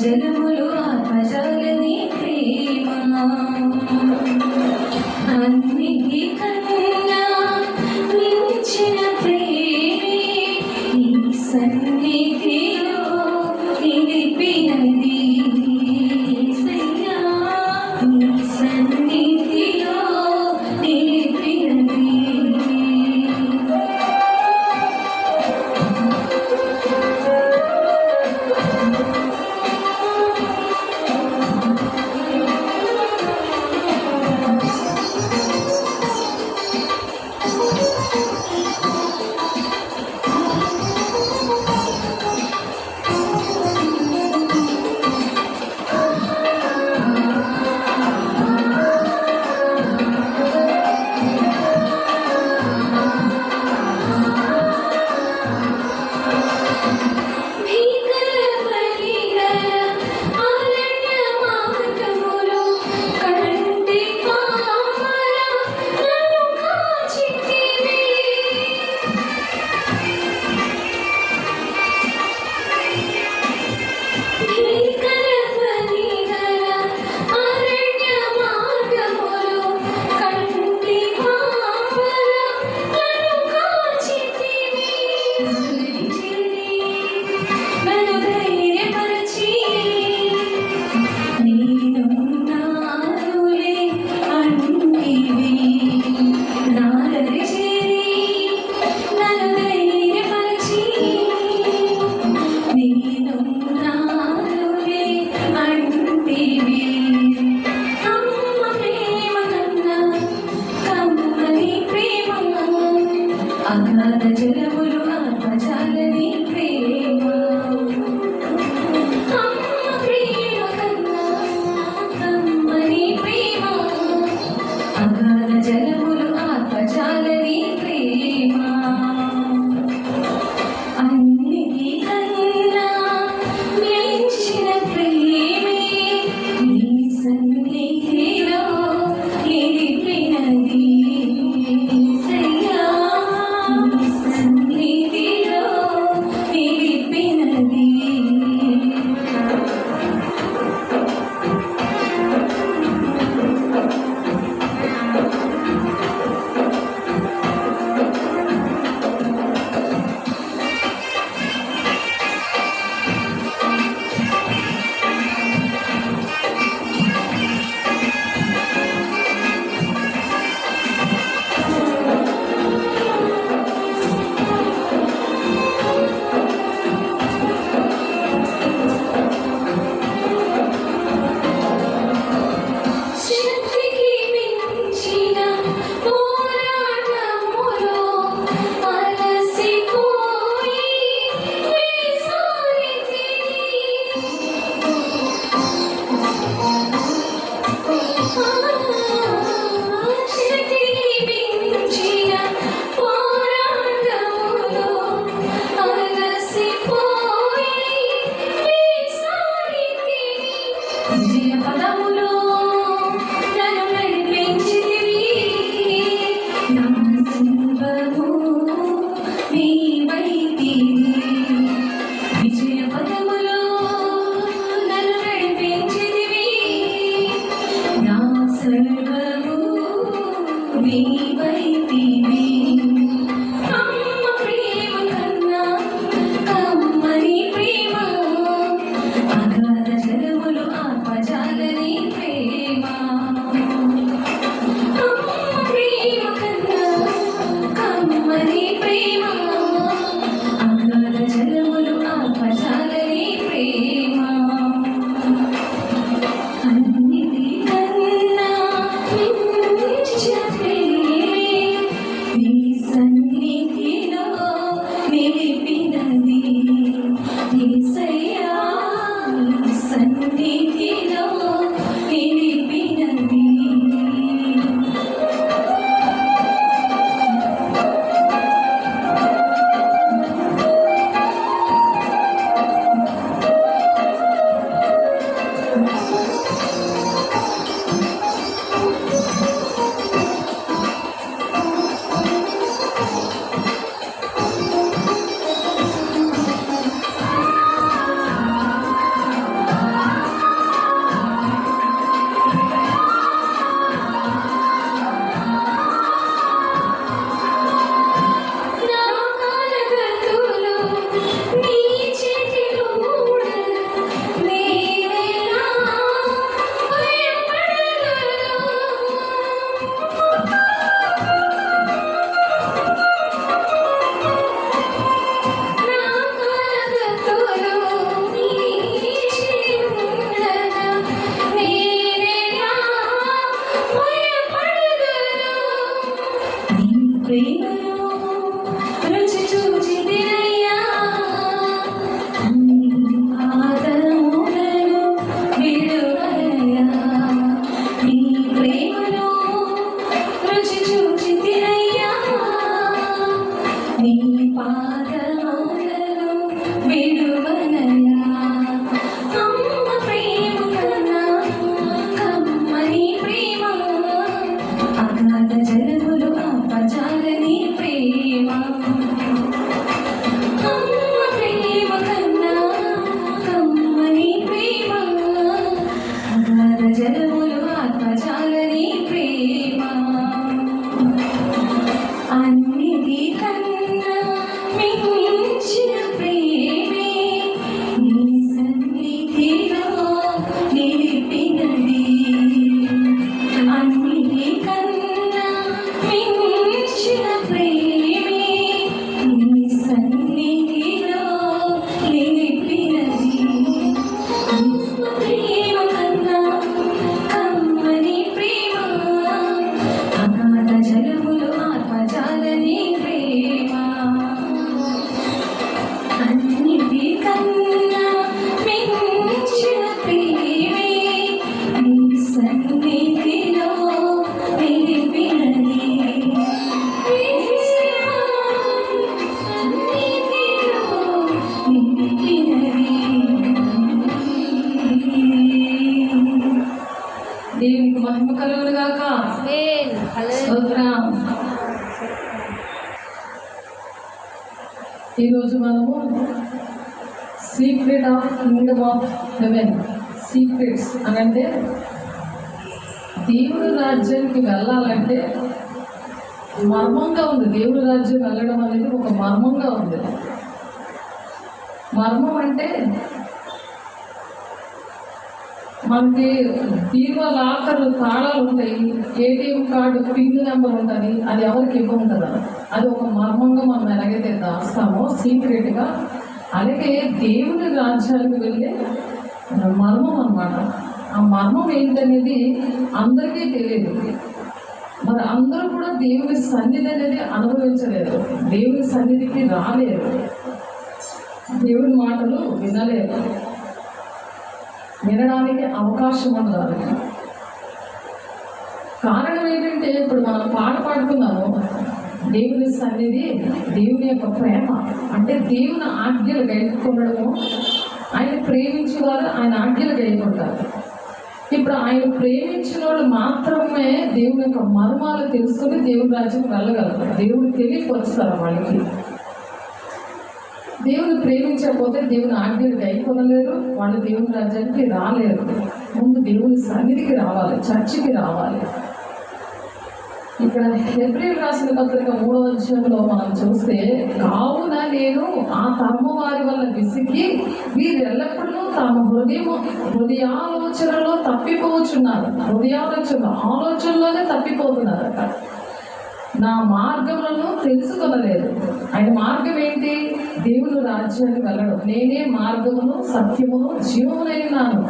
జలములు ఆత్మజాలని ప్రేమ అన్నిటికన్నా మించిన ప్రేమే ఈ సన్నిధిలో నిలిపినది యేసయ్యా నీ సన్నిధిలో నిలిపినది ఈరోజు మనము secret of Kingdom of haven, secrets అని అంటే దేవుని రాజ్యానికి వెళ్ళాలంటే మర్మంగా ఉంది. దేవుని రాజ్యం వెళ్ళడం అనేది ఒక మర్మంగా ఉంది. మర్మం అంటే మనకి బీరువా లాకర్లు తాళాలు ఉంటాయి, ఏటీఎం కార్డు పిన్ నెంబర్ ఉంటుంది, అది ఎవరికి ఇవ్వము కదా. అది ఒక మర్మంగా మనం ఎలాగైతే దాస్తామో సీక్రెట్గా, అలాగే దేవుని రాజ్యానికి వెళ్ళే మర్మం అన్నమాట. ఆ మర్మం ఏంటనేది అందరికీ తెలియదు. మరి అందరూ కూడా దేవుని సన్నిధి అనేది అనుభవించలేదు, దేవుని సన్నిధికి రాలేరు, దేవుని మాటలు వినలేరు, వినడానికి అవకాశం ఉండదు. కారణం ఏంటంటే ఇప్పుడు మనం పాట పాడుతున్నాము, దేవుని సన్నిధి, దేవుని యొక్క ప్రేమ అంటే దేవుని ఆజ్ఞలు గైకొనడము. ఆయన ప్రేమించేవారు ఆయన ఆజ్ఞలు గైకొంటారు. ఇప్పుడు ఆయన ప్రేమించిన వాళ్ళు మాత్రమే దేవుని యొక్క మర్మాలు తెలుసుకుని దేవుని రాజ్యం వెళ్ళగలరు. దేవుడు తెలియపరుస్తారు వాళ్ళకి. దేవుని ప్రేమించకపోతే దేవుని ఆజ్ఞలు గైకొనలేరు, వాళ్ళు దేవుని రాజ్యానికి రాలేరు. ముందు దేవుని సన్నిధికి రావాలి, చర్చికి రావాలి. ఇక్కడ హెబ్రీయులకు రాసిన పత్రిక 3వ అధ్యాయంలో మనం చూస్తే, కావున నేను ఆ తరము వారి వల్ల విసిగి వీరు ఎల్లప్పుడూ తమ హృదయాలోచనలో తప్పిపోవచ్చున్నారు. ఆలోచనలోనే తప్పిపోతున్నారట. నా మార్గములను తెలుసుకొనలేదు. ఆయన మార్గం ఏంటి? దేవుని రాజ్యానికి వెళ్ళడం. నేనే మార్గమును సత్యమును జీవమునైనాను,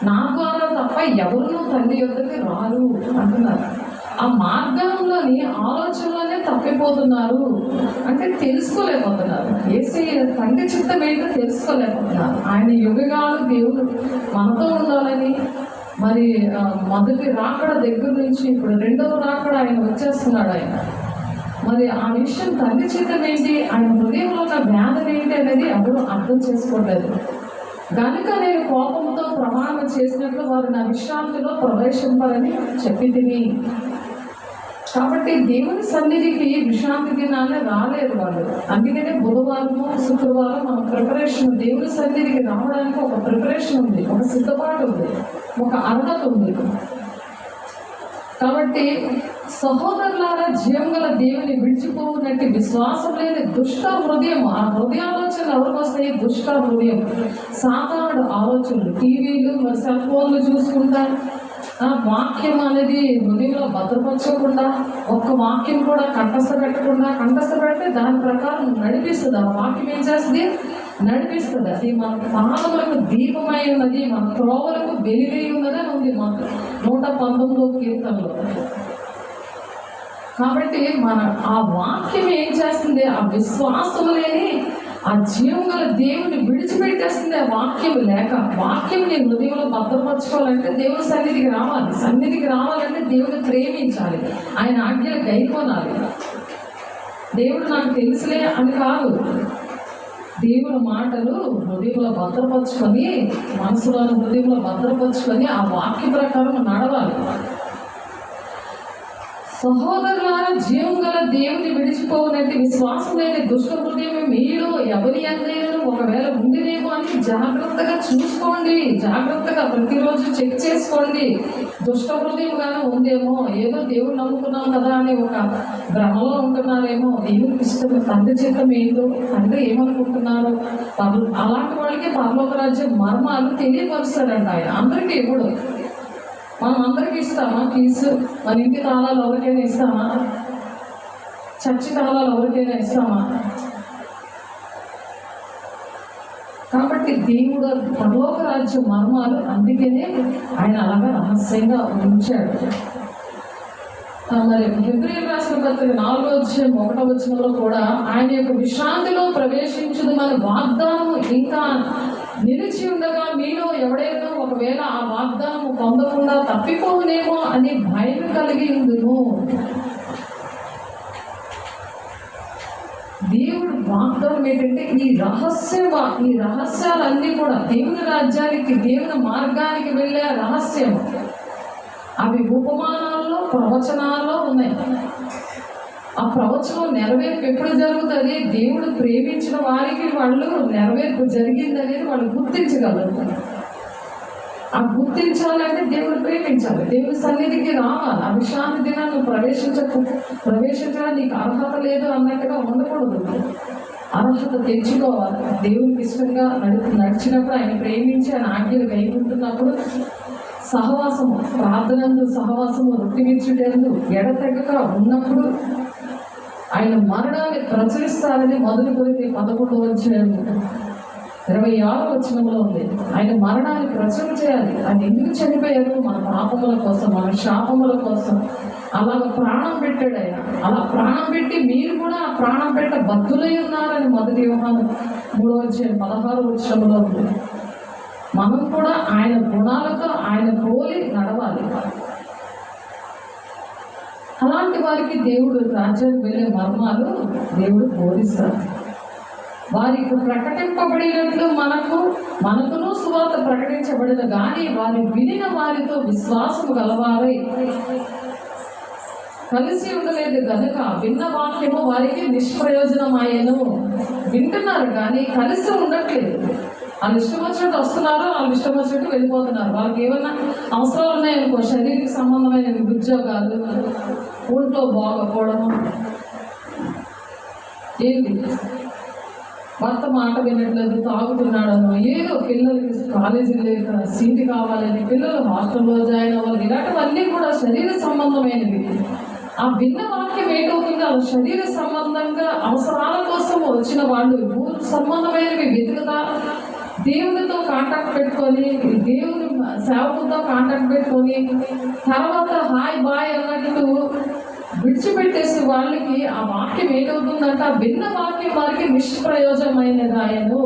నా ద్వారా తప్ప ఎవరునూ తండ్రి యొద్దకు రారు అంటున్నారు. ఆ మార్గంలోని ఆలోచనలోనే తప్పిపోతున్నారు అంటే తెలుసుకోలేకపోతున్నారు. యేసయ్య తండ్రి చిత్తం ఏంటో తెలుసుకోలేకపోతున్నారు. ఆయన యుగగాలు దేవుడు మనతో ఉండాలని, మరి మొదటి రాకడ దగ్గర నుంచి ఇప్పుడు రెండవ రాకడ ఆయన వచ్చేస్తున్నాడు. ఆయన మరి ఆ విషయం తండ్రి చిత్తం ఏంటి, ఆయన హృదయంలో ఉన్న వ్యాధం ఏంటి అనేది ఎవరు అర్థం చేసుకోలేదు. కనుక నేను కోపంతో ప్రమాణం చేసినట్లు వారు నా విశ్రాంతిలో ప్రవేశింపాలని చెప్పి తిని. కాబట్టి దేవుని సన్నిధికి విశ్రాంతి దినాలే రాలేదు వాళ్ళు. అందుకనే బుధవారము శుక్రవారం మన ప్రిపరేషన్, దేవుని సన్నిధికి రావడానికి ఒక ప్రిపరేషన్ ఉంది, ఒక సిద్ధపాటు ఉంది, ఒక అర్హత ఉంది. కాబట్టి సహోదరులారా, జీవం గల దేవుని విడిచిపోవునట్టు విశ్వాసం లేని దుష్ట హృదయం, ఆ హృదయాలోచనలు ఎవరికి వస్తాయి? దుష్ట హృదయం, సాతానుడు ఆలోచనలు, టీవీలు మరి సెల్ ఫోన్లు చూసుకుంటా, వాక్యం అనేది హృదయంలో భద్రపరచకుండా, ఒక్క వాక్యం కూడా కంఠస్థ పెడితే దాని ప్రకారం నడిపిస్తుంది. ఆ వాక్యం ఏం చేస్తుంది? నడిపిస్తుంది. అది మన పాదములకు దీపమై ఉన్నది, మన త్రోవలకు వెలుగై ఉన్నది అని ఉంది మన 119వ కీర్తనలో. కాబట్టి మన ఆ వాక్యం ఏం చేస్తుంది? ఆ విశ్వాసం లేని ఆ జీవం గల దేవుని విడిచిపెట్టేస్తుంది. ఆ వాక్యం లేక, వాక్యం నీ హృదయంలో భద్రపరచుకోవాలంటే దేవుని సన్నిధికి రావాలి. సన్నిధికి రావాలంటే దేవుని ప్రేమించాలి, ఆయన ఆజ్ఞలు గైకొనాలి. దేవుడు నాకు తెలుసులే అని కాదు, దేవుని మాటలు హృదయంలో భద్రపరుచుకొని, మనసులోని హృదయంలో భద్రపరుచుకొని ఆ వాక్య ప్రకారం నడవాలి. సహోదరులారా, జీవం గల దేవుని విడిచిపోవునట్టు విశ్వాసం లేని దుష్ట హృదయం మీలో ఎవరి అందైనా ఒకవేళ ఉండినేమో అని జాగ్రత్తగా చూసుకోండి. జాగ్రత్తగా ప్రతిరోజు చెక్ చేసుకోండి. దుష్ట హృదయంగానే ఉందేమో, ఏదో దేవుడు నమ్ముకున్నాం కదా అని ఒక భ్రమలో ఉంటున్నారేమో, దేవునికి ఇష్టం, తండ్రి చిత్తం ఏంటో, తండ్రి ఏమనుకుంటున్నారు, అలాంటి వాళ్ళకి పరలోక రాజ్యం మర్మాలు తెలియపరుస్తాడంట ఆయన. అందరికీ ఇవ్వడు. మనం అందరికీ ఇస్తామా ఫీజు? మన ఇంటి తాళాలు ఎవరికైనా ఇస్తామా? చర్చి తాళాలు ఎవరికైనా ఇస్తామా? కాబట్టి దేవుడు పరలోక రాజ్య మర్మాలు అందుకనే ఆయన అలాగా రహస్యంగా ఉంచాడు. మరి హెబ్రీయులకు రాసిన పత్రిక 4వ అధ్యాయం 1వ వచనంలో కూడా ఆయన యొక్క విశ్రాంతిలో ప్రవేశించుదు మన వాగ్దానం ఇంకా నిలిచి ఉండగా మీలో ఎవడైనా ఒకవేళ ఆ వాగ్దానం పొందకుండా తప్పిపోవునేమో అని భయం కలిగి ఉండును. దేవుడు వాగ్దానం ఏంటంటే ఈ రహస్యాలన్నీ కూడా దేవుని రాజ్యానికి, దేవుని మార్గానికి వెళ్ళే రహస్యం. అవి ఉపమానాల్లో, ప్రవచనాల్లో ఉన్నాయి. ఆ ప్రవచనం నెరవేర్పు ఎప్పుడు జరుగుతుంది? దేవుడు ప్రేమించిన వారికి వాళ్ళు నెరవేర్పు జరిగిందనేది వాళ్ళు గుర్తించగలుగుతారు. ఆ గుర్తించాలంటే దేవుడు ప్రేమించాలి, దేవుడి సన్నిధికి రావాలి. ఆ విశ్రాంతి దినాన్ని ప్రవేశించడానికి నీకు అర్హత లేదు అన్నట్టుగా ఉండకూడదు. అర్హత తెచ్చుకోవాలి. దేవునికి ఇష్టంగా నడిచినప్పుడు, ఆయన ప్రేమించి ఆయన ఆజ్ఞలు కైకుంటున్నప్పుడు సహవాసము, ప్రార్థనలు సహవాసము, రొట్టె విచ్చుటందు ఎడతెగక ఉన్నప్పుడు ఆయన మరణాన్ని ప్రచురిస్తారని మొదటి కొరింథీ 11:26 ఉంది. ఆయన మరణాన్ని ప్రచురణ చేయాలి. ఆయన ఎందుకు చనిపోయారు? మన పాపముల కోసం, మన శాపముల కోసం. అలాగ ప్రాణం పెట్టాడు ఆయన. అలా ప్రాణం పెట్టి మీరు కూడా ఆ ప్రాణం పెట్ట బద్దులై ఉన్నారని మొదటి యోహాను 3:16 ఉంది. మనం కూడా ఆయన గుణాలతో ఆయన పోలి నడవాలి. అలాంటి వారికి దేవుడు రాజ్యానికి వెళ్ళే మర్మాలు దేవుడు బోధిస్తారు. వారికి ప్రకటింపబడినట్లు మనకును సువార్త ప్రకటించబడిన కానీ వారి వినిన వారితో విశ్వాసము గలవారై కలిసి ఉండలేదు కనుక విన్న వాక్యము వారికి నిష్ప్రయోజనమాయను. వింటున్నారు కానీ కలిసి ఉండట్లేదు. వాళ్ళు ఇష్టం వచ్చినట్టు వస్తున్నారు, వాళ్ళు ఇష్టం వచ్చినట్టు వెళ్ళిపోతున్నారు. వాళ్ళకి ఏమన్నా అవసరాలు ఉన్నాయనుకో, శరీరకి సంబంధమైన ఉద్యోగాలు, ఊళ్ళో బాగోపోవడము, ఏంటి భర్త మాట వినట్లేదు, తాగుతున్నాడనో, ఏదో పిల్లలకి కాలేజీలో లేక సీటు కావాలని, పిల్లలు హాస్టల్లో జాయిన్ అవ్వాలి, ఇలాంటివన్నీ కూడా శరీర సంబంధమైనవి. ఆ భిన్న వాక్యం ఏంటవుతుంది? ఆ శరీర సంబంధంగా అవసరాల కోసం వచ్చిన వాళ్ళు సంబంధమైనవి వెతుకుతా దేవునితో కాంటాక్ట్ పెట్టుకొని, దేవుని సేవకులతో కాంటాక్ట్ పెట్టుకొని తర్వాత హాయ్ బాయ్ అన్నట్టు విడిచిపెట్టేసి వాళ్ళకి ఆ వాక్యం ఏంటవుతుందంటే ఆ భిన్న వాక్యం వారికి నిష్ప్రయోజనమైనదాయను.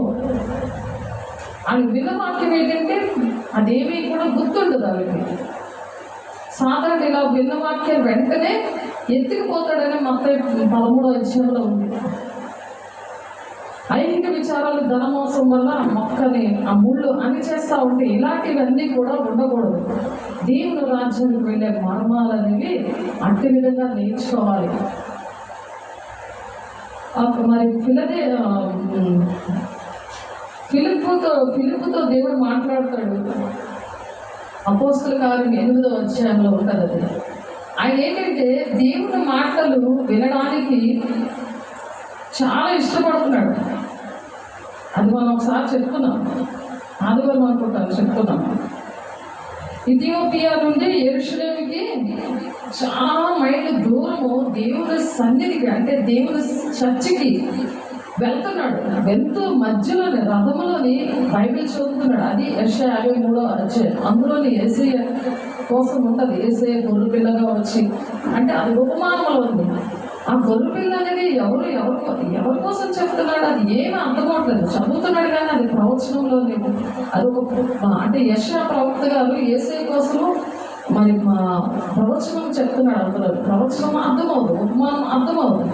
ఆ భిన్న వాక్యం ఏంటంటే అదేమీ కూడా గుర్తుండదు వాళ్ళకి. సాధారణ ఇలా భిన్న వాక్యం వెంటనే ఎత్తుకుపోతాడని మత్తయి 13:13 ఉంది. ఐహిక విచారాలు, ధనమోసం వల్ల మొక్కని ఆ ముళ్ళు అని చేస్తూ ఉంటే ఇలాంటివన్నీ కూడా ఉండకూడదు. దేవుని రాజ్యానికి వెళ్ళే మర్మాలనేవి అట్టి విధంగా నేర్చుకోవాలి. మరి ఫిలిప్పుతో దేవుడు మాట్లాడతాడు. అపోస్తల కార్యం 8వ అధ్యాయంలో ఉంటుంది అది. ఆయన ఏంటంటే దేవుని మాటలు వినడానికి చాలా ఇష్టపడుతున్నాడు. అది మనం ఒకసారి చెప్పుకున్నాం, ఆదివారం అనుకుంటాను చెప్పుకున్నాం. ఇథియోపియా నుండి యెరూషలేముకి చాలా మైళ్ళు దూరము దేవుని సన్నిధికి, అంటే దేవుని చర్చికి వెళ్తున్నాడు. వెళ్తూ మధ్యలోని రథములోని బైబిల్ చదువుతున్నాడు. అది యెషయా 53వ అధ్యాయం. అందులోని యేసయ్య కోసం ఉంటుంది. యేసయ్య గొర్రె పిల్లగా వచ్చి, అంటే అది ఉపమానంలో ఉంది. ఆ గొర్రె పిల్ల అనేది ఎవరి కోసం చెప్తున్నాడు అది ఏమీ అర్థమవట్లేదు. చదువుతున్నాడు కానీ అది ప్రవచనంలో లేదు. అది అంటే యెషయా ప్రవక్త గారు యేసయ్య కోసం మరి ప్రవచనం చెప్తున్నాడు. అందులో ప్రవచనం అర్థమవుతుంది, ఉపమానం అర్థమవుతుంది.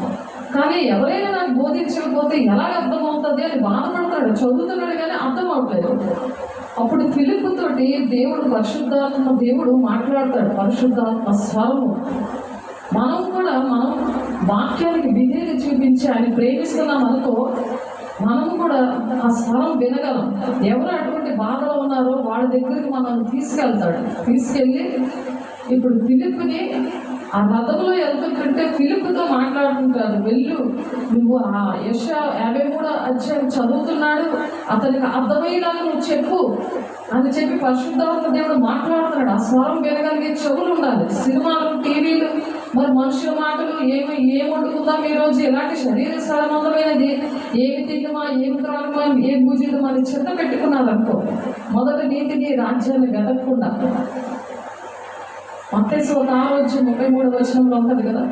కానీ ఎవరైనా నాకు బోధించకపోతే ఎలాగ అర్థమవుతుంది అని బాధపడతాడు. చదువుతున్నాడు కానీ అర్థం అవట్లేదు. అప్పుడు ఫిలిప్పు తోటి పరిశుద్ధాత్మ దేవుడు మాట్లాడతాడు. పరిశుద్ధాత్మ స్వరము. మనం వాక్యానికి విధేయత చూపించి ఆయన ప్రేమిస్తున్నాం అనుకో, మనం కూడా ఆ స్వరం వినగలం. ఎవరు అటువంటి బాధలో ఉన్నారో వాళ్ళ దగ్గరికి మనం తీసుకెళ్ళి ఇప్పుడు ఫిలిప్పుని ఆ రథంలో వెళ్తుంటే ఫిలిప్పుతో మాట్లాడుతుంటారు. నువ్వు ఆ యెషయా 53వ అధ్యాయం చదువుతున్నాడు, అతనికి అర్థమయ్యేలాగా నువ్వు చెప్పు అని చెప్పి పరిశుద్ధాత్మ దేవుడు మాట్లాడుతున్నాడు. ఆ స్వరం వినగలిగే చెవులు ఉండాలి. సినిమాలు, టీవీలు, మరి మనుషుల మాటలు ఏం వండుకుందాం ఈరోజు, ఎలాంటి శరీర సంబంధమైనది, ఏమి తిన్నమా, ఏమి త్రాగమా, ఏం భుజిద్దామా అని చెత్త పెట్టుకున్నారనుకో, మొదట నీతిని రాజ్యాన్ని వెతకకుండా. మత్తయి 6:33 ఉంటుంది కదా.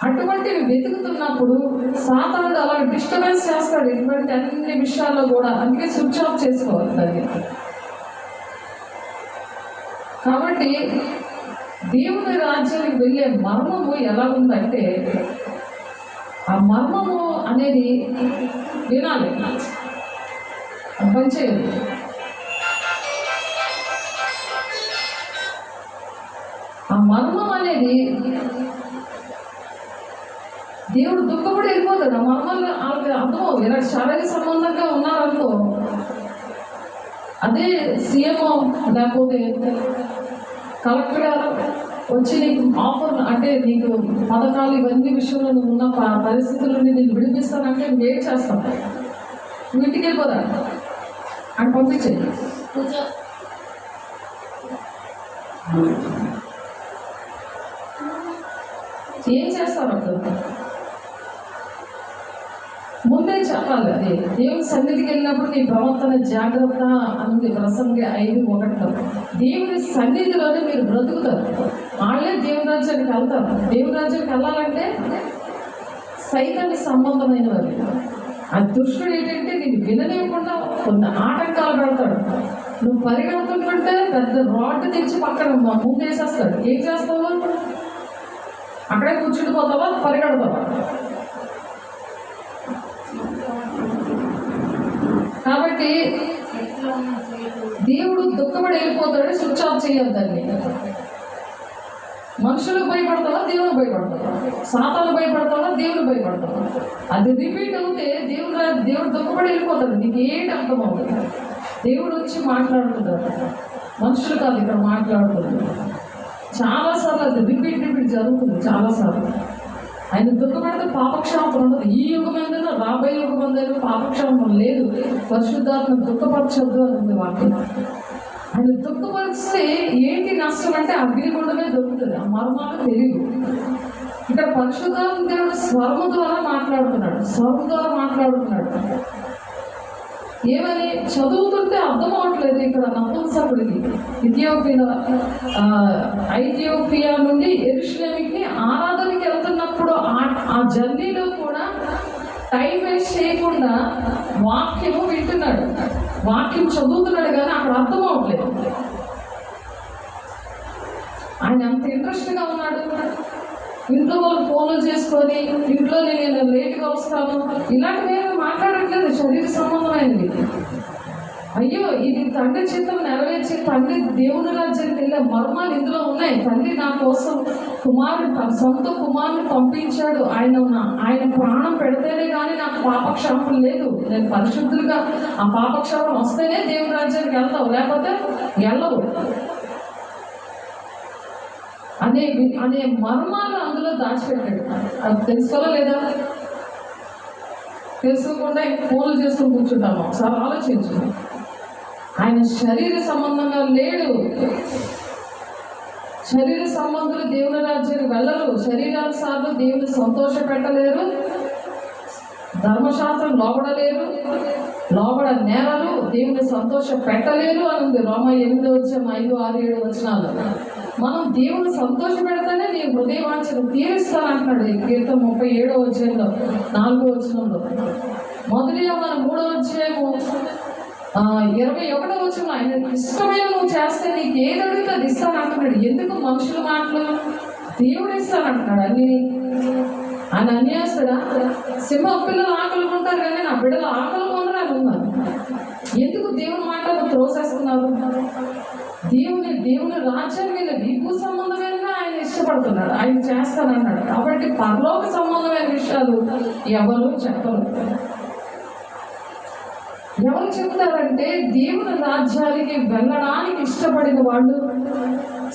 అటువంటివి వెతుకుతున్నప్పుడు సాతానుడు అలా డిస్టర్బెన్స్ చేస్తాడు. ఇటువంటి అన్ని విషయాల్లో కూడా. అందుకే స్విచ్ ఆఫ్ చేసుకోవాలి దాన్ని. కాబట్టి దేవుని రాజ్యానికి వెళ్ళే మర్మము ఎలా ఉందంటే, ఆ మర్మము అనేది వినాలి, పనిచేయాలి. ఆ మర్మం అనేది దేవుడు దుఃఖపడి వెళ్ళిపోతాడు. ఆ మర్మాలు వాళ్ళకి అర్థం ఇలాంటి శారీరక సంబంధంగా ఉన్నారనుకో, అదే సీఎం లేకపోతే కలెక్టర్ గారు వచ్చి నీకు ఆఫర్ అంటే నీకు పథకాలు ఇవన్నీ విషయంలో నువ్వు ఉన్న పరిస్థితుల నుండి నేను విడిపిస్తానంటే నువ్వు ఏం చేస్తావు? నువ్వు ఇంటికి వెళ్ళిపోదా అని పంపించేది. ఏం చేస్తారు అప్పుడు? ముందే చెప్పాలి. అది దేవుని సన్నిధికి వెళ్ళినప్పుడు నీ ప్రవర్తన జాగ్రత్త అనేది ప్రసంగి 5:1. దేవుని సన్నిధిలోనే మీరు బ్రతుకుతారు. వాళ్ళే దేవుని రాజ్యానికి వెళ్తారు. దేవుని రాజ్యానికి వెళ్ళాలంటే సైతాన్ని సంబంధమైన వారు. ఆ దుష్టుడు ఏంటంటే నేను విననివ్వకుండా కొన్ని ఆటంకాలు పెడతాడు. నువ్వు పరిగెడుతుంటే పెద్ద రాడ్ తెచ్చి పక్కన ముందేసేస్తాడు. ఏం చేస్తావు? అక్కడే కూర్చుండిపోతావా? పరిగెడతావా? కాబట్టి దేవుడు దుఃఖపడి వెళ్ళిపోతాడు. స్విచ్ ఆఫ్ చేయొద్దండి. మనుషులకు భయపడతావా? దేవుడు భయపడతావా? సాతాను భయపడతావా? దేవుడు భయపడతావా? అది రిపీట్ అవుతే దేవుడు దుఃఖపడి వెళ్ళిపోతాడు. నీకు ఏంటి అర్థం అవుతుంది? దేవుడు వచ్చి మాట్లాడుతున్నాడు, మనుషులు కాదు ఇక్కడ మాట్లాడుతున్నాడు. చాలాసార్లు అది రిపీట్ జరుగుతుంది. చాలాసార్లు ఆయన దుఃఖపడితే పాపక్షాపం ఉండదు. ఈ యుగం ఏదైనా రాబోయే యుగం ఏదైనా పాపక్షాపం లేదు. పరిశుద్ధాత్మ దుఃఖపరచొద్దు అని ఉంది వాక్యం. ఆయన దుఃఖపరిస్తే ఏంటి నష్టం అంటే అగ్నిగుండమే దొరుకుతుంది. ఆ మర్మాలు తెలియదు. ఇక్కడ పరిశుద్ధాత్మ దేవుడు స్వరము ద్వారా మాట్లాడుతున్నాడు. స్వరము ద్వారా మాట్లాడుతున్నాడు. ఏమని చదువుతుంటే అర్థం అవట్లేదు. ఇక్కడ నపుంసకుడికి ఐథియోపియా నుండి యెరూషలేముకి ఆరాధనకి వెళ్తున్నప్పుడు ఆ జర్నీలో కూడా టైం వేస్ట్ చేయకుండా వాక్యము వింటున్నాడు. వాక్యం చదువుతున్నాడు కానీ అక్కడ అర్థం అవట్లేదు. ఆయన అంత ఇంట్రెస్ట్గా ఉన్నాడు. ఇంట్లో వాళ్ళు ఫోన్లు చేసుకొని ఇంట్లో నేను లేట్గా వస్తాను ఇలాంటివి ఏమి మాట్లాడట్లేదు. శరీర సంబంధమైనది. అయ్యో ఇది తండ్రి చిత్తం నెరవేర్చి తండ్రి దేవుని రాజ్యానికి వెళ్ళే మర్మాలు ఇందులో ఉన్నాయి. తండ్రి నా కోసం తన సొంత కుమారుని పంపించాడు. ఆయన ప్రాణం పెడితేనే కానీ నాకు పాపక్షాపం లేదు. నేను పరిశుద్ధులుగా ఆ పాపక్షాపం వస్తేనే దేవుని రాజ్యానికి వెళ్తావు, లేకపోతే వెళ్ళవు అనే మర్మాలు అందులో దాచిపెట్టాడు. అది తెలుసుకోవాలా లేదా? తెలుసుకోకుండా ఫోన్లు చేసుకుని కూర్చుంటాము. ఒకసారి ఆలోచించు. ఆయన శరీర సంబంధంగా లేడు. శరీర సంబంధులు దేవుని రాజ్యానికి వెళ్ళరు. శరీరానుసార్లు దేవుని సంతోష పెట్టలేరు. ధర్మశాస్త్రం లోబడలేరు. లోబడ నేరలు దేవుని సంతోష పెట్టలేరు అని ఉంది. రోమా 8:5-6-7 మనం దేవుని సంతోష పెడితేనే నీ హృదయవాంఛను తీరుస్తాను అంటున్నాడు. కీర్తన 37:4 మొదటి మన 3:21 ఆయన ఇష్టమైన నువ్వు చేస్తే నీకు ఏది అడిగితే అది ఇస్తాను అంటున్నాడు. ఎందుకు మనుషుల మాటలు? దేవుడు ఇస్తాను అంటున్నాడు. అన్ని ఆయన అన్యాస్తాడా? సింహం పిల్లలు ఆకలి ఉంటారు కానీ నా బిడ్డలు ఆకలి కొందరు అని ఉన్నారు. ఎందుకు దేవుని మాటలు త్రోసేస్తున్నారు? దేవుని రాజ్యం మీద భూ సంబంధమైన ఆయన ఇష్టపడుతున్నాడు. ఆయన చేస్తానన్నాడు. కాబట్టి పరలోక సంబంధమైన విషయాలు ఎవరు చెప్పరు. ఎవరు చెప్తారంటే దేవుని రాజ్యానికి వెళ్ళడానికి ఇష్టపడిన వాళ్ళు,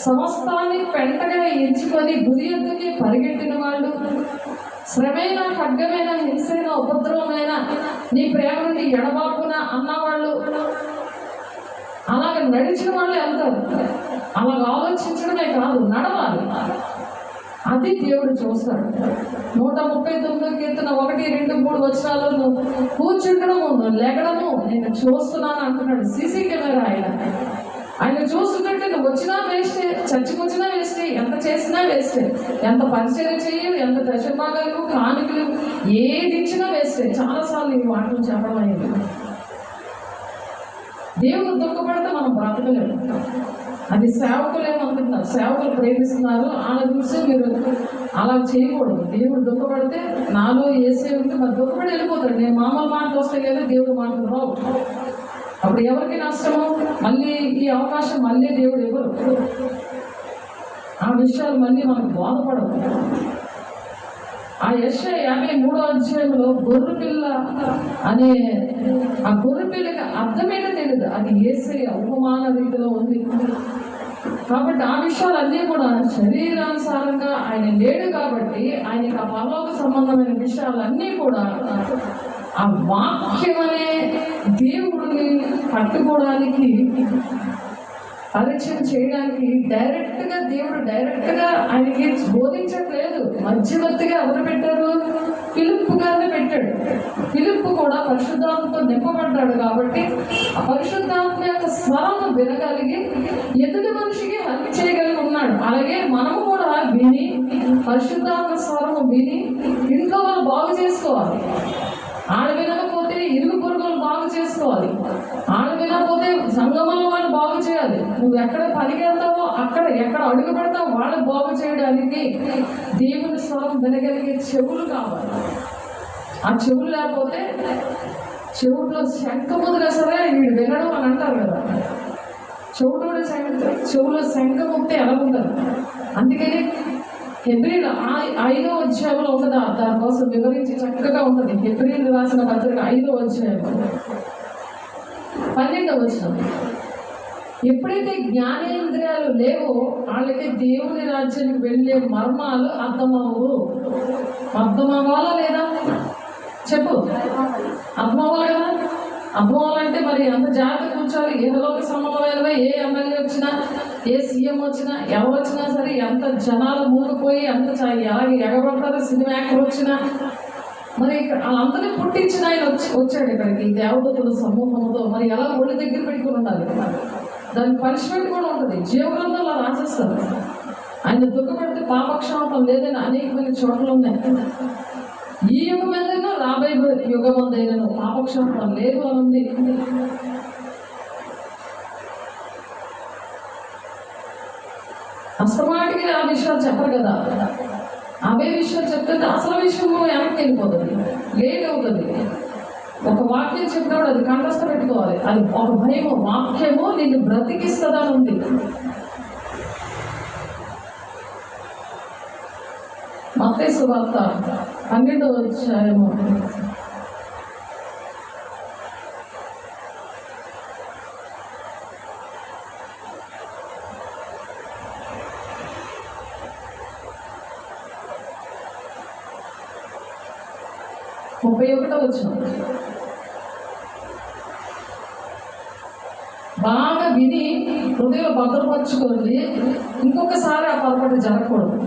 సమస్తాన్ని పెంటగా ఎంచుకొని గురి ఎద్దుకి పరిగెట్టిన వాళ్ళు, శ్రమైన ఖడ్గమైన హింసైన ఉపద్రవమైన నీ ప్రేమ నుండి ఎడబాపున అన్నవాళ్ళు, అలాగ నడిచిన వాళ్ళు వెళ్తారు. అలాగ ఆలోచించడమే కాదు, నడవాలి. అది దేవుడు చూస్తాడు. 139 కీర్తన 1, 2, 3 నువ్వు కూర్చుండడము, నువ్వు లెగడము నేను చూస్తున్నాను అంటున్నాడు. సీసీ కెమెరా ఆయన చూస్తుంటే నువ్వు వచ్చినా వేస్టే, చర్చికి వచ్చినా వేస్టే, ఎంత చేసినా వేస్టే, ఎంత పరిచయం చేయవు, ఎంత దశభాగాలు కానుకలు ఏది ఇచ్చినా వేస్టే. చాలాసార్లు ఈ మాటలు చెప్పడం అయింది. దేవుడు దుఃఖపడితే మనం బ్రతకలేము. అది సేవకులు ఏమనుకుంటున్నారు, సేవకులు ప్రేమిస్తున్నారు అలా చూసి మీరు అలా చేయకూడదు. దేవుడు దుఃఖపడితే నాలో ఏసే ఉంటే మరి దుఃఖపడి వెళ్ళిపోతాడు. నేను మామూలు మాటలు వస్తాయి కదా, దేవుడు మాటలు రావు. అప్పుడు ఎవరికి నష్టము? మళ్ళీ ఈ అవకాశం మళ్ళీ దేవుడు ఇవ్వరు. ఆ విషయాలు మళ్ళీ మనకు బోధపడవు. ఆ యెషయా 53వ అధ్యాయంలో గొర్రెపిల్ల అనే ఆ గొర్రెపిల్లకి అర్థమేటో తెలియదు, అది యేసయ్య ఉపమాన రీతిలో ఉంది. కాబట్టి ఆ విషయాలన్నీ కూడా శరీరానుసారంగా ఆయన లేడు కాబట్టి ఆయనకి ఆ పరలోక సంబంధమైన విషయాలన్నీ కూడా ఆ వాక్యం అనే దేవుడిని పట్టుకోవడానికి, పరిచయం చేయడానికి దేవుడు డైరెక్ట్గా ఆయనకి బోధించట్లేదు. మధ్యవర్తిగా ఎవరు పెట్టారు? ఫిలిప్పు గారిని పెట్టాడు. ఫిలిప్పు కూడా పరిశుద్ధాత్మతో నింపబడ్డాడు కాబట్టి ఆ పరిశుద్ధాత్మ యొక్క స్వరం వినగలిగి ఎదుటి మనిషికి హత్య చేయగలిగి ఉన్నాడు. అలాగే మనము కూడా విని పరిశుద్ధాత్మ స్వరము విని ఇంట్లో వాళ్ళు బాగు చేసుకోవాలి. ఆడ వినకపోతే ఇరుగు పొరుగులు బాగు చేసుకోవాలి. ఆడ వినకపోతే సంగమంలో వాళ్ళు బాగు చేయాలి. నువ్వు ఎక్కడ పనికి వెళ్తావో అక్కడ ఎక్కడ అడుగు పెడతావో వాళ్ళని బాగు చేయడానికి దేవుని స్వరం వినగలిగే చెవులు కావాలి. ఆ చెవులు లేకపోతే చెవుల్లో శంఖ ముద్ర సరే వీడు వినడం అని అంటారు కదా. చెవులో శంఖ ముక్తి ఎలా ఉంటుంది? అందుకని హెబ్రీలు 5వ అధ్యాయంలో ఉంటుంది. దానికోసం వివరించి చక్కగా ఉంటుంది. హెబ్రీలు రాసిన పత్రిక 5వ అధ్యాయం 12వ వచనం. ఎప్పుడైతే జ్ఞానేంద్రియాలు లేవో వాళ్ళకి దేవుని రాజ్యానికి వెళ్ళే మర్మాలు అర్థమవ్వవు. అర్థమవ్వాలా లేదా చెప్పు? అర్థమవ్వాలి కదా. అర్థమవ్వాలంటే మరి అంత జాగ్రత్త కూర్చోవాలి. ఏహలోకి సంబంధమైనవే ఏ ఎమ్మెల్యే వచ్చినా, ఏ సీఎం వచ్చినా, ఎవరు వచ్చినా సరే ఎంత జనాలు మూగిపోయి ఎంత ఎలాగ ఎగబడతారు. సినిమా యాక్టర్ వచ్చినా మరి వాళ్ళందరినీ పుట్టించిన ఆయన వచ్చాడు ఇక్కడికి దేవదూతల సమూహంతో. మరి ఎలా ఒళ్ళు దగ్గర పెట్టుకుని ఉండాలి. దానికి పనిష్మెంట్ కూడా ఉంటుంది. జీవగ్రంథంలో రాసేస్తారు. ఆయన దుఃఖపెడితే పాపక్షాపం లేదని అనేకమైన చోట్ల ఉన్నాయి. ఈ యుగం ఏదైనా రాబోయే యుగం ఉందైనా పాపక్షాపం లేదు అని ఉంది. అస్తమాటికి ఆ విషయాలు చెప్పరు కదా. అవే విషయాలు చెప్తుంటే అసలు విషయం వెనక్కి వెళ్ళిపోతుంది, లేట్ అవుతుంది. ఒక వాక్యం చెప్పినప్పుడు అది కంఠస్థ పెట్టుకోవాలి. అది ఒక భయము, వాక్యము నిన్ను బ్రతికిస్తుందని ఉంది. మత్తయి సువార్త 12వ అధ్యాయము 31వ వచనం. బాగా విని హృదయంలో భద్రపరచుకోండి. ఇంకొకసారి ఆ పొరపాటు జరగకూడదు.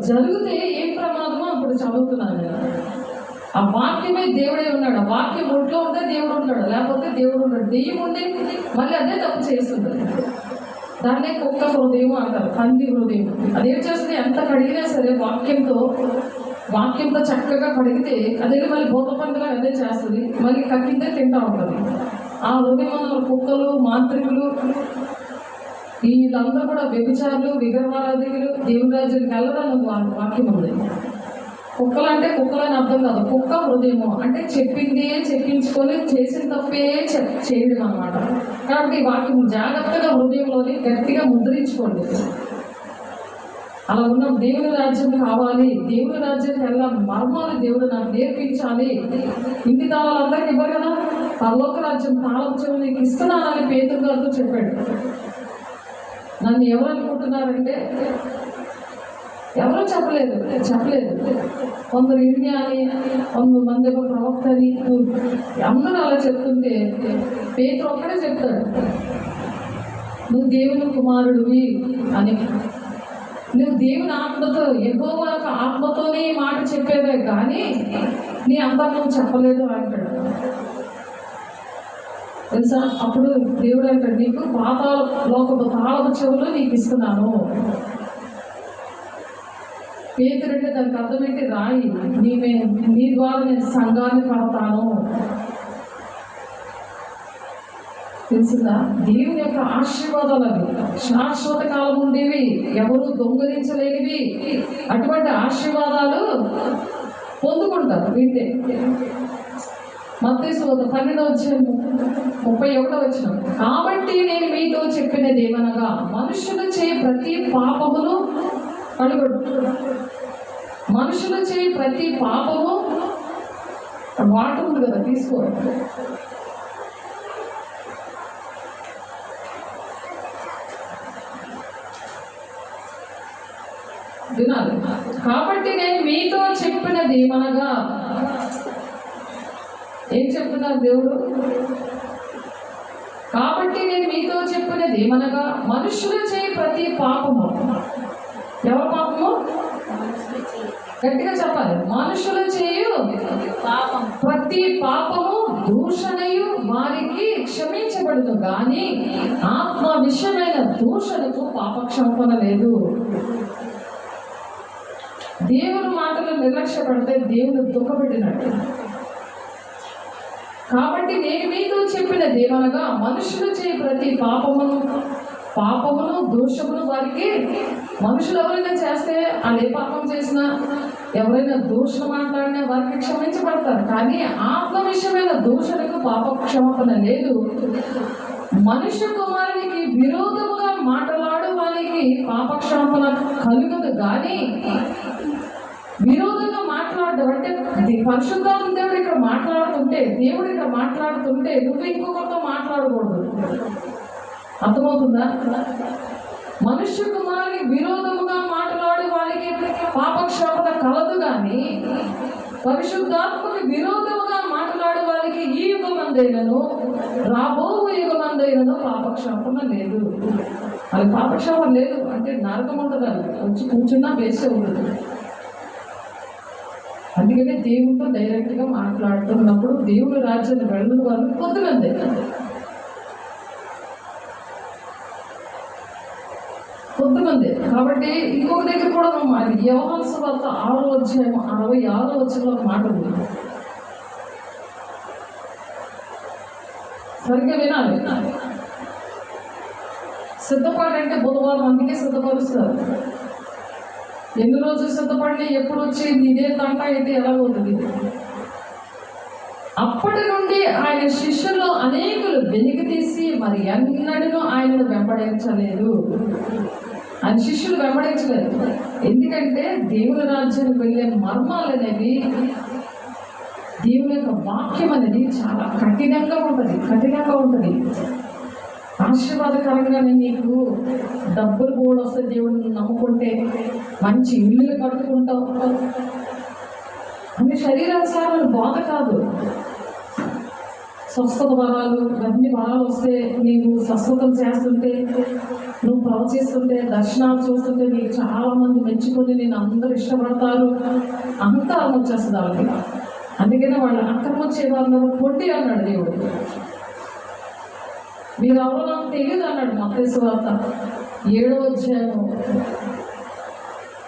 జరిగితే ఏం ప్రమాదమో అప్పుడు చదువుతున్నాను నేను. ఆ వాక్యమే దేవుడే ఉన్నాడు. ఆ వాక్యం ఒంట్లో ఉంటే దేవుడు ఉన్నాడు, లేకపోతే దేవుడు ఉన్నాడు. దెయ్యం ఉండి మళ్ళీ అదే తప్పు చేస్తుంది. దాన్నే కుక్క హృదయం అంటారు, పంది హృదయం. అదేం చేస్తుంది? ఎంత కడిగినా సరే వాక్యంతో చక్కగా కడిగితే అదే మళ్ళీ భూత పండుగ అదే చేస్తుంది. మళ్ళీ కక్కిందే తింటా ఉంటుంది. ఆ హృదయం కుక్కలు, మాంత్రికులు, వీళ్ళందరూ కూడా వ్యభిచారులు, విగ్రహారాధికులు దేవుని రాజ్యానికి వెళ్ళడానికి వాక్యం ఉంది. కుక్కలు అంటే కుక్కలని అర్థం కాదు. కుక్క హృదయము అంటే చెప్పింది చెప్పించుకొని చేసిన తప్పే చేయడం అన్నమాట. కాబట్టి ఈ వాక్యం జాగ్రత్తగా హృదయంలోని గట్టిగా ముద్రించుకోండి. అలా ఉన్న దేవుని రాజ్యం కావాలి, దేవుని రాజ్యానికి వెళ్ళాలి, మర్మాలు దేవుడు నాకు నేర్పించాలి. ఇంటి తాళాలు అందరికి ఇవ్వరు కదా. పరలోక రాజ్యం తాళం చెవులు నీకు ఇస్తున్నానని పేతురు గారితో చెప్పాడు. నన్ను ఎవరు అనుకుంటున్నారంటే ఎవరో చెప్పలేదు. కొందరు ఇర్మియా అని, 100 మంది ప్రవక్త అని, అందరూ అలా చెప్తుంటే పేతురు ఒక్కడే చెప్తాడు, నువ్వు దేవుని కుమారుడివి అని. నువ్వు దేవుని ఆత్మతో, యెహోవా యొక్క ఆత్మతోనే ఈ మాట చెప్పేవే కానీ నీ అంతా నువ్వు చెప్పలేదు అంటాడు. తెలుసా? అప్పుడు దేవుడు అంటాడు, నీకు పాతాళ లోకపు తాళపు చెవులు నీకు ఇస్తున్నాను. పేతురంటే దానికి అర్థం ఏంటి? రాయి. నీ ద్వారా నేను సంఘాన్ని కడతాను. తెలిసిందా? దేవుని యొక్క ఆశీర్వాదాలు అవి శాశ్వత కాలం ఉండేవి, ఎవరు దొంగలించలేనివి. అటువంటి ఆశీర్వాదాలు పొందుకుంటారు వింటే. మత్తయి సువార్త 12వ అధ్యాయం 31వ వచనం. కాబట్టి నేను మీతో చెప్పినది ఏమనగా, మనుషులు చేయ ప్రతి పాపమును కడుగొట్టు. మనుషులు చేయి ప్రతి పాపము, వాటర్ ఉంది కదా తీసుకో, వినాలి. కాబట్టి నేను మీతో చెప్పినది ఏమనగా, ఏం చెప్తున్నారు దేవుడు? కాబట్టి నేను మీతో చెప్పినది ఏమనగా, మనుషులు చేయి ప్రతి పాపము, ఎవరి పాపము? గట్టిగా చెప్పాలి. మనుషులు చేయు ప్రతి పాపము దూషణయు వారికి క్షమించబడును, కానీ ఆత్మ విషయమైన దూషణకు పాపక్షమాపణ లేదు. దేవుని మాటలు నిర్లక్ష్య పడితే దేవుడు దుఃఖపెట్టినట్టు. కాబట్టి నేను మీతో చెప్పిన దేవనగా, మనుషులు చేయ ప్రతి పాపమును దోషమును వారికి, మనుషులు ఎవరైనా చేస్తే వాళ్ళు ఏ పాపం చేసినా, ఎవరైనా దూషణ మాట్లాడినా వారికి క్షమించబడతారు, కానీ ఆత్మ విషయమైన దూషణకు పాప క్షమాపణ లేదు. మనుష్య కుమారునికి విరోధముగా మాట్లాడు వారికి పాపక్షమాపణ కలుగదు, కానీ విరోధంగా మాట్లాడడం అంటే పరిశుద్ధాత్మ దేవుడు ఇక్కడ మాట్లాడుతుంటే, దేవుడు ఇక్కడ మాట్లాడుతుంటే నువ్వు ఇంకొకరితో మాట్లాడకూడదు. అర్థమవుతుందా? మనుష్య కుమారుని విరోధముగా మాట్లాడు వారికి పాపక్షమాపణ కలదు, కానీ పరిశుద్ధాత్మకి విరోధముగా మాట్లాడు వారికి ఈ యుగమందైనను రాబో యుగమందైనను పాపక్షమాపణ లేదు. అది పాపక్షమాపణ లేదు అంటే నరకం ఉంటుంది, అది వచ్చి కూర్చున్నా వేసే ఉంటుంది. అందుకనే దేవుడితో డైరెక్ట్గా మాట్లాడుతున్నప్పుడు దేవుడి రాజ్యాన్ని వెళ్ళిన వాళ్ళు పొద్దునందే. కొంతమంది కాబట్టి ఇంకొక దగ్గర కూడా మనం యోహాను సువార్త 6వ అధ్యాయం 66వ వచనంలో మాట ఉంది, సరిగ్గా వినాలి. సిద్ధపాటు అంటే బుధవారం, అందుకే సిద్ధపరుస్తారు. ఎన్ని రోజులు సిద్ధపడి ఎప్పుడు వచ్చి ఇదే తంట అయితే ఎలాగవుతుంది? అప్పటి నుండి ఆయన శిష్యులు అనేకులు వెలికి తీసి మరి ఎన్నడూ ఆయనను వెంబడించలేదు. ఆయన శిష్యులు వెంబడించలేదు. ఎందుకంటే దేవుని రాజ్యానికి వెళ్ళే మర్మాలు అనేవి, దేవుని యొక్క వాక్యం అనేది చాలా కఠినంగా ఉంటుంది. ఆశీర్వాదకరంగానే నీకు డబ్బులు కూడా వస్తే దేవుడిని నమ్ముకుంటే మంచి ఇల్లులు కట్టుకుంటావు, అన్ని శరీరానుసారాలు బాధ కాదు. స్వస్థత వరాలు, అన్ని వరాలు వస్తే నీకు స్వస్థతలు చేస్తుంటే, నువ్వు ప్రవచిస్తుంటే, దర్శనాలు చూస్తుంటే నీకు చాలా మంది మెచ్చుకొని నేను అందరూ ఇష్టపడతారు, అహంకారం వచ్చేస్తుంది వాళ్ళకి. అందుకనే వాళ్ళు అక్రమం చేయవాళ్ళు పొట్టి అన్నాడు దేవుడు. మీరు ఎవరో నాకు తెలియదు అన్నాడు మత్తయి సువార్త 7వ అధ్యాయం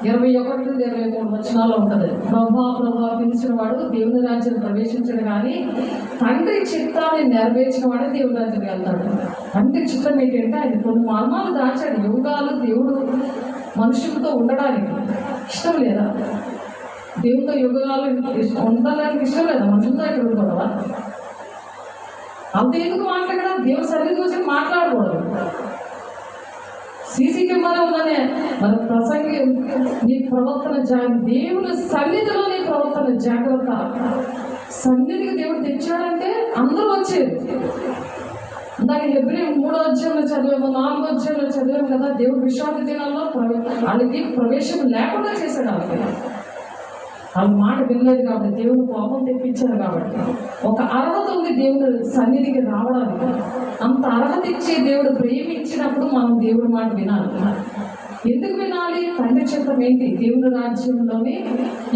21-23 వచనాల్లో ఉంటుంది. ప్రభా పిలిచిన వాడు దేవుని రాజ్యాన్ని ప్రవేశించడు, కానీ తండ్రి చిత్తాన్ని నెరవేర్చిన వాడే దేవుని రాజ్యానికి వెళ్తాడు. తండ్రి చిత్తం ఏంటంటే ఆయన కొన్ని మర్మాలు దాచాడు. యుగాలు దేవుడు మనుషులతో ఉండడానికి ఇష్టం లేదా? దేవుడితో యుగాలు ఉండడానికి ఇష్టం లేదా? మనుషులతో ఇక్కడ ఉండకూడదా? అంత ఎందుకు మాట్లాడరా? దేవుడు సరిగ్గా వచ్చి మాట్లాడకూడదు. సీసీ కెమెరా ఉందనే మన ప్రసంగి నీ ప్రవర్తన దేవుని సన్నిధిలో నీ ప్రవర్తన జాగ్రత్త. సన్నిధికి దేవుడు తెచ్చాడంటే అందరూ వచ్చేది. దాని హెబ్రీ 3వ అధ్యాయంలో చదివాము, 4వ అధ్యాయంలో చదివాము కదా. దేవుడు విశ్రాంతి దినాల్లో వాళ్ళకి ప్రవేశం లేకుండా చేశాడు. వాళ్ళ మాట వినలేదు కాబట్టి, దేవుడు కోపం తెప్పించారు కాబట్టి. ఒక అర్హత ఉంది దేవుడు సన్నిధికి రావడానికి. అంత అర్హత ఇచ్చి దేవుడు ప్రేమించినప్పుడు మనం దేవుడి మాట వినాలి. ఎందుకు వినాలి? తండ్రి చిత్తం ఏంటి? దేవుడి రాజ్యంలోని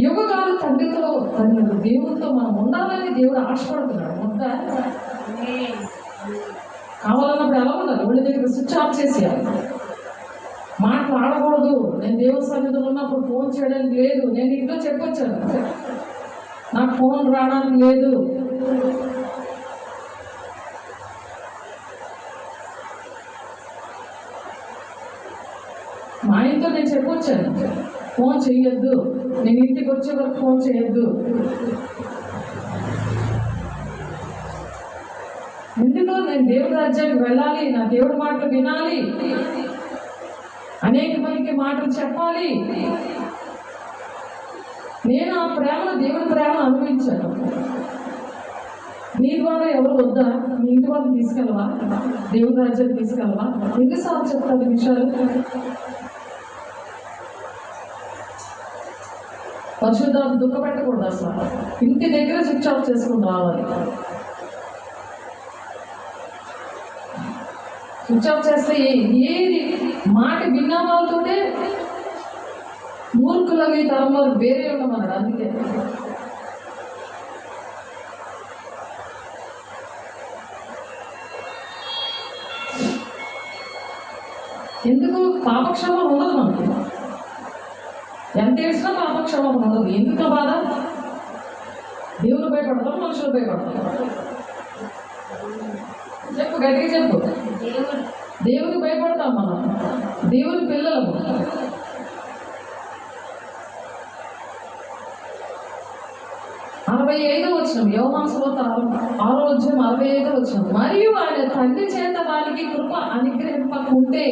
యుగగాలు తండ్రితో దేవుడితో మనం ఉండాలని దేవుడు ఆశపడుతున్నాడు. ఉందా? కావాలన్నప్పుడు ఎలా ఉండాలి? ఒళ్ళ దగ్గర స్విచ్ ఆఫ్ చేసేయాలి. మాట్లాడకూడదు. నేను దేవుని సన్నిధిలో ఉన్నప్పుడు ఫోన్ చేయడానికి లేదు. నేను ఇంట్లో చెప్పొచ్చాను, నాకు ఫోన్ రావడానికి లేదు. మా ఇంట్లో నేను చెప్పొచ్చాను, ఫోన్ చేయొద్దు, నేను ఇంటికి వచ్చే వరకు ఫోన్ చేయొద్దు. ఎందుకు? నేను దేవుడి రాజ్యానికి వెళ్ళాలి, నా దేవుడి మాటలు వినాలి, అనేక మందికి మాటలు చెప్పాలి. నేను ఆ ప్రేమను, దేవుని ప్రేమను అనుభవించాను. నీ ద్వారా ఎవరు వద్దా? మీ ఇంటి వాళ్ళని తీసుకెళ్ళవా? దేవుని రాజ్యాన్ని తీసుకెళ్ళవా? ఎన్నిసార్లు చెప్తారు విషయాలు? పరిశుద్ధాత్మ దుఃఖపెట్టకూడదు అసలు. ఇంటి దగ్గర స్విచ్ ఆఫ్ చేసుకుని రావాలి. స్విచ్ ఆఫ్ చేస్తే ఏది మాట విన్న వాళ్ళతోటే మూర్ఖులవి తరం వారు వేరే ఉండమన్నాడు. అందుకే ఎందుకు పాపక్షమం ఉండదు మనకి. ఎంత ఏడ్చినా పాపక్షమం ఉండదు. ఎందుకు బాధ? దేవుడు భయపడతాం, మనుషులు భయపడతాం. చెప్పు, గట్టిగా చెప్పు. దేవుడికి భయపడతాం మనం, దేవుని పిల్లలము. 65వ వచనం, యోహాను సువార్త 6వ అధ్యాయం 65వ వచనం. మరియు ఆయన తండ్రి చేత వారికి కృప అనుగ్రహింపకుంటే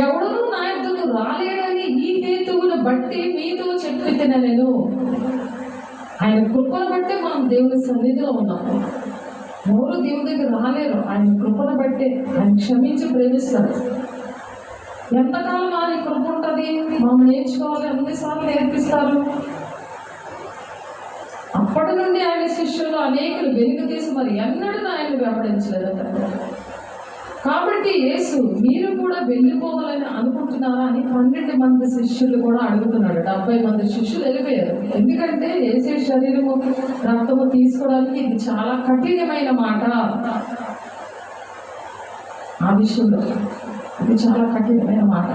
ఎవడునూ నా యొద్దకు రాలేడని ఈ హేతువును బట్టి మీతో చెప్పితిన నేను. ఆయన కృపను బట్టే మనం దేవుని సన్నిధిలో ఉన్నాము. ఎవరు దేవుని దగ్గర రాలేరు. ఆయన కృపను బట్టే. ఆయన క్షమించి ప్రేమిస్తారు. ఎంతకాలం ఆయన కృప ఉంటుంది? మనం నేర్చుకోవాలి. అన్నిసార్లు నేర్పిస్తారు. అప్పటి నుండి ఆయన శిష్యులు అనేకులు వెనుక తీసి మరి ఎన్నడూ ఆయన వెంబడించలేదట. కాబట్టి యేసు మీరు కూడా వెళ్ళిపోవాలని అనుకుంటున్నారా అని 12 మంది శిష్యులు కూడా అడుగుతున్నాడు. 70 మంది శిష్యులు వెళ్ళిపోయారు. ఎందుకంటే యేసు శరీరము రక్తము తీసుకోవడానికి ఇది చాలా కఠినమైన మాట. ఆ విషయంలో ఇది చాలా కఠినమైన మాట.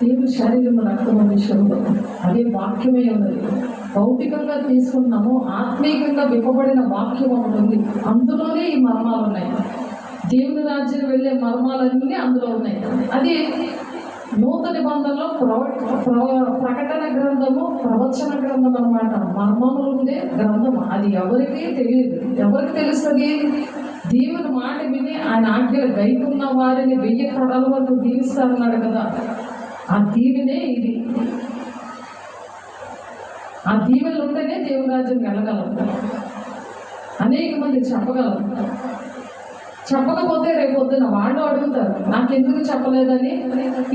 దేవుని శరీరం రక్తము విషయంలో అదే వాక్యమే ఉన్నది. భౌతికంగా తీసుకున్నాము, ఆత్మీయంగా విప్పబడిన వాక్యం ఒకటి ఉంది. అందులోనే ఈ మర్మాలు ఉన్నాయి. దేవుని రాజ్యం వెళ్ళే మర్మాలన్నీ అందులో ఉన్నాయి. అది నూతన నిబంధనలో ప్రకటన గ్రంథము, ప్రవచన గ్రంథం అన్నమాట. మర్మములు ఉండే గ్రంథం. అది ఎవరికీ తెలియదు. ఎవరికి తెలుస్తుంది? దేవుని మాట విని ఆయన ఆజ్ఞలు గైకున్న వారిని 1000 తరాల వరకు దీవిస్తారన్నాడు కదా. ఆ దీవెనే ఇది. ఆ దీవెనలు ఉంటేనే దేవుని రాజ్యం వెళ్ళగలరు. అనేక మంది చెప్పగలరు. చెప్పకపోతే రేపు పొద్దున వాళ్ళు అడుగుతారు, నాకెందుకు చెప్పలేదని.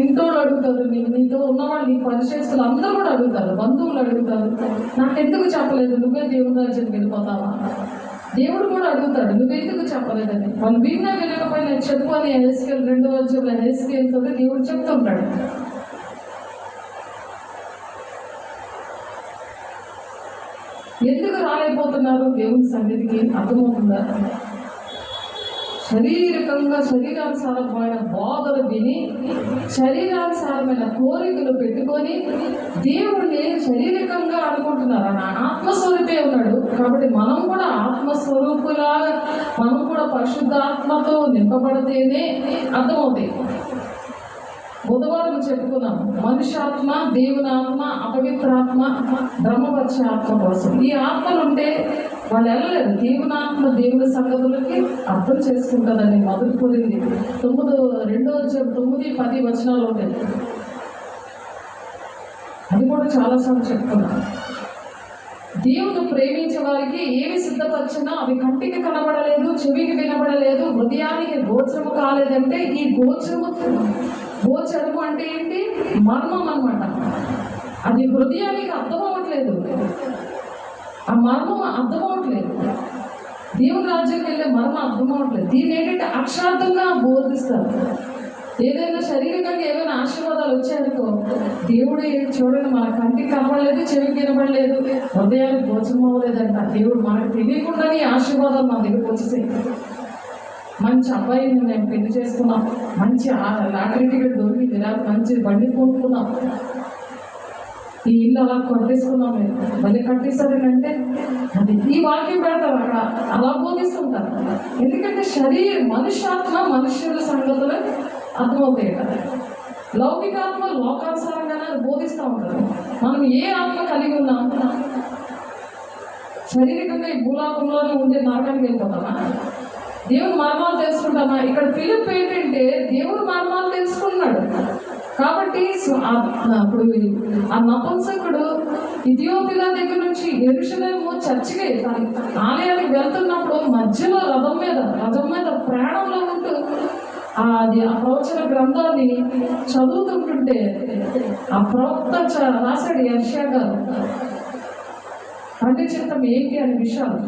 ఇంటోళ్ళు అడుగుతారు, నీతో ఉన్నవాళ్ళు, నీ పరిచయస్తులు అందరూ కూడా అడుగుతారు, బంధువులు అడుగుతారు, నాకెందుకు చెప్పలేదు, నువ్వే దేవుని రాజ్యానికి వెళ్ళిపోతావా? దేవుడు కూడా అడుగుతాడు, నువ్వెందుకు చెప్పలేదని. వాళ్ళు విన్నా వినకపోయినా చెప్పు అని హెస్కేల్ 2వ అధ్యాయంలో హెస్కేల్తో దేవుడు చెప్తుంటాడు. ఎందుకు రాలేకపోతున్నారు దేవుని సన్నిధికి? అర్థమవుతుందా? శరీరానుసారమైన బోధలు విని, శరీరానుసారమైన కోరికలు పెట్టుకొని దేవుణ్ణి శారీరకంగా అనుకుంటున్నారు. ఆయన ఆత్మస్వరూపే ఉన్నాడు. కాబట్టి మనం కూడా ఆత్మస్వరూపులాగా, మనం కూడా పరిశుద్ధాత్మతో నింపబడితేనే అర్థమవుతాయి. బుధవారం చెప్పుకున్నాం, మనుష్యాత్మ, దేవుని ఆత్మ, అపవిత్రాత్మ, బ్రహ్మపక్ష ఆత్మ కోసం. ఈ ఆత్మలు ఉంటే వాళ్ళు వెళ్ళలేరు. దేవుని ఆత్మ దేవుని సంగతులకి అర్థం చేసుకుంటుందని మొదటి కొరింథీ 9:10 వచనాలు ఉంటాయి. అది కూడా చాలాసార్లు చెప్పుకున్నాం. దేవుడు ప్రేమించే వారికి ఏమి సిద్ధపరిచినా అవి కంటికి కనబడలేదు, చెవికి వినబడలేదు, హృదయానికి గోచరము కాలేదంటే ఈ గోచరము అంటే ఏంటి? మర్మం అన్నమాట. అది హృదయానికి అర్థం అవ్వట్లేదు. ఆ మర్మం అర్థం అవ్వట్లేదు. దేవుని రాజ్యానికి వెళ్ళే మర్మం అర్థం అవ్వట్లేదు. దీన్ని ఏంటంటే అక్షరార్థంగా బోధిస్తారు. ఏదైనా శారీరకంగా ఏమైనా ఆశీర్వాదాలు వచ్చాయనుకో, దేవుడు చూడండి, మన కంటికి కనబడలేదు, చెవికి వినబడలేదు, హృదయానికి గోచరం అవ్వలేదంట. దేవుడు మనకు తెలియకుండానే ఆశీర్వాదాలు మన దగ్గరకు వచ్చేసాయి. మంచి అబ్బాయిని నేను పెళ్లి చేసుకున్నాం, మంచి లాటరీ టికెట్ దొరికింది, మంచి బండి కొనుక్కున్నాం, ఈ ఇల్లు అలా కొట్టేసుకున్నాం, మీరు మళ్ళీ కట్టిస్తారంటే అది ఈ వాక్యం పెడతారు అక్కడ, అలా బోధిస్తుంటారు. ఎందుకంటే మనుష్యాత్మ మనుష్యుల సంగతులు అర్థమవుతాయి కదా. లౌకికాత్మ లోకానుసారంగానే అది బోధిస్తూ ఉంటారు. మనం ఏ ఆత్మ కలిగి ఉన్నాం? శారీరకంగా ఈ భూలోకంలోనే ఉండే నరకానికి వెళ్ళిపోతామా? దేవుని మర్మాలు తెలుసుకుంటామా? ఇక్కడ ఫిలిప్ ఏంటంటే దేవుని మర్మాలు తెలుసుకున్నాడు కాబట్టి అప్పుడు ఆ నపుంసకుడు ఇథియోపియా దగ్గర నుంచి యెరూషలేము చర్చికి ఆలయానికి వెళ్తున్నప్పుడు మధ్యలో రథం మీద ప్రయాణంలో ఉంటూ అది ఆ ప్రవచన గ్రంథాన్ని చదువుతుంటుంటే ఆ ప్రవక్త రాశాడు యెషయా గారు తండ్రి చిత్తం ఏంటి అనే విషయాలు.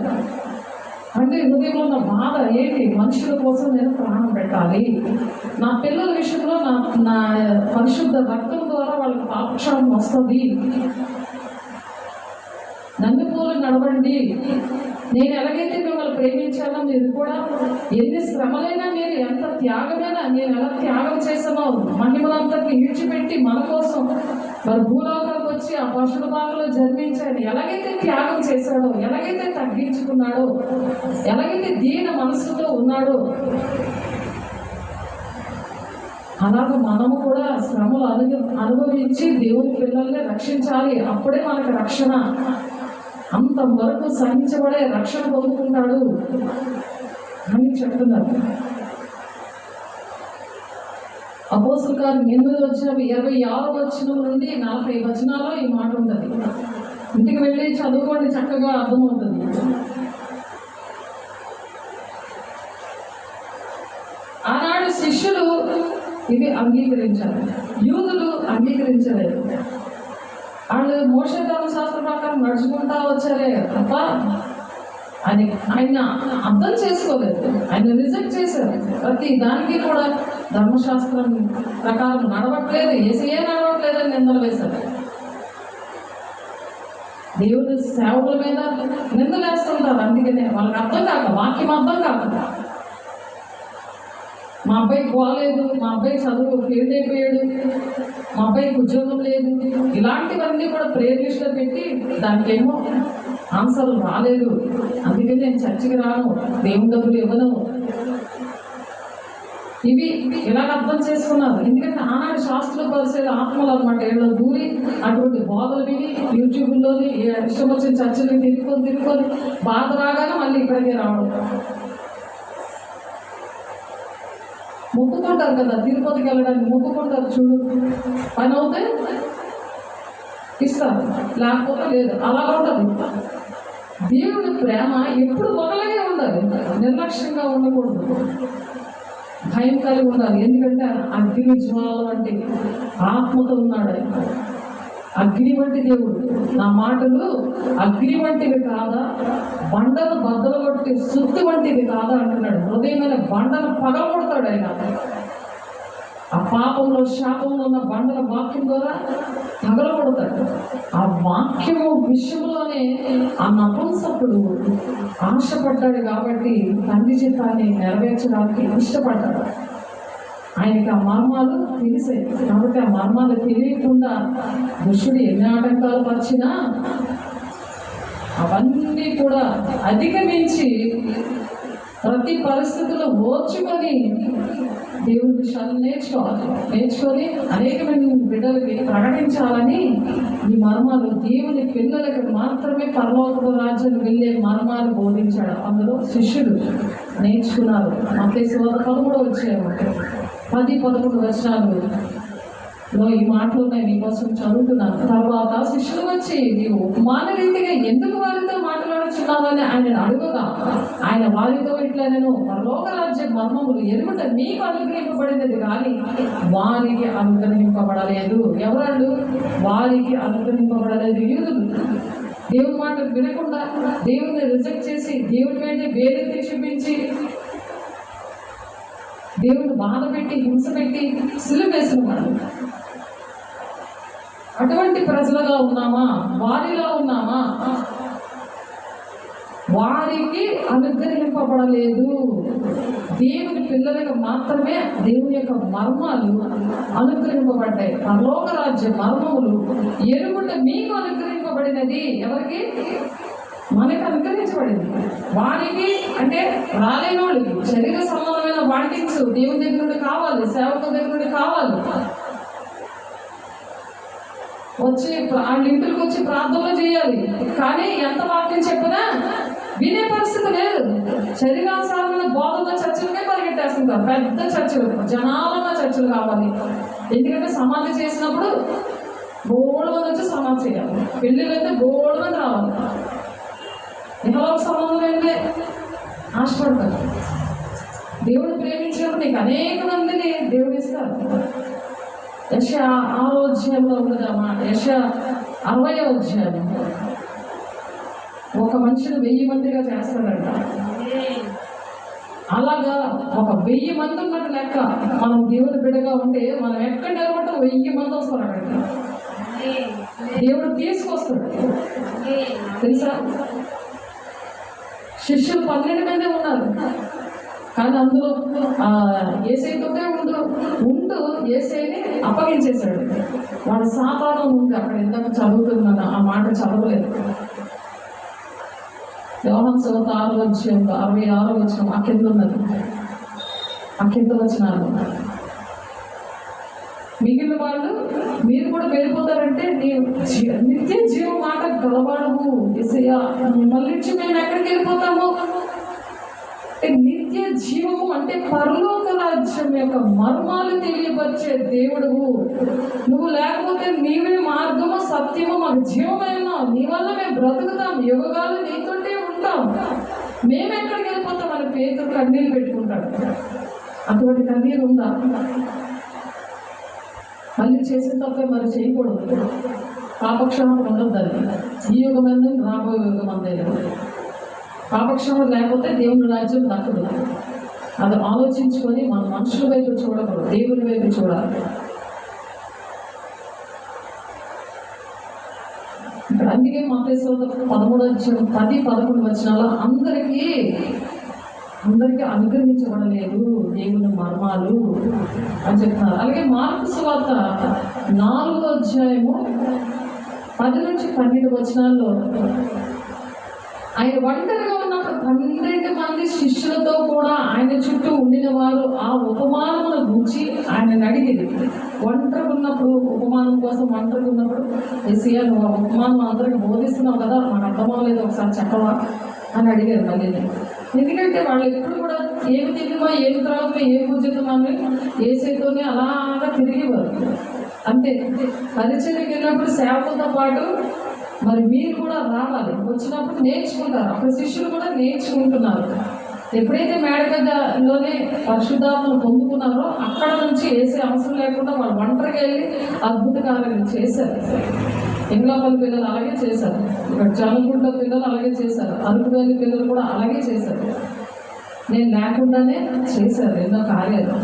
అంటే హృదయంలో ఉన్న బాధ ఏంటి, మనుషుల కోసం నేను ప్రాణం పెట్టాలి, నా పిల్లల విషయంలో నా పరిశుద్ధ రక్తం ద్వారా వాళ్ళకి పాపక్షామం వస్తుంది, నన్ను పోలు నడవండి, నేను ఎలాగైతే మిమ్మల్ని ప్రేమించానో మీరు కూడా ఎన్ని శ్రమలైనా మీరు ఎంత త్యాగమైనా నేను ఎలా త్యాగం చేసానో మహిమలంతటిని ఈడ్చిపెట్టి మన కోసం మరి భూలోకానికి వచ్చి ఆ పశుల భాగంలో జన్మించాడు, ఎలాగైతే త్యాగం చేశాడో, ఎలాగైతే తగ్గించుకున్నాడో, ఎలాగైతే దీన మనస్సుతో ఉన్నాడో అలాగ మనము కూడా శ్రమలు అనుభవించి దేవుని పిల్లల్ని రక్షించాలి. అప్పుడే మనకు రక్షణ. అంతవరకు సహించబడే రక్షణ పొందుకుంటాడు అని చెప్తున్నారు. అపోస్తలుల కార్యం 8వ అధ్యాయం 26వ వచనం నుండి 40 వచనాల్లో ఈ మాట ఉంటుంది. ఇంటికి వెళ్ళి చదువుకోండి, చక్కగా అర్థమవుతుంది. ఆనాడు శిష్యులు ఇది అంగీకరించారు, యూదులు అంగీకరించలేదు. వాళ్ళు మోషే ధర్మశాస్త్ర ప్రకారం నడుచుకుంటా వచ్చారే తప్ప ఆయన అర్థం చేసుకోలేదు, ఆయన రిజెక్ట్ చేశారు. ప్రతి దానికి కూడా ధర్మశాస్త్రం ప్రకారం నడవట్లేదు, యేసయ్యే నడవట్లేదు అని నిందలు వేశారు. దేవుడి సేవకుల మీద నిందలేస్తుంటారు. అందుకనే వాళ్ళకి అర్థం కాక, వాక్యం అర్థం కాక, మా అబ్బాయికి పోలేదు, మా అబ్బాయి చదువు ఫెయిల్ అయిపోయాడు, మా అబ్బాయికి ఉద్యోగం లేదు, ఇలాంటివన్నీ కూడా ప్రేయర్ లిస్ట్లో పెట్టి దానికేమో ఆన్సర్లు రాలేదు, అందుకని నేను చర్చికి రాను, దేవుని డబ్బులు ఇవ్వను, ఇవి ఇలాగ అర్థం చేసుకున్నారు. ఎందుకంటే ఆనాడు శాస్త్ర పరిశీలి ఆత్మలు అనమాట ఏళ్ళలో దూరి అటువంటి బోధలు విని యూట్యూబ్లోని ఇష్టం వచ్చిన చర్చలు తిరుక్కొని బాధ రాగానే మళ్ళీ ఇక్కడికే రావడం. మొక్కుకుంటారు కదా, తిరుపతికి వెళ్ళడానికి మొక్కుకుంటారు చూడు, పని అవుతే ఇస్తారు, లేకపోతే లేదు, అలా ఉంటుంది. దేవుడి ప్రేమ ఎప్పుడు మొదలగే ఉండాలి, నిర్లక్ష్యంగా ఉండకూడదు, భయం కలిగి ఉండాలి. ఎందుకంటే అగ్ని జ్వాల వంటి ఆత్మతో ఉన్నాడు ఆయన, అగ్ని వంటి దేవుడు. నా మాటలు అగ్ని వంటివి కాదా, బండను బద్దలు కొట్టి సుత్తి వంటివి కాదా అంటున్నాడు. హృదయమైన బండను పగలగొడతాడు ఆయన. ఆ పాపంలో శాపంలో ఉన్న బండల వాక్యం ద్వారా పగలగొడతాడు. ఆ వాక్యము విషయంలోనే ఆ నపుంసకుడు ఆశపడ్డాడు కాబట్టి తండ్రి చిత్తాన్ని నెరవేర్చడానికి ఇష్టపడ్డాడు. ఆయనకి ఆ మర్మాలు తెలిసాయి కాబట్టి ఆ మర్మాలు తెలియకుండా దుష్టుడు ఎన్ని ఆటంకాలు పరిచినా అవన్నీ కూడా అధిగమించి ప్రతి పరిస్థితుల్లో ఓర్చుకొని దేవుని విషయాలు నేర్చుకొని అనేకమైన బిడ్డలకి ప్రకటించాలని ఈ మర్మాలు దేవుని పిల్లలకి మాత్రమే పరలోక రాజ్యం వెళ్ళే మర్మాలు బోధించాడు. అందులో శిష్యులు నేర్చుకున్నారు. మత్తయి సువార్త 13వ అధ్యాయం 10-11 వచనాలు ఈ మాటలు ఉన్నాయి, మీకోసం చదువుతున్నాను. తర్వాత శిష్యులు వచ్చి నీవు ఉపమాన రీతిగా ఎందుకు వారితో మాట్లాడుచున్నావని ఆయన అడుగుగా ఆయన వారితో ఇట్లా నేను పరలోక రాజ్య మర్మములు ఎరుగుట మీకు అనుగ్రహింపబడినది కానీ వారికి అనుగ్రహింపబడలేదు. ఎవరు వారికి అనుగ్రహింపబడలేదు? యూదులు. దేవుని మాటలు వినకుండా దేవుని రిజెక్ట్ చేసి దేవుని వెంట వేరెత్తి చూపించి దేవుని బాధ పెట్టి హింస పెట్టి సిలువ వేసిన వాడు. అటువంటి ప్రజలుగా ఉన్నామా? వారిలో ఉన్నామా? వారికి అనుగ్రహింపబడలేదు. దేవుని పిల్లలకు మాత్రమే దేవుని యొక్క మర్మాలు అనుగ్రహింపబడ్డాయి. పరలోక రాజ్య మర్మములు ఎరుగుట మీకు అనుగ్రహింపబడినది. ఎవరికి? మనకు అనుగ్రహించబడింది. వారికి అంటే రాలేని వాళ్ళకి శరీర సంబంధమైన వాంటింగ్స్ దేవుని దగ్గర నుండి కావాలి, సేవకుల దగ్గర నుండి కావాలి. వచ్చి వాళ్ళ ఇంటికి వచ్చి ప్రార్థనలు చేయాలి. కానీ ఎంత వాక్యం చెప్పినా వినే పరిస్థితి లేదు. శరీరానుసారమైన బోధన చర్చలకే పరిగెట్టేస్తుంటారు. పెద్ద చర్చలు, జనాలున్న చర్చలు కావాలి. ఎందుకంటే సమాధి చేసినప్పుడు బోడు మంది వచ్చి సమాధి చేయాలి. పెళ్ళిళ్ళు అయితే బోడు మంది రావాలి. ఇహలోక సంబంధం ఏంటి ఆశపడతారు. దేవుడు ప్రేమించినప్పుడు నీకు అనేక మందిని దేవుడు ఇస్తారు. యెషయా 6వ అధ్యాయంలో ఉన్నదమ్మా, యెషయా 60వ అధ్యాయం. ఒక మనిషిని 1000 మందిగా చేస్తాడంట. అలాగా ఒక 1000 మంది ఉన్నట్టు లెక్క. మనం దేవుని బిడ్డగా ఉంటే మనం ఎక్కడ నిలబడ్డా 1000 మంది వస్తారు అక్కడికి. దేవుడు తీసుకొస్తాడు తెలుసా. శిష్యులు 12 మంది ఉన్నారు. కానీ అందులో యేసయ్యతోనే ఉంటూ యేసయ్యని అప్పగించేశాడు. వాడు సాతాను ఉంది అక్కడ. ఇందాక చదువుతున్నాను, ఆ మాట చదవలేదు. యోహాను సువార్త 6వ అధ్యాయంలో 66వ వచనం ఆ కింద ఉన్నది. ఆ కింద వచనాలు, మిగిలిన వాళ్ళు మీరు కూడా వెళ్ళిపోతారంటే నీవు నిత్య జీవ మాట గలవాడము యేసయ్యా, మళ్ళీ మేము ఎక్కడికి వెళ్ళిపోతాము? నిత్య జీవము అంటే పరలోక రాజ్యం యొక్క మర్మాలు తెలియపరిచే దేవుడువు నువ్వు. లేకపోతే నీవే మార్గము సత్యము మాకు జీవమైన, నీ వల్ల మేము బ్రతుకుతాం, యుగాలు నీతోటే ఉంటాం, మేము ఎక్కడికి వెళ్ళిపోతాం అని పేతురు కన్నీళ్ళు పెట్టుకుంటాడు. అటువంటి కన్నీరు ఉందా? మళ్ళీ చేసిన తప్పే మరి చేయకూడదు. పాపక్షేమం ఉండొద్దని ఈ యుగమందు రాబోయే యుగమందే. పాపక్షేమం లేకపోతే దేవుని రాజ్యం దక్కదు. అది ఆలోచించుకొని మన మనుషుల వైపు చూడకూడదు, దేవుని వైపు చూడాలి. ఇక్కడ అందుకే మత్తయి 13వ అధ్యాయం 10-11 వచనాలు అందరికీ అనుగ్రహించబడలేదు దేవుని మర్మాలు అని చెప్తున్నారు. అలాగే మార్కు సువార్త 4వ అధ్యాయము 10-12 వచనాల్లో ఆయన ఒంటరిగా ఉన్నప్పుడు 12 మంది శిష్యులతో కూడా ఆయన చుట్టూ ఉండిన వారు ఆ ఉపమానమును గురించి ఆయన అడిగింది. ఒంటరిగా ఉన్నప్పుడు, ఉపమానం కోసం ఒంటరిగా ఉన్నప్పుడు, యేసయ్యా నువ్వు ఆ ఉపమానం అందరికి బోధిస్తున్నావు కదా, మాకు అర్థమవలేదు, ఒకసారి చెప్పవా అని అడిగారు. మళ్ళీ ఎందుకంటే వాళ్ళు ఎప్పుడు కూడా ఏమి తిన్నామా, ఏమి త్రాగుతామా, ఏమి పూజిద్దామా అని యేసయ్యతోనే అలాగా తిరిగేవారు. అంతే. పరిచర్యకి వెళ్ళినప్పుడు సేవకులతో పాటు మరి మీరు కూడా రావాలి. వచ్చినప్పుడు నేర్చుకుంటారు. అప్పుడు శిష్యులు కూడా నేర్చుకుంటున్నారు. ఎప్పుడైతే మేడగదిలోనే పరిశుద్ధాత్మను పొందుకున్నారో అక్కడ నుంచి వేసే అవసరం లేకుండా వాళ్ళు ఒంటరిగా వెళ్ళి అద్భుత కార్యాలు చేశారు. ఎంగ్లాపల్లి పిల్లలు అలాగే చేశారు, ఇక్కడ జాలగుంట పిల్లలు అలాగే చేశారు, అరకువేలి పిల్లలు కూడా అలాగే చేశారు. నేను లేకుండానే చేశారు ఎన్నో కార్యాలు.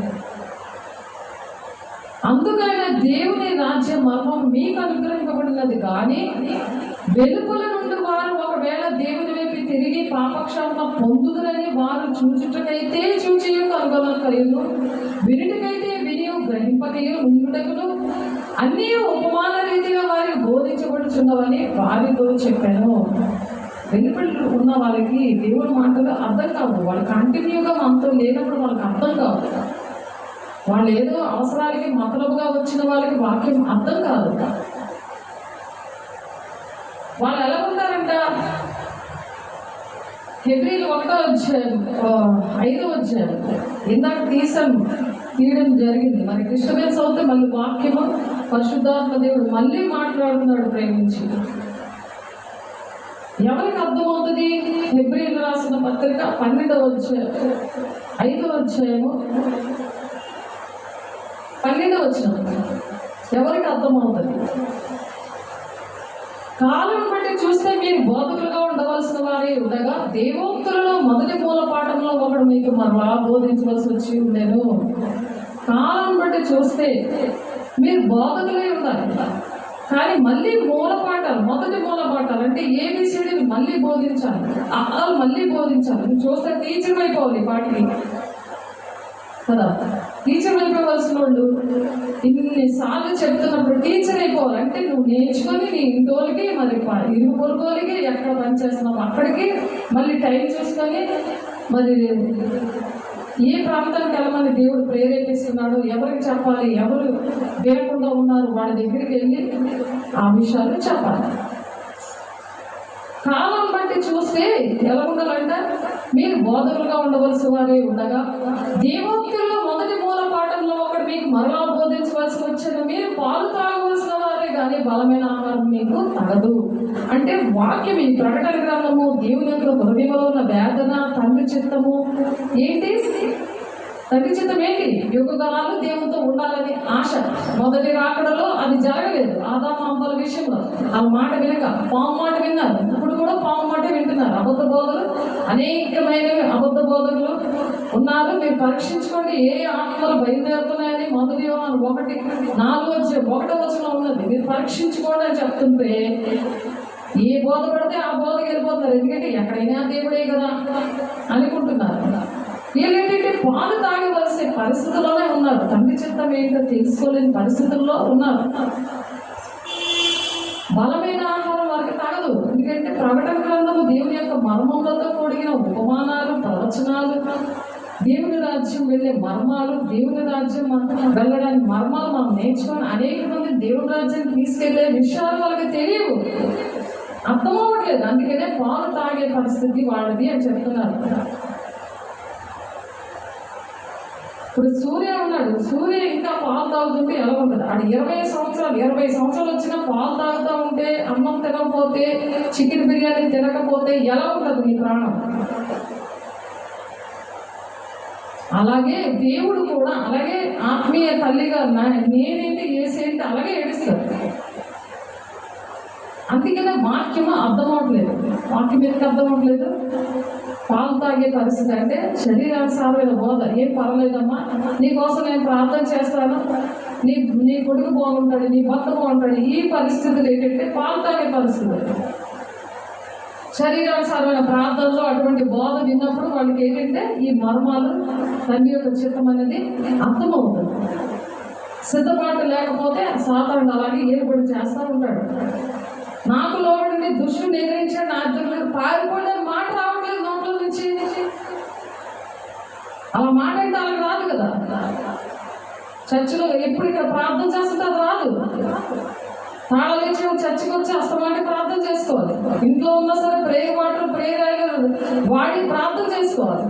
అందుకైనా దేవుని రాజ్య మర్మం మీకు అనుగ్రహింపబడినది. కానీ వెలుపల నుండి వారు ఒకవేళ దేవుని వైపు తిరిగి పాపక్షాపణ పొందుదురని వారు చూచుటకైతే చూచియు కనుగొనకయును, వినుటకైతే వినియు గ్రహింపకయు ఉండుటకును అన్నీ ఉపమాన రీతిగా వారికి బోధించబడుచున్నవని వారితో చెప్పాను. వెలుపలి ఉన్న వాళ్ళకి దేవుని మాటలు అర్థం కావు. వాళ్ళు కంటిన్యూగా మనతో లేనప్పుడు వాళ్ళకి అర్థం కావు. వాళ్ళు ఏదో అవసరాలకి మతలబుగా వచ్చిన వాళ్ళకి వాక్యం అర్థం కాదు. వాళ్ళు ఎలా ఉంటారంట? హెబ్రీలు 1వ అధ్యాయం 5వ అధ్యాయం ఇందాక తీయడం జరిగింది. మరి ఇష్టమైన చదివితే మళ్ళీ వాక్యము పరిశుద్ధాత్మ దేవుడు మళ్ళీ మాట్లాడుతున్నాడు ప్రేమించి. ఎవరికి అర్థమవుతుంది? హెబ్రీలు రాసిన పత్రిక 12వ అధ్యాయం 5వ అధ్యాయము 12వ వచనం ఎవరికి అర్థమవుతుంది? కాలం బట్టి చూస్తే మీరు బోధకులుగా ఉండవలసిన వారే ఉండగా దేవోక్తులలో మొదటి మూల పాఠంలో ఒకడు మీకు మరలా బోధించవలసి వచ్చి ఉండేను. కాలం బట్టి చూస్తే మీరు బోధకులై ఉండాలి, కానీ మళ్ళీ మూలపాఠాలు, మొదటి మూలపాఠాలు అంటే ఏబిసిడి మళ్ళీ బోధించాలి, అర్థాలు మళ్ళీ బోధించాలి. నువ్వు చూస్తే టీచర్ అయిపోవాలి పాటికి కదా. టీచర్ అయిపోవలసిన వాళ్ళు ఇన్నిసార్లు చెప్తున్నప్పుడు టీచర్ అయిపోవాలి అంటే నువ్వు నేర్చుకొని నీ ఇంటోళ్ళకి మరి ఇరుగు పొరుగులకి ఎక్కడ పని చేస్తున్నావు అక్కడికి మళ్ళీ టైం చూసుకొని మరి ఏ ప్రాంతానికి వెళ్ళమని దేవుడు ప్రేరేపిస్తున్నాడు, ఎవరికి చెప్పాలి, ఎవరు వినకుండా ఉన్నారు వాళ్ళ దగ్గరికి వెళ్ళి ఆ విషయాలు చెప్పాలి. కాలం బట్టి చూస్తే ఎలా ఉండాలంట, మీరు బోధకులుగా ఉండవలసి వారే ఉండగా దేవోక్తుల్లో మొదటి మూల పాఠంలో ఒకటి మీకు మరలా బోధించవలసి వచ్చిన మీరు పాలు తాగవలసిన వారే కానీ బలమైన ఆహారం మీకు తగదు. అంటే వాక్యం ఈ ప్రకటన గ్రంథము దేవుని యొక్క హృదయంలో ఉన్న వేదన, తండ్రి చిత్తము ఏంటి, తండ్రి చిత్తం ఏంటి, యుగకాలాలు దేవునితో ఉండాలని ఆశ. మొదటి రాకడలో అది జరగలేదు. ఆదాము అవ్వల విషయంలో ఆ మాట వినక పాము మాట విన్నారు, ఇప్పుడు కూడా పాము మాట వింటున్నారు. అబద్ధ బోధలు, అనేకమైన అబద్ధ బోధకులు ఉన్నారు. మీరు పరీక్షించుకోండి ఏ ఆత్మలు బయలుదేరుతున్నాయని. మొదటి యోహాను 1:4 ఉన్నది. మీరు పరీక్షించుకోండి అని చెప్తుంటే ఏ బోధ పడితే ఆ బోధకి వెళ్ళిపోతున్నారు. ఎందుకంటే ఎక్కడైనా దేవుడే కదా అనుకుంటున్నారు. వీళ్ళేంటంటే పాలు తాగవలసే పరిస్థితుల్లోనే ఉన్నారు. తండ్రి చిత్తం ఏంటో తెలుసుకోలేని పరిస్థితుల్లో ఉన్నారు. బలమైన ఆహారం వారికి తాగదు. ఎందుకంటే ప్రకటన గ్రంథము దేవుని యొక్క మర్మములతో కూడిన ఉపమానాలు, ప్రవచనాలు, దేవుని రాజ్యం వెళ్ళే మర్మాలు, దేవుని రాజ్యం వెళ్ళడానికి మర్మాలు మనం నేర్చుకొని అనేక మంది దేవుని రాజ్యాన్ని తీసుకెళ్లే విషయాలు వాళ్ళకి తెలియవు, అర్థం అవ్వట్లేదు. అందుకనే పాలు తాగే పరిస్థితి వాళ్ళది అని చెప్తున్నారు. ఇప్పుడు సూర్య ఉన్నాడు, సూర్య ఇంకా పాలు తాగుతుంటే ఎలా ఉంటుంది? అది 20 సంవత్సరాలు వచ్చినా పాలు తాగుతూ ఉంటే, అన్నం తినకపోతే, చికెన్ బిర్యానీ తినకపోతే ఎలా ఉంటుంది నీ ప్రాణం? అలాగే దేవుడు కూడా అలాగే ఆత్మీయ తల్లిగా నేనేంటి ఏసేంటి అలాగే ఏడుస్తాడు. అందుకనే వాక్యము అర్థం అవ్వట్లేదు. వాక్యం ఎందుకు అర్థం అవ్వట్లేదు? పాలు తాగే పరిస్థితి అంటే శరీరానుసారమైన బోధ. ఏం పర్వాలేదమ్మా, నీకోసం నేను ప్రార్థన చేస్తాను, నీ కొడుకు బాగుంటాడు, నీ భర్త బాగుంటాడు. ఈ పరిస్థితులు ఏంటంటే పాలు తాగే పరిస్థితులు. శరీరానుసారమైన ప్రార్థనలో అటువంటి బోధ విన్నప్పుడు వాళ్ళకి ఏంటంటే ఈ మర్మాలు, తండ్రి యొక్క చిత్తం అనేది అర్థమవుతుంది. సిద్ధపాటు లేకపోతే సాతానుడు అలాగే ఏర్పడి చేస్తూ ఉంటాడు. నాకు లోబడి దుష్టుని ఎదిరించాడు, నా దగ్గర పారిపోయిన మాట రావట్లేదు నోట్లో నుంచి. అలా మాట అంటే అలా రాదు కదా. చర్చిలో ఎప్పుడు ఇక్కడ ప్రార్థన చేస్తుంటే అది రాదు. తాళాలు ఇచ్చి చర్చికి వచ్చి అస్తమాటి ప్రార్థన చేసుకోవాలి. ఇంట్లో ఉన్నా సరే ప్రేయర్ వాటర్, ప్రేయర్ వాడి ప్రార్థన చేసుకోవాలి.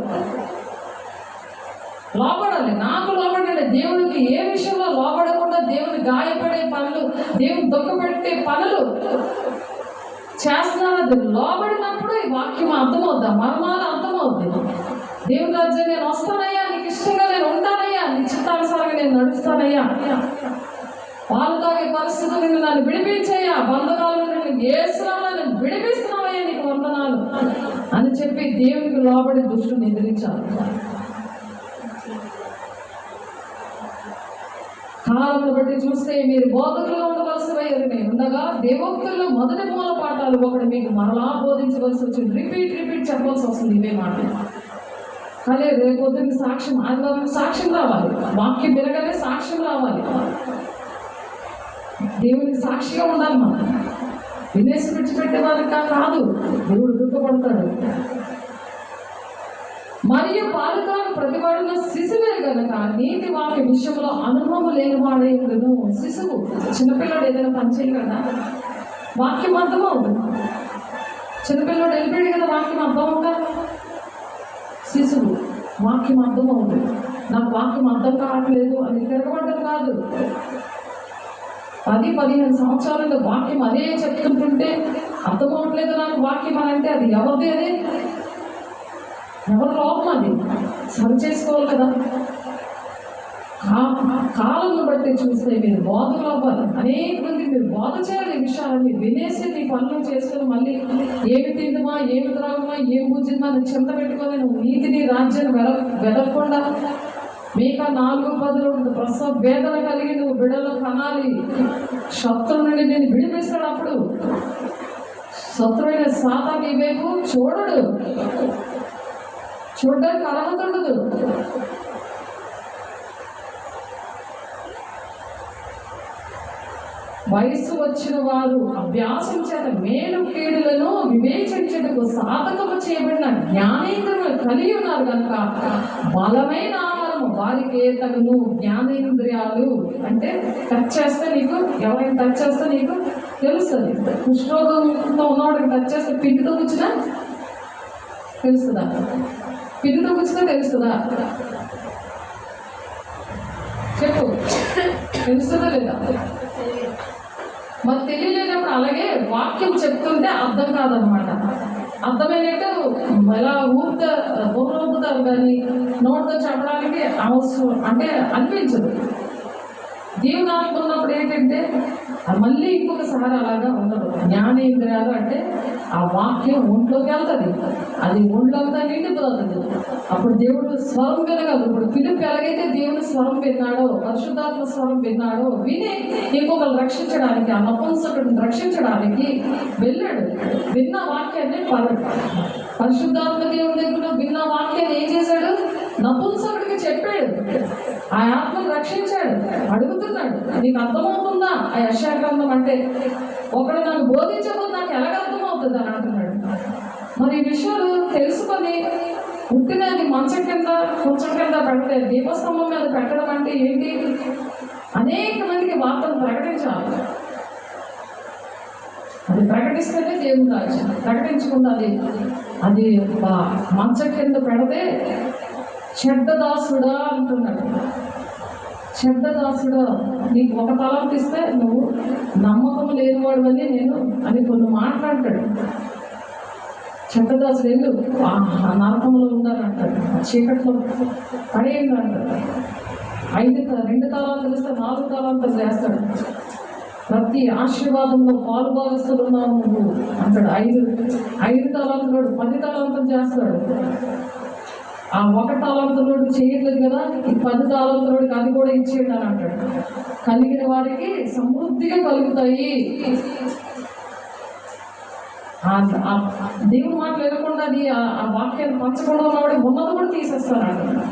లోపడాలి. నాకు లోపడండి. దేవుడికి ఏ విషయంలో లోపడకుండా దేవుని గాయపడే పనులు, దేవుని దుఃఖపెట్టే పనులు చేస్తున్నారు. అది లోబడినప్పుడు ఈ వాక్యం అర్థమవుద్ది, మర్మాలు అర్థమవుద్ది. దేవుని రాజ్యం నేను వస్తానయ్యా, నీకు ఇష్టంగా నేను ఉంటానయ్యా, నీ చిత్తానుసారంగా నేను నడుస్తానయ్యా, పాలు తాగే పరిస్థితుల నుండి నన్ను విడిపించయ్యా, బంధకాల నుండి ఏసునామములో నేను విడిపిస్తున్నావయ్యా, నీకు వందనాలు అని చెప్పి దేవునికి లోబడి దుష్టుని ఎదిరించాలి. కాలంలో బట్టి చూస్తే మీరు బోధకులుగా ఉండవలసి ఉండగా దేవోక్తుల్లో మొదటి మూల పాఠాలు ఒకటి మీకు మరలా బోధించవలసి వచ్చింది. రిపీట్ చెప్పవలసి వస్తుంది ఇవే మాటలు. కానీ రేపొద్దున సాక్ష్యం, ఆదివారం సాక్ష్యం రావాలి, వాక్యం వినగానే సాక్ష్యం రావాలి. దేవునికి సాక్షిగా ఉండాలి. మనం వినేసి విడిచిపెట్టే వారికి కాదు, దేవుడు దుఃఖపడతాడు. మరియు పాలుతాను ప్రతివాడులో శిశువే గనక నీతి వాక్య విషయంలో అనుభవం లేని వాడే ఉండను. శిశువు, చిన్నపిల్లడు ఏదైనా పని చేయగలడా? వాక్యం అర్థం అవుతుంది. చిన్నపిల్లడు వెళ్ళిపోయాడు కదా, వాక్యం అర్థం అవుతా. శిశువు వాక్యం అర్థం అవుతుంది. నాకు వాక్యం అర్థం కావట్లేదు అని తిరగబడ్డం కాదు. 10-15 సంవత్సరాలుగా వాక్యం అదే చెప్తుంటుంటే అర్థమవట్లేదు నాకు వాక్యం అని అంటే అది ఎవరిది? అది ఎవరి లోపం? అది సరి చేసుకోవాలి కదా. కాలంను బట్టి చూస్తే మీరు బోధకులు అవ్వాలి. అనేక మంది మీరు బోధ చేయాలి. ఈ విషయాలన్నీ వినేసి నీ పనులు చేసుకుని మళ్ళీ ఏమి తిందుమా, ఏమి త్రాగుమా, ఏమి బుజ్జిమా అని చింత పెట్టుకొని నువ్వు నీతిని రాజ్యాన్ని వెదకుండా మీక 4-10 ప్రసవ వేదన కలిగి నువ్వు బిడ్డలు కనాలి. శత్రువు నుండి నేను విడిపిస్తాడు. అప్పుడు శత్రువైన సాతాను ఈ వైపు చూడడు, చూడడానికి అర్హత ఉండదు. వయస్సు వచ్చిన వారు అభ్యాసం చేత మేలు కీడులను వివేచించుటకు సాధకము చేయబడిన జ్ఞానేంద్రియములు కలిగి ఉన్నారు కనుక బలమైన ఆహారము వారికి తగును. జ్ఞానేంద్రియాలు అంటే టచ్ చేస్తే నీకు, ఎవరైనా టచ్ చేస్తే నీకు తెలుస్తుంది. కుష్ఠరోగంతో ఉన్నవాడికి టచ్ చేస్తే పిండితో కూర్చున్నా తెలుస్తుందా? పిండితో కూర్చున్నా తెలుస్తుందా? చెప్పు, తెలుస్తుందా లేదా? మరి తెలియలేనప్పుడు అలాగే వాక్యం చెప్తుంటే అర్థం కాదనమాట. అర్థమైనట్టు ఎలా ఊపుతారు కానీ నోటితో చెప్పడానికి అవసరం అంటే అనిపించదు. దేవుని ఆత్మ ఉన్నప్పుడు ఏంటంటే మళ్ళీ ఇంకొకసారి అలాగా ఉండదు. జ్ఞానేంద్రియాలు అంటే ఆ వాక్యం ఒంట్లోకి వెళ్తుంది, అది ఒంట్లోకి నిండిపోతుంది. అప్పుడు దేవుడు స్వరం వినగలదు. ఇప్పుడు పిలుపు ఎలాగైతే దేవుని స్వరం విన్నాడో, పరిశుద్ధాత్మ స్వరం విన్నాడో, విని ఇంకొకరు రక్షించడానికి, ఆ నపుంసకుడిని రక్షించడానికి వెళ్ళాడు. విన్న వాక్యాన్ని పరిశుద్ధాత్మ దేవుడి దగ్గర విన్న వాక్యాన్ని ఏం చేశాడు? నపుంసకుడికి చెప్పాడు. ఆ ఆత్మను రక్షించాడు. అడుగుతున్నాడు, నీకు అర్థమవుతుందా ఆ యెషయా గ్రంథం అంటే? ఒకడు నాకు బోధించబోదు, నాకు ఎలాగ అర్థమవుతుంది అని అంటున్నాడు. మరి ఈ విషయాలు తెలుసుకొని పుట్టినది మంచం కింద కొంచెం కింద పెడితే, దీపస్తంభం మీద పెట్టడం అంటే ఏంటి? అనేక మందికి వార్తను ప్రకటించాలి. అది ప్రకటిస్తేనే దేవుని రాజ్యం. ప్రకటించకుండా అది మంచం కింద పెడితే చెడ్డదాసుడా అంటున్నాడు. చెడ్డదాసుడా, నీకు ఒక తలంపు ఇస్తే నువ్వు నమ్మకం లేనివాడు అని అని కొన్ని మాట్లాడతాడు. చెడ్డదాసుడు వెళ్ళు నరకంలో ఉండాలంటాడు, చీకట్లో పడేయండి అంటాడు. 2 తలాంతులు ఇస్తే 4 తలాంతులు చేస్తాడు. ప్రతి ఆశీర్వాదంలో పాలు భాగస్తున్నావు నువ్వు అంటాడు. 5 తలాంతులు 10 తలాంతులు చేస్తాడు. ఆ 1 తలాంతులోడు చేయట్లేదు కదా, ఈ 10 తలాంతులోడికి అది కూడా ఇచ్చేయండి అని అంటాడు. కలిగిన వారికి సమృద్ధిగా కలుగుతాయి. దేవుని మాటలు వినకుండా అది ఆ వాక్యాన్ని పంచకుండా ఉన్నవాడు ఉన్నది కూడా తీసేస్తాను అంటాడు.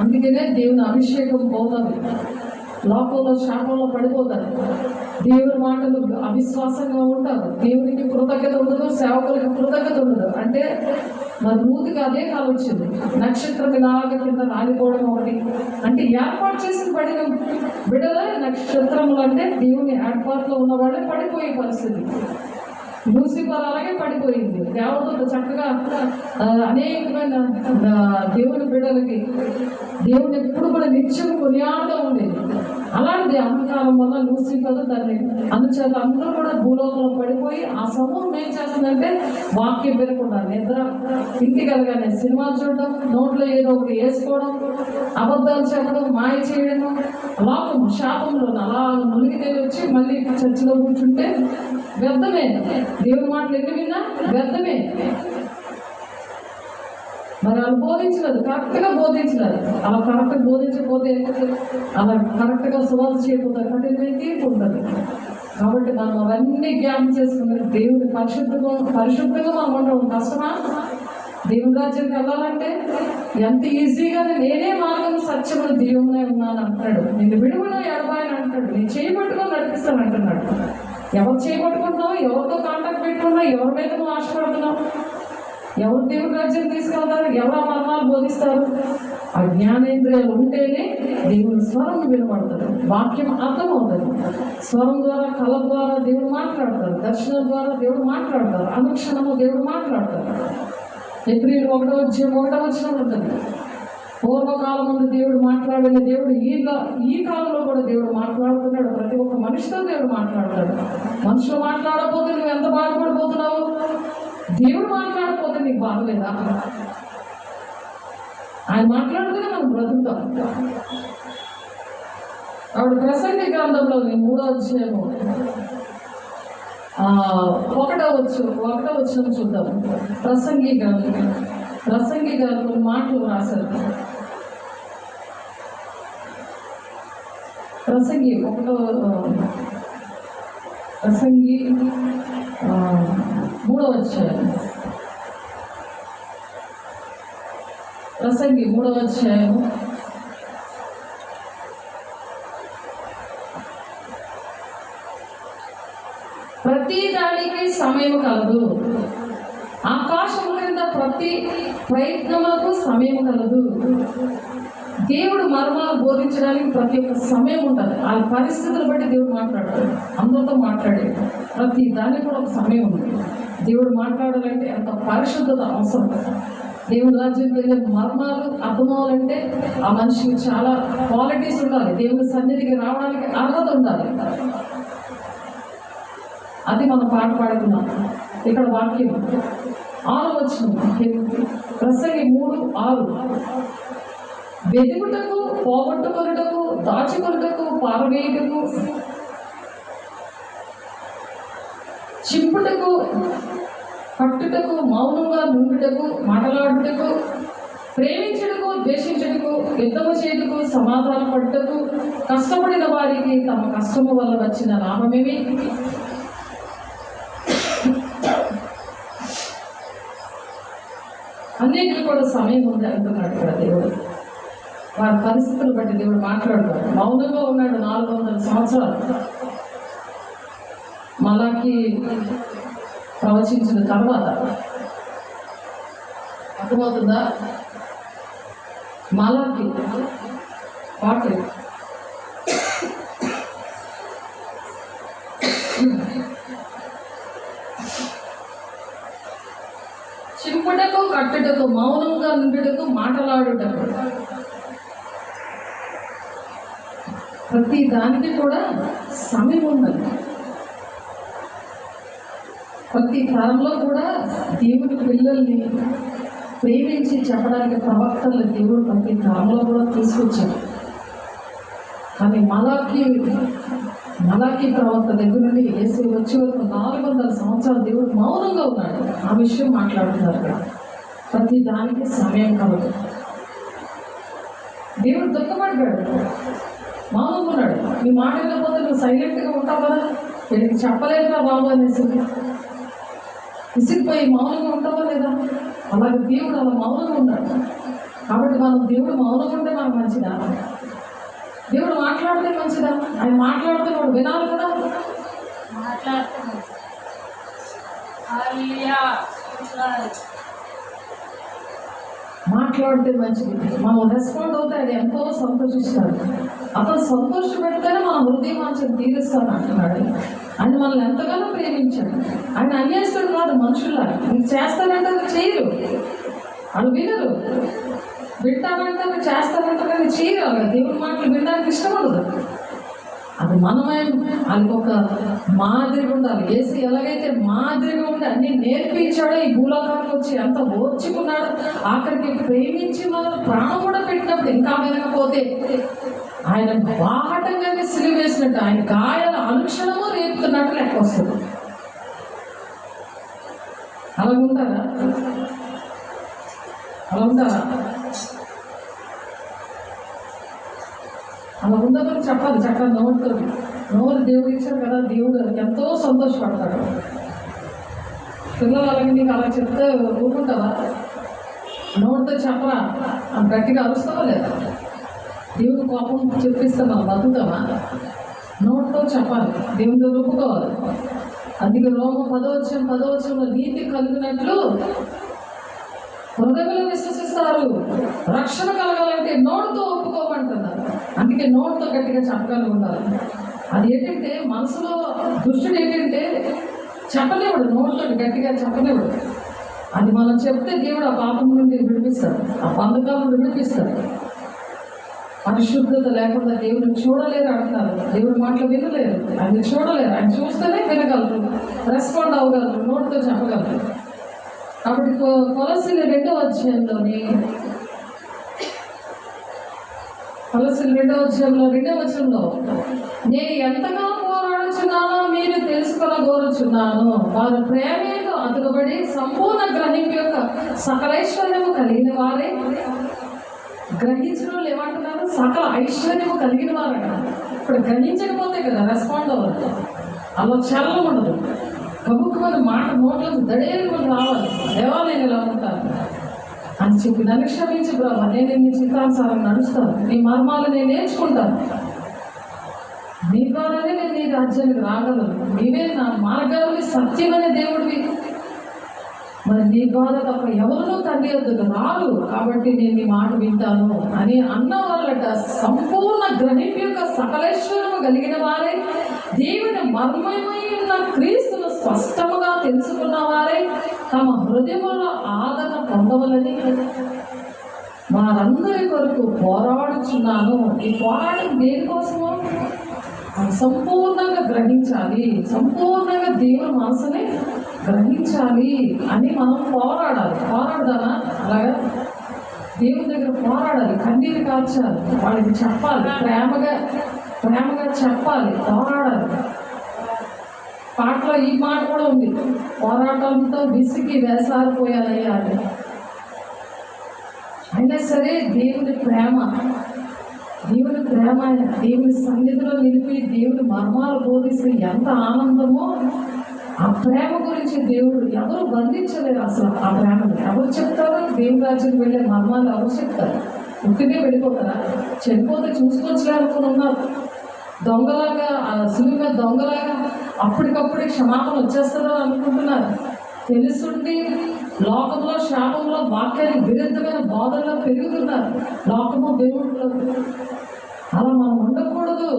అందుకనే దేవుని అభిషేకం పోతుంది, లోకంలో శాపంలో పడిపోతారు. దేవుని మాటలు అవిశ్వాసంగా ఉంటారు. దేవునికి కృతజ్ఞత ఉండదు, సేవకులకు కృతజ్ఞత ఉండదు. అంటే మరి రూతుకి అదే కాలం వచ్చింది. నక్షత్రం ఇలాగ కింద రాలిపోవడం ఒకటి. అంటే ఏర్పాటు చేసిన పడిన బిడ్డలే నక్షత్రములు అంటే దేవుని ఏర్పాటులో ఉన్న వాళ్ళే పడిపోయే పరిస్థితి. లూసిఫర్ అలాగే పడిపోయింది. దేవతలు చక్కగా అనేకమైన దేవుని బిడ్డలకి దేవుని ఎప్పుడు కూడా నిత్యం కొనియాడుతూ ఉండేది. అలాంటిది అహంకారం వల్ల లూసిఫర్ దాన్ని అందుచేత అందరూ కూడా భూలోకంలో పడిపోయి ఆ సమూహం ఏం చేస్తుందంటే వాక్యం వినకుండా నిద్ర, ఇంటికి వెళ్ళగానే సినిమా చూడడం, నోట్లో ఏదో ఒకటి వేసుకోవడం, అబద్ధాలు చెప్పడం, మాయ చేయడం, లోకం శాపంలో అలా మునిగి వచ్చి మళ్ళీ చర్చిలో కూర్చుంటే వ్యర్థమే. దేవుని మాటలు ఎన్ని విన్నా వ్యర్థమే. మరి వాళ్ళు బోధించలేదు, కరెక్ట్గా బోధించలేదు. అలా కరెక్ట్గా బోధించకపోతే, అలా కరెక్ట్గా సువార్త చేయకపోతే కఠినమైన తీర్పు ఉంటుంది. కాబట్టి మనం అవన్నీ జ్ఞాపం చేసుకుని దేవుని పరిశుద్ధంగా మనం ఉండడం కష్టమా? దేవుని రాజ్యానికి వెళ్ళాలంటే ఎంత ఈజీగానే నేనే మార్గం సత్యములు దేవునే ఉన్నాను అంటాడు. నేను విడువను ఎడబాయని అంటాడు. నేను చేయబట్టుకొని నడిపిస్తాను అంటున్నాడు. ఎవరు చేయబట్టుకుంటున్నావు? ఎవరితో కాంటాక్ట్ పెట్టుకున్నావు? ఎవరి మీద నువ్వు ఆశపడుతున్నావు? ఎవరు దేవుని రాజ్యం తీసుకెళ్తారు? ఎవరు మర్మాలు బోధిస్తారు? ఆ జ్ఞానేంద్రియాలు ఉంటేనే దేవుని స్వరం వినబడుతుంది, వాక్యం అర్థమవుతుంది. స్వరం ద్వారా, కళ ద్వారా దేవుడు మాట్లాడతారు, దర్శనం ద్వారా దేవుడు మాట్లాడతారు, అనుక్షణము దేవుడు మాట్లాడతారు. ఏప్రిల్ 1వ వచనం ఉంటుంది. పూర్వకాలం ముందు దేవుడు మాట్లాడిన దేవుడు ఈ కాలంలో కూడా దేవుడు మాట్లాడుతున్నాడు. ప్రతి ఒక్క మనిషితో దేవుడు మాట్లాడతాడు. మనుషులు మాట్లాడకపోతే నువ్వు ఎంత బాధపడిపోతున్నావు? దేవుడు మాట్లాడకపోతే నీకు బాధలేదా? ఆయన మాట్లాడుతూనే మనం బ్రతుకుతాం. ఆవిడ ప్రసంగి గ్రంథంలో 3వ అధ్యాయము 1వ వచనం చూద్దాం. ప్రసంగి గారు కొన్ని మాటలు రాశారు. ప్రసంగి 3వ అధ్యాయం. ప్రసంగి 3వ అధ్యాయం ప్రతి దానికి సమయం కలదు. ఆకాశం కింద ప్రతి ప్రయత్నములకు సమయం కలదు. దేవుడు మర్మాలు బోధించడానికి ప్రతి ఒక్క సమయం ఉంటుంది. ఆ పరిస్థితులు బట్టి దేవుడు మాట్లాడతాడు. అందరితో మాట్లాడేది ప్రతి దానికి కూడా ఒక సమయం ఉంది. దేవుడు మాట్లాడాలంటే అంత పరిశుద్ధత అవసరం. దేవుడి రాజ్యం వెళ్ళే మర్మాలు అర్థమవ్వాలంటే ఆ మనిషికి చాలా క్వాలిటీస్ ఉండాలి. దేవుడి సన్నిధికి రావడానికి అర్హత ఉండాలి. అది మనం పాట పాడుతున్నాం. ఇక్కడ వాక్యం 6 వచనం, ప్రసంగి 3:6. వెదుగుటకు, పోగొట్టుకొనుటకు, దాచుకొనుటకు, పారవేయుటకు, చింపుటకు, కట్టుటకు, మౌనంగా నుండుటకు, మాటలాడుటకు, ప్రేమించుటకు, ద్వేషించుటకు, యుద్ధము చేయుటకు, సమాధాన పడుటకు, కష్టపడిన వారికి తమ కష్టము వల్ల వచ్చిన లాభమేమి? అన్నింటికి కూడా సమయం ఉంది అంటున్నాడు ఇక్కడ దేవుడు. వారి పరిస్థితులు బట్టి దేవుడు మాట్లాడుతాడు. మౌనంగా ఉన్నాడు 400 సంవత్సరాలు. మలాకి ప్రవచించిన తర్వాత అర్థమవుతుందా? మలాకి పాట చింపుటకు, కట్టుటకు, మౌనంగా నుండుటకు, మాటలాడుటకు, ప్రతి దానికి కూడా సమయం ఉన్నది. ప్రతి తరంలో కూడా దేవుడి పిల్లల్ని ప్రేమించి చెప్పడానికి ప్రవక్తలు దేవుడు ప్రతి తరంలో కూడా తీసుకొచ్చాడు. కానీ మలాకి ప్రవక్త దగ్గర నుండి యేసు వచ్చే వరకు 400 సంవత్సరాలు దేవుడు మౌనంగా ఉన్నాడు. ఆ విషయం మాట్లాడుతున్నారు ఇక్కడ. ప్రతి దానికి సమయం కలదు. దేవుడు దుఃఖపడ్డాడు, మౌనంగా ఉన్నాడు. నీ మాట వెళ్ళకపోతే నువ్వు సైలెంట్గా ఉంటావు కదా, వీడికి చెప్పలేదురా బాబు అనేసి విసిగిపోయి మౌనంగా ఉంటావా లేదా? అలాగే దేవుడు అలా మౌనంగా ఉన్నాడు. కాబట్టి మనం దేవుడు మౌనంగా ఉంటే మనకు మంచిదా? దేవుడు మాట్లాడితే మంచిదా? ఆయన మాట్లాడితే వాడు వినాలి కదా. మాట్లాడితే మంచిది. మనం రెస్పాండ్ అవుతే అది ఎంతో సంతోషిస్తాడు. అతను సంతోష పెడితేనే మన హృదయవాంఛను తీరుస్తాను అంటున్నాడు. ఆయన మనల్ని ఎంతగానో ప్రేమించాడు. ఆయన అన్యాయస్తుడు కాదు. మనుషుల్లా నీకు చేస్తానంటే అది చేయరు, వాళ్ళు వినరు. వింటానంటే అది చేస్తానంటే కానీ చేయరు. దేవుడి మాటలు వినడానికి ఇష్టపడదు. అది మనమే వాళ్ళకి ఒక మాదిరిగా ఉండాలి. యేసు ఎలాగైతే మాదిరిగా ఉండి అన్ని నేర్పించాడో ఈ భూలోకానికి వచ్చి ఎంత ఓర్చుకున్నాడు. ఆఖరికి ప్రేమించి వాళ్ళు ప్రాణం కూడా పెట్టినప్పుడు ఇంకా వినకపోతే ఆయన బాహటంగానే సిలువ వేసినట్టు ఆయన గాయాల అనుక్షణము రేపుతున్నట్టు లెక్క వస్తుంది. అలా ఉంటారా? అలా ఉంటారా? అలా ఉందని చెప్పాలి చక్కగా నోటితో. నోరు దేవుడు ఇచ్చాడు కదా, దేవుడు ఎంతో సంతోషపడతాడు. పిల్లలు అలాగే నీకు అలా చెప్తే ఊరుకుంటావా? నోటితో చెప్పరా అని గట్టిగా అరుస్తావా లేదా? దేవుడు కోపం చెప్పిస్తే మనం బతుకుతామా? నోటితో చెప్పాలి, దేవుడితో ఒప్పుకోవాలి. అందుకే రోమ 10వ నీతి కలిగినట్లు హృదయంలో విశ్వసిస్తారు. రక్షణ కలగాలంటే నోటితో ఒప్పుకోమంటున్నారు. అందుకే నోటితో గట్టిగా చెప్పగలిగి ఉండాలి. అది ఏంటంటే మనసులో దుష్టుడు ఏంటంటే చెప్పలేవుడు, నోటితో గట్టిగా చెప్పలేవుడు. అది మనం చెప్తే దేవుడు ఆ పాపం నుండి విడిపిస్తాడు, ఆ బంధకాల నుండి విడిపిస్తాడు. పరిశుద్ధత లేకుండా దేవుడిని చూడలేరు అంటున్నారు. దేవుడి మాటలు వినలేరు, ఆయన చూడలేరు. ఆయన చూస్తేనే వినగలరు, రెస్పాండ్ అవ్వగలరు, నోటితో చెప్పగలరు. కాబట్టి కొలస్సీలు 2వ అధ్యాయంలో నేను ఎంతగా పోరాడుచున్నానో మీరు తెలుసుకొనగోరుచున్నాను. వారు ప్రేమలో అతుకబడి సంపూర్ణ గ్రహింపు యొక్క సకలైశ్వర్యము కలిగిన వారే. గ్రహించడం ఏమంటున్నారు? సకల ఐశ్వర్యము కలిగిన వారట. ఇప్పుడు గ్రహించకపోతే కదా రెస్పాండ్ అవ్వదు. అలా చల్లం ఉండదు. కబుక్కుమని మాట నోట్లకు దడేరుకొని రావాలి. దేవా నేను ఇలా ఉంటాను అని చెప్పి నన్ను క్షమించి ప్రభా, నేను నీ చిత్తానుసారం నడుస్తాను, నీ మర్మాలు నేను నేర్చుకుంటాను. నీ ద్వారానే నేను నీ రాజ్యానికి రాగలను, నీవే నా మార్గాన్ని సత్యమనే దేవుడివి, మరి నీ ద్వారా తప్ప ఎవరు తండ్రి వద్దకు రారు, కాబట్టి నేను నీ మాట వింటాను అని అన్న వాళ్ళట సంపూర్ణ గ్రహింపు యొక్క సకలేశ్వరము కలిగిన వారే, దేవుని మర్మమై ఉన్న క్రీస్తును స్పష్టముగా తెలుసుకున్న వారే తమ హృదయములో ఆదరణ పొందవలని వారందరి కొరకు పోరాడుచున్నాను. ఈ పోరాటం దేనికోసము? సంపూర్ణంగా గ్రహించాలి, సంపూర్ణంగా దేవుని మనసుని గ్రహించాలి అని మనం పోరాడదామా? అలాగా దేవుని దగ్గర పోరాడాలి, కన్నీరు కార్చాలి, వాళ్ళకి చెప్పాలి, ప్రేమగా చెప్పాలి, పోరాడాలి. పాటలో ఈ మాట కూడా ఉంది, పోరాటంతో విసిగి వేసారిపోయాలయ్యా అని. అయినా సరే దేవుని ప్రేమ దేవుని సన్నిధిలో నిలిపి దేవుని మర్మాలు బోధిస్తే ఎంత ఆనందమో. ఆ ప్రేమ గురించి దేవుడు ఎవరు బంధించలేరు. అసలు ఆ ప్రేమని ఎవరు చెప్తారు? దేవుని రాజ్యానికి వెళ్ళే మర్మాలు ఎవరు చెప్తారు? ఉట్టినే వెళ్ళిపోతారా? చనిపోతే చూసుకోవచ్చులే ఉన్నారు. దొంగలాగా సులువుగా దొంగలాగా అప్పటికప్పుడే క్షమాపణ వచ్చేస్తుందో అనుకుంటున్నారు. తెలుసుండి లోకంలో శాపంలో వాక్యానికి విరుద్ధమైన బోధనలో పెరుగుతున్నారు. లోకము దేవుడిలో అలా మనం ఉండకూడదు.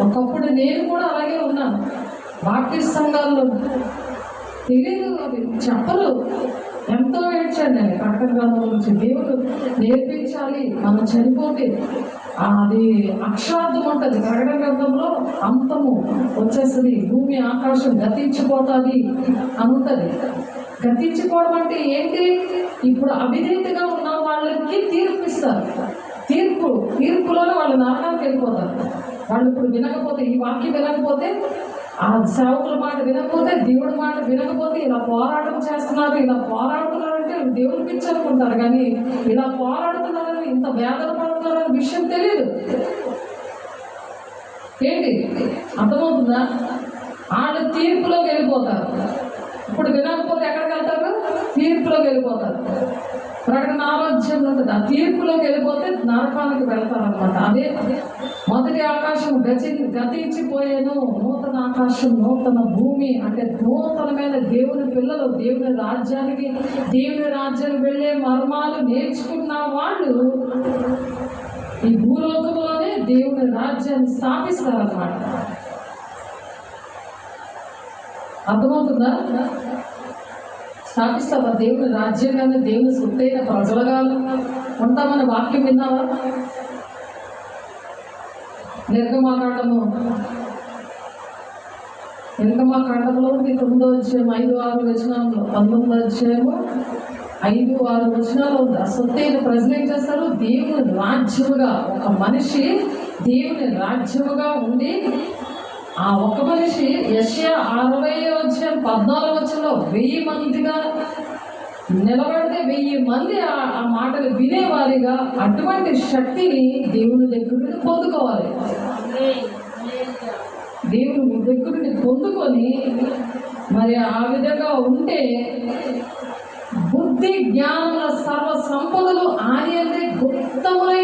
ఒకప్పుడు నేను కూడా అలాగే ఉన్నాను. వాక్య సంఘాల్లో తెలియదు, అవి చెప్పరు. ఎంతో ఏడ్చాను నేను. ప్రకటన గ్రంథం నుంచి దేవుడు నేర్పించాలి. మనం చనిపోతే అది అక్షరార్థం ఉంటుంది. ప్రకటన గ్రంథంలో అంతము వచ్చేస్తుంది, భూమి ఆకాశం గతించిపోతుంది అని ఉంటుంది. గతించిపోవడం అంటే ఏంటి? ఇప్పుడు అవిధేయతగా ఉన్న వాళ్ళకి తీర్పు ఇస్తారు. తీర్పులోనే వాళ్ళు నరకానికి వెళ్ళిపోతారు. వాళ్ళు ఇప్పుడు వినకపోతే, ఈ వాక్యం వినకపోతే, ఆ సేవకుల మాట వినకపోతే, దేవుడి మాట వినకపోతే, ఇలా పోరాటం చేస్తున్నారు, ఇలా పోరాడుతున్నారంటే దేవుడి పిచ్చి అనుకుంటారు. కానీ ఇలా పోరాడుతున్నారని, ఇంత వేదన పడుతున్నారని విషయం తెలియదు. ఏంటి అర్థమవుతుందా? వాళ్ళు తీర్పులోకి వెళ్ళిపోతారు. ఇప్పుడు వినకపోతే ఎక్కడికి వెళ్తారు? తీర్పులోకి వెళ్ళిపోతారు. ప్రకటన ఆలోచన ఉంటుంది. ఆ తీర్పులోకి వెళ్ళిపోతే నరకానికి వెళ్తారనమాట. అదే మొదటి ఆకాశం గతించిపోయాను, నూతన ఆకాశం నూతన భూమి అంటే నూతనమైన దేవుని పిల్లలు దేవుని రాజ్యానికి వెళ్ళే మర్మాలు నేర్చుకున్న వాళ్ళు ఈ భూలోకంలోనే దేవుని రాజ్యాన్ని స్థాపిస్తారన్నమాట. అర్థమవుతుందా? స్థాపిస్తావా దేవుని రాజ్యంగానే? దేవుని సొత్తైన ప్రజలుగా ఉంటామని వాక్యం విన్నావా? నిర్గమాకాండము 9వ అధ్యాయం 5-6 వచనాలు, 19వ అధ్యాయము 5-6 వచనాలు ఉంది. ఆ సొత్తైన ప్రజలు ఏం చేస్తారు? దేవుని రాజ్యముగా, ఒక మనిషి దేవుని రాజ్యముగా ఉండి, ఆ ఒక మనిషి యెషయా 60వ అధ్యాయం 14వ వచనంలో 1000 మందిగా నిలబడితే 1000 మంది ఆ మాటలు వినేవారిగా అటువంటి శక్తిని దేవుని దగ్గర నుండి పొందుకోవాలి. దేవుని దగ్గర నుండి పొందుకొని మరి ఆ విధంగా ఉంటే బుద్ధి జ్ఞానముల సర్వ సంపదలు ఆయనే గుప్తములై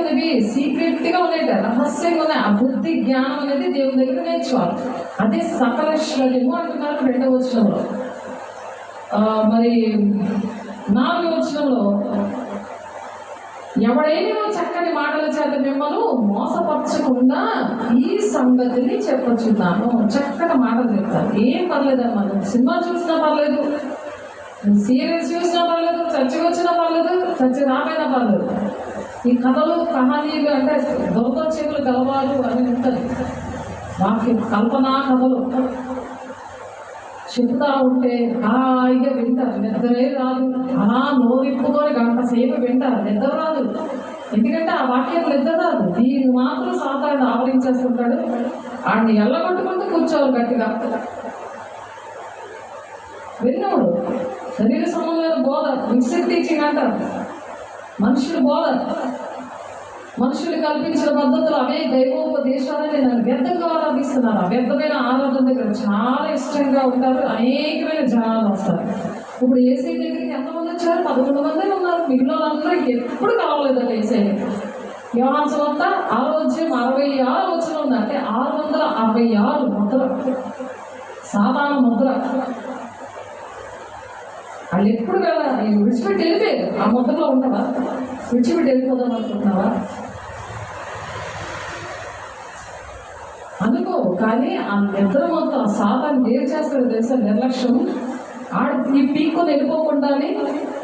ఉన్నవి, సీక్రెట్గా ఉన్నాయి, రహస్యంగా ఉన్నాయి. ఆ బుద్ధి జ్ఞానం అనేది దేవుని దగ్గర నేర్చుకోవాలి. అదే సకల ఐశ్వర్యము అంటున్నారు 2వ వచనంలో. మరి 4వ వచనంలో ఎవడైనా చక్కని మాటల చేత మిమ్మల్ని మోసపరచకుండా ఈ సంగతిని చెప్పొచ్చున్నాను. చక్కటి మాటలు చెప్తారు. ఏం పర్లేదమ్మా, నువ్వు సినిమా చూసినా పర్లేదు, సీరియల్స్ చూసినా పర్లేదు, చర్చకి వచ్చినా పర్లేదు, చర్చ రామైనా పర్లేదు. ఈ కథలు కహానీలు అంటే దొరద చెవులు గలవారు అని ఉంటుంది. వాక్యం కల్పనా కథలు చెప్తా ఉంటే హాయిగా వింటారు, నిద్రే రాదు. అలా నోరిప్పుకొని 1 గంట సేపు వింటారు, నిద్ర రాదు. ఎందుకంటే ఆ వాక్యం నిద్ర రాదు. దీన్ని మాత్రం సాతాను ఆవరించేస్తుంటాడు. వాడిని ఎల్లగొట్టుకుంటూ కూర్చోవాలి గట్టిగా. విన్నోడు శరీర సంబంధమైన బోధ, మిక్స్డ్ టీచింగ్ అంటారు. మనుషులు బోధ, మనుషులు కల్పించిన పద్ధతులు అవే దైవోపదేశాలని నన్ను వ్యర్థంగా ఆరాధిస్తున్నారు. వ్యర్థమైన ఆరాధన దగ్గర చాలా ఇష్టంగా ఉంటారు. అనేకమైన జనాలు వస్తారు. ఇప్పుడు ఏసీ దగ్గరికి ఎంతమంది వచ్చారు? 11 మంది ఉన్నారు. మిగిలిన వాళ్ళందరికీ ఎప్పుడు కలవలేదండి ఏసీ. యోహాను సువార్త 6:66 ఉంది. అంటే 666 ముద్ర, సాధారణ ముద్ర. వాళ్ళు ఎప్పుడు కదా విడిచిపెట్టి వెళ్ళిపోయారు. ఆ ముద్రలో ఉంటావా? విడిచిపెట్టి వెళ్ళిపోదాం అనుకుంటున్నావా? అనుకో. కానీ ఆ నిద్ర మొత్తం సాతాను ఏం చేస్తాడో తెలుసా? నిర్లక్ష్యం. ఈ పీక్కొని వెళ్ళిపోకుండానే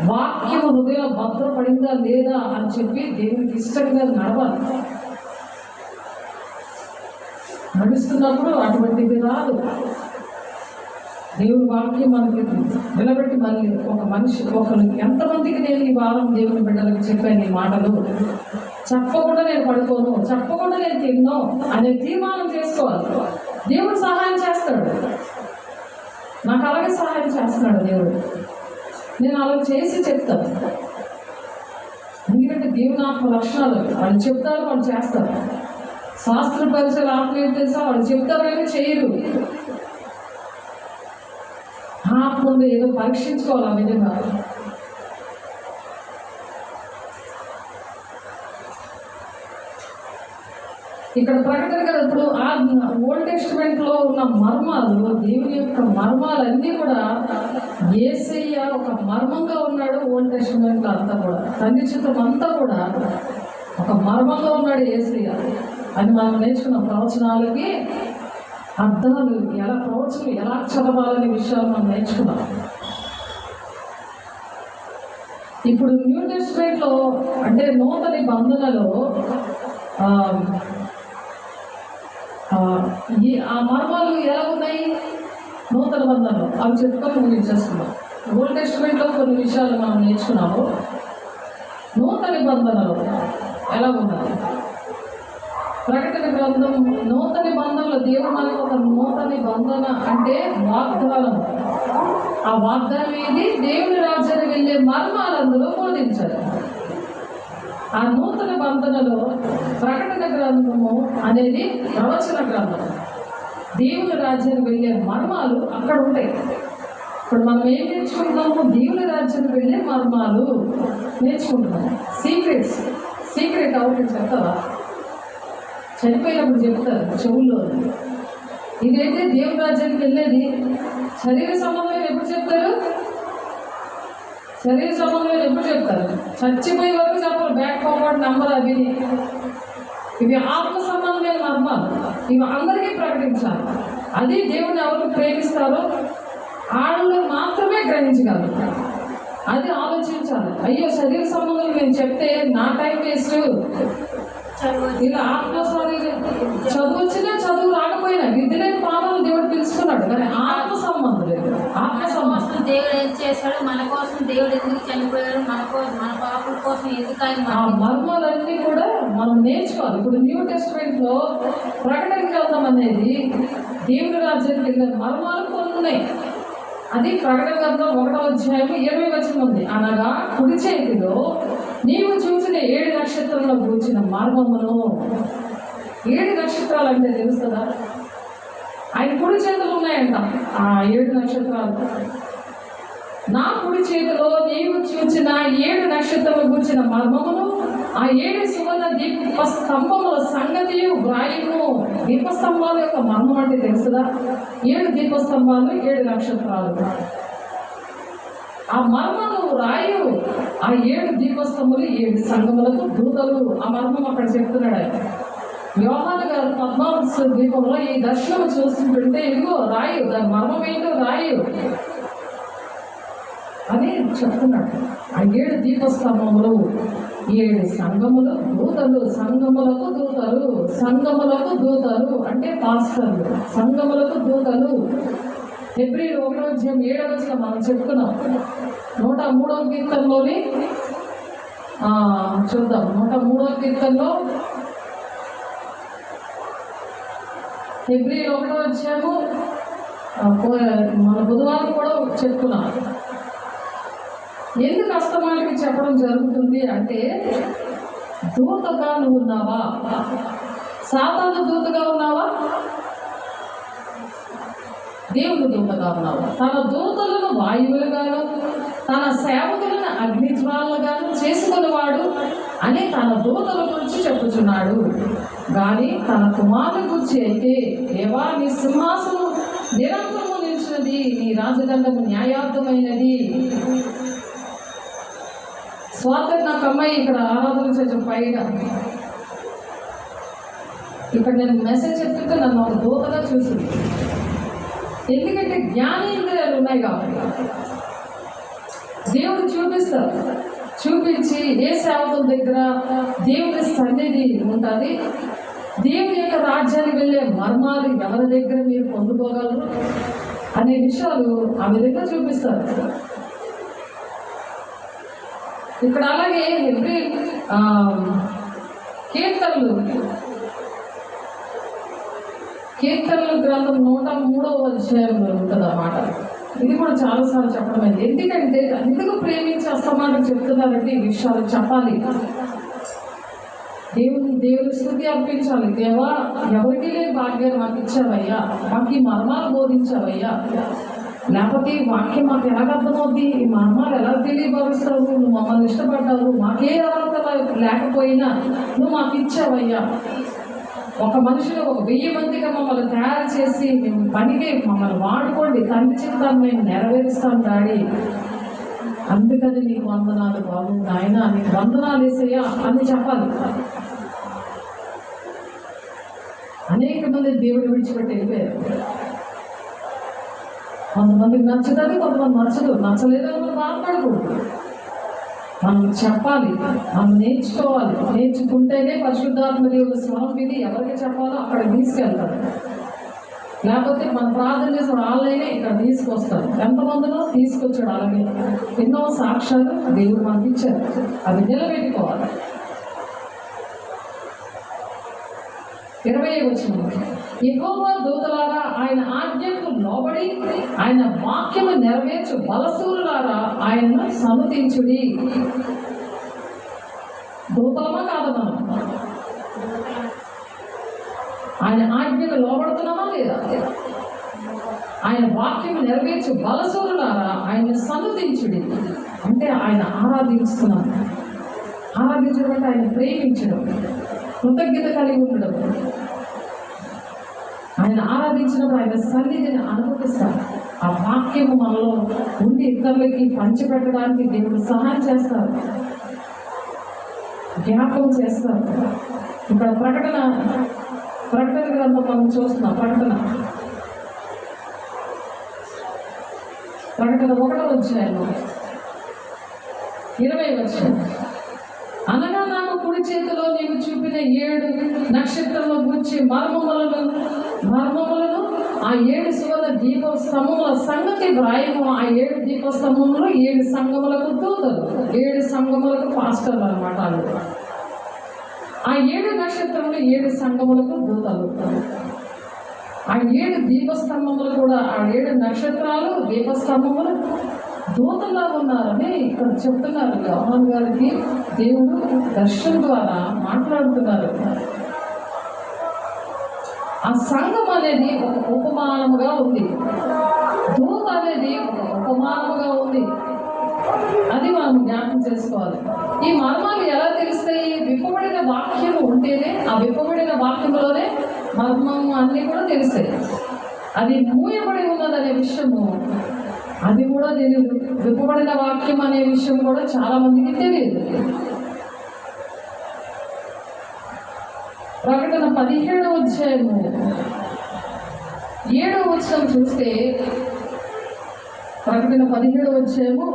వాక్యం హృదయం భద్రపడిందా లేదా అని చెప్పి దేవునికి ఇష్టంగా నడవాలి. నడుస్తున్నప్పుడు అటువంటిది రాదు. దేవుని వాక్యం మనకి నిలబెట్టి మళ్ళీ ఒక మనిషి ఒకరు ఎంతమందికి నేను ఈ వారం దేవుని బిడ్డలకు చెప్పాను ఈ మాటలు, చెప్పకుండా నేను పడుకోను, చెప్పకుండా నేను తిన్నో అనే తీర్మానం చేసుకోవాలి. దేవుడు సహాయం చేస్తాడు. నాకు అలాగే సహాయం చేస్తున్నాడు దేవుడు. నేను అలా చేసి చెప్తాను. ఎందుకంటే దేవుని ఆత్మ లక్షణాలు వాళ్ళు చెప్తారు, వాళ్ళు చేస్తారు. శాస్త్ర పరిచయాలు ఆత్మ ఏం తెలుసా? వాళ్ళు చెప్తారు కానీ చేయరు. ఆత్మ ఉంది, ఏదో పరీక్షించుకోవాలి ఆ విధంగా. ఇక్కడ ప్రకటన కదా ఇప్పుడు ఆ ఓల్డ్ టెస్టిమెంట్ లో ఉన్న మర్మాలు, దేవుని యొక్క మర్మాలన్నీ కూడా యేసయ్య ఒక మర్మంగా ఉన్నాడు. ఓల్డ్ టెస్టిమెంట్ లో అంతా కూడా తండ్రి చిత్రం అంతా కూడా ఒక మర్మంగా ఉన్నాడు యేసయ్య అని మనం నేర్చుకున్న ప్రవచనాలకి అర్థాలు ఎలా ప్రవచనం ఎలా చదవాలనే విషయాలు మనం నేర్చుకున్నాం. ఇప్పుడు న్యూ టెస్టిమెంట్ లో అంటే నూతన నిబంధనలో ఆ మర్మాలు ఎలా ఉన్నాయి నూతన బంధంలో అవి చెప్పుకొని ముగించేస్తున్నాం. ఓల్డ్ టెస్టిమెంట్లో కొన్ని విషయాలు మనం నేర్చుకున్నాము. నూతన నిబంధనలో ఎలా ఉన్నాయి? ప్రకటన గ్రంథం నూతన నిబంధనలో దేవుడు మనకు ఒక నూతన నిబంధన అంటే వాగ్దానం. ఆ వాగ్దానం ఏది? దేవుని రాజ్యానికి వెళ్ళే మర్మాలందులో బోధించారు. ఆ నూతన బంధనలో ప్రకటన గ్రంథము అనేది ప్రవచన గ్రంథం. దేవుని రాజ్యానికి వెళ్ళే మర్మాలు అక్కడ ఉంటాయి. ఇప్పుడు మనం ఏం నేర్చుకుంటున్నాము? దేవుని రాజ్యానికి వెళ్ళే మర్మాలు నేర్చుకుంటున్నాము. సీక్రెట్ అవుతుంది చెప్తావా? చనిపోయినప్పుడు చెప్తారు చెవుల్లో. ఇదైతే దేవుని రాజ్యానికి వెళ్ళేది శరీర సంబంధం ఎప్పుడు చెప్తారు? శరీర సంబంధం ఎప్పుడు చెప్తారు? చచ్చిపోయే వరకు చెప్పరు. బ్యాక్ ఫార్వర్డ్ నంబర్ అవి. ఇవి ఆత్మ సంబంధమైన మర్మాలు. ఇవి అందరికీ ప్రకటించాలి. అది దేవుని ఎవరు ప్రేమిస్తారో వాళ్ళు మాత్రమే గ్రహించగలరు. అది ఆలోచించాలి. అయ్యో శరీర సంబంధం నేను చెప్తే నా టైం వేస్ట్. ఇలా ఆత్మసారి చదువు వచ్చినా చదువు రాకపోయినా విద్య లేని పాదాలు దేవుడు పిలుచుకున్నాడు. కానీ ఆత్మ సంబంధం లేదు. ఆత్మ సంబంధం దేవుడు ఏం చేశాడు, మన కోసం దేవుడు ఎందుకు చనిపోయాడు, మన పాపల కోసం ఎందుకు ఆయన ఆ మర్మాలన్నీ కూడా మనం నేర్చుకోవాలి. ఇప్పుడు న్యూ టెస్టిమెంట్ లో ప్రకటన గ్రంథం అనేది దేవుని రాజ్యానికి వెళ్ళిన మర్మాలు కొన్ని ఉన్నాయి. అది ప్రకటన గ్రంథం 1:7 ఉంది. అనగా కుడి చేతిలో నీవు చూసిన 7 నక్షత్రంలో కూర్చిన మర్మమును. 7 నక్షత్రాలు అంటే తెలుస్తుందా? ఆయన కుడి చేతులు ఉన్నాయంట ఆ 7 నక్షత్రాలు. నా కుడి చేతిలో నీవు చూచిన 7 నక్షత్రాలు కూర్చిన మర్మమును, ఆ 7 సువర్ణ దీపస్తంభముల సంగతియు వ్రాయును. దీపస్తంభాల యొక్క మర్మం అంటే తెలుసుదా? 7 దీపస్తంభాలు, 7 నక్షత్రాలు. ఆ మర్మను రాయు. ఆ 7 దీపస్తంభములు 7 సంఘములకు దూతలు. ఆ మర్మం అక్కడ చెప్తున్నాడు ఆయన. యోహాను గారు పద్మావస దీపంలో ఈ దర్శనం చూస్తుంటే ఇదిగో రాయు, దాని మర్మం ఏంటో రాయు అని చెప్తున్నాడు. ఆ 7 దీపస్తంభములు 7 సంఘములు దూతలు. సంఘములకు దూతలు. సంఘములకు దూతలు అంటే పాస్టర్లు. సంఘములకు దూతలు. ఫిబ్రవరి 1:7 మనం చెప్పుకున్నాం. 103వ కీర్తనలోని చూద్దాం. 103వ కీర్తనలో ఫిబ్రవరి 1 మన బుధవారం కూడా చెప్పుకున్నాం. ఎందుకు అస్తమానికి చెప్పడం జరుగుతుంది అంటే దూతగా నువ్వు ఉన్నావా? సాతాను దూతగా ఉన్నావా? దేవుని దూతగా ఉన్నావా? తన దూతలను వాయువులుగాను తన సేవకులను అగ్నిజ్వాలగాను చేసుకునేవాడు అని తన దూతల గురించి చెప్పుచున్నాడు. కానీ తన కుమారుని గురించి అయితే, దేవా నీ సింహాసనం నిరంతరము నిలిచినది, నీ రాజదండము న్యాయార్థమైనది. స్వాతంత్ర నాకు అమ్మాయి ఇక్కడ ఆరాధన చేసిన పైన ఇక్కడ నేను మెసేజ్ చెప్తుంటే నన్ను ఒక దూతగా చూసింది. ఎందుకంటే జ్ఞానేంద్రియాలు ఉన్నాయి కాబట్టి దేవుడు చూపిస్తారు. చూపించి ఏ సేవకుల దగ్గర దేవుడి సన్నిధి ఉంటుంది, దేవుని యొక్క రాజ్యానికి వెళ్ళే మర్మాలు ఎవరి దగ్గర మీరు పొందుకోగలరు అనే విషయాలు ఆ విధంగా చూపిస్తారు. ఇక్కడ అలాగే ఎవ్రీ కీర్తనలు గ్రంథం 103వ అధ్యాయంలో ఉంటుంది అన్నమాట. ఇది కూడా చాలాసార్లు చెప్పడం అయింది. ఎందుకంటే ఎందుకు ప్రేమించి అస్తమానం చెప్తున్నారంటే ఈ విషయాలు చెప్పాలి. దేవుని స్తుతి అర్పించాలి. దేవా ఎవరికి లేని భాగ్యాన్ని మాకు ఇచ్చావయ్యా, మాకు ఈ మర్మాలు బోధించావయ్యా. లేకపోతే ఈ వాక్యం మాకు ఎలా అర్థమవుద్ది, ఈ మర్మాలు ఎలా తెలియపరుస్తావు, నువ్వు మమ్మల్ని ఇష్టపడ్డావు, మాకే అర్హత లేకపోయినా నువ్వు మాకు ఇచ్చావయ్యా. ఒక మనుషులు 1000 మందిగా మమ్మల్ని తయారు చేసి మేము పనికి మమ్మల్ని వాడుకోండి, తండ్రి చిత్తాన్ని మేము నెరవేరుస్తాం డాడీ, అందుకని నీకు వందనాలు బాబు నాయన, నీకు వందనాలు వేసయ్యా అని చెప్పాలి. అనేక మంది దేవుడు విడిచిపెట్టి వెళ్ళిపోయారు. కొంతమందికి నచ్చుతుంది, కొంతమంది నచ్చలేదని మనం బాధపడకూడదు. మనం చెప్పాలి, మనం నేర్చుకోవాలి. నేర్చుకుంటేనే పరిశుద్ధాత్మ దేవుడు స్వరం విని ఎవరికి చెప్పాలో అక్కడ తీసుకెళ్తారు. లేకపోతే మన ప్రార్థన చేసిన వాళ్ళైనా ఇక్కడ తీసుకొస్తారు. ఎంతమందినో తీసుకొచ్చాడు. అలాగే ఎన్నో సాక్ష్యాలు దేవుడు మనకి ఇచ్చారు, అవి నిలబెట్టుకోవాలి. 20వ వచనం, యెహోవా దూతలారా ఆయన ఆజ్ఞకు లోబడి ఆయన వాక్యము నెరవేర్చు బలశూరులారా ఆయన్ను సమ్మతించుడి. దూతలమా కాదు మనం? ఆయన ఆజ్ఞకు లోబడుతున్నామా లేదా? ఆయన వాక్యము నెరవేర్చు బలశూరులారా ఆయన్ని సమ్మతించుడి అంటే ఆయన ఆరాధిస్తున్నాం. ఆరాధించడం అంటే ఆయన ప్రేమించడం, కృతజ్ఞత కలిగి ఉండడం. ఆయన ఆరాధించినప్పుడు ఆయన సన్నిధిని అనుభవిస్తారు. ఆ వాక్యము మనలో ఉండి ఇతరులకి పంచిపెట్టడానికి దేవుడు సహాయం చేస్తారు, జ్ఞాపకం చేస్తారు. ఇక్కడ ప్రకటన గ్రంథం మనం చూస్తున్నాం. ప్రకటన 1వ అధ్యాయంలో 20వ వచనం, అనగా నాకు కుడి చేతిలో నీవు చూపిన 7 నక్షత్రముల గురించి మర్మములను ఆ 7 సువర్ణ దీపస్తంభముల సంగతి వ్రాయము. ఆ 7 దీపస్తంభములు 7 సంఘములకు దూతలు, 7 సంఘములకు పాస్టర్లు అన్నమాట. ఆ 7 నక్షత్రములు 7 సంఘములకు దూతలు. ఆ 7 దీపస్తంభములు కూడా, ఆ 7 నక్షత్రాలు దీపస్తంభములు దూతలా ఉన్నారని ఇక్కడ చెప్తున్నారు. యోహాను గారికి దేవుడు దర్శనం ద్వారా మాట్లాడుతున్నారు. ఆ సంఘం అనేది ఒక ఉపమానముగా ఉంది, దూత అనేది ఒక ఉపమానముగా ఉంది. అది మనం జ్ఞాపకం చేసుకోవాలి. ఈ మర్మాలు ఎలా తెలుస్తాయి? విప్పబడిన వాక్యము ఉంటేనే, ఆ విప్పబడిన వాక్యంలోనే మర్మము అన్నీ కూడా తెలుస్తాయి. అది మూయబడి ఉన్నదనే విషయము అది కూడా తెలియదు. విప్పబడిన వాక్యం అనే విషయం కూడా చాలా మందికి తెలియదు. ప్రకటన 17వ అధ్యాయము 7వ వచనం చూస్తే, ప్రకటన 17వ అధ్యాయము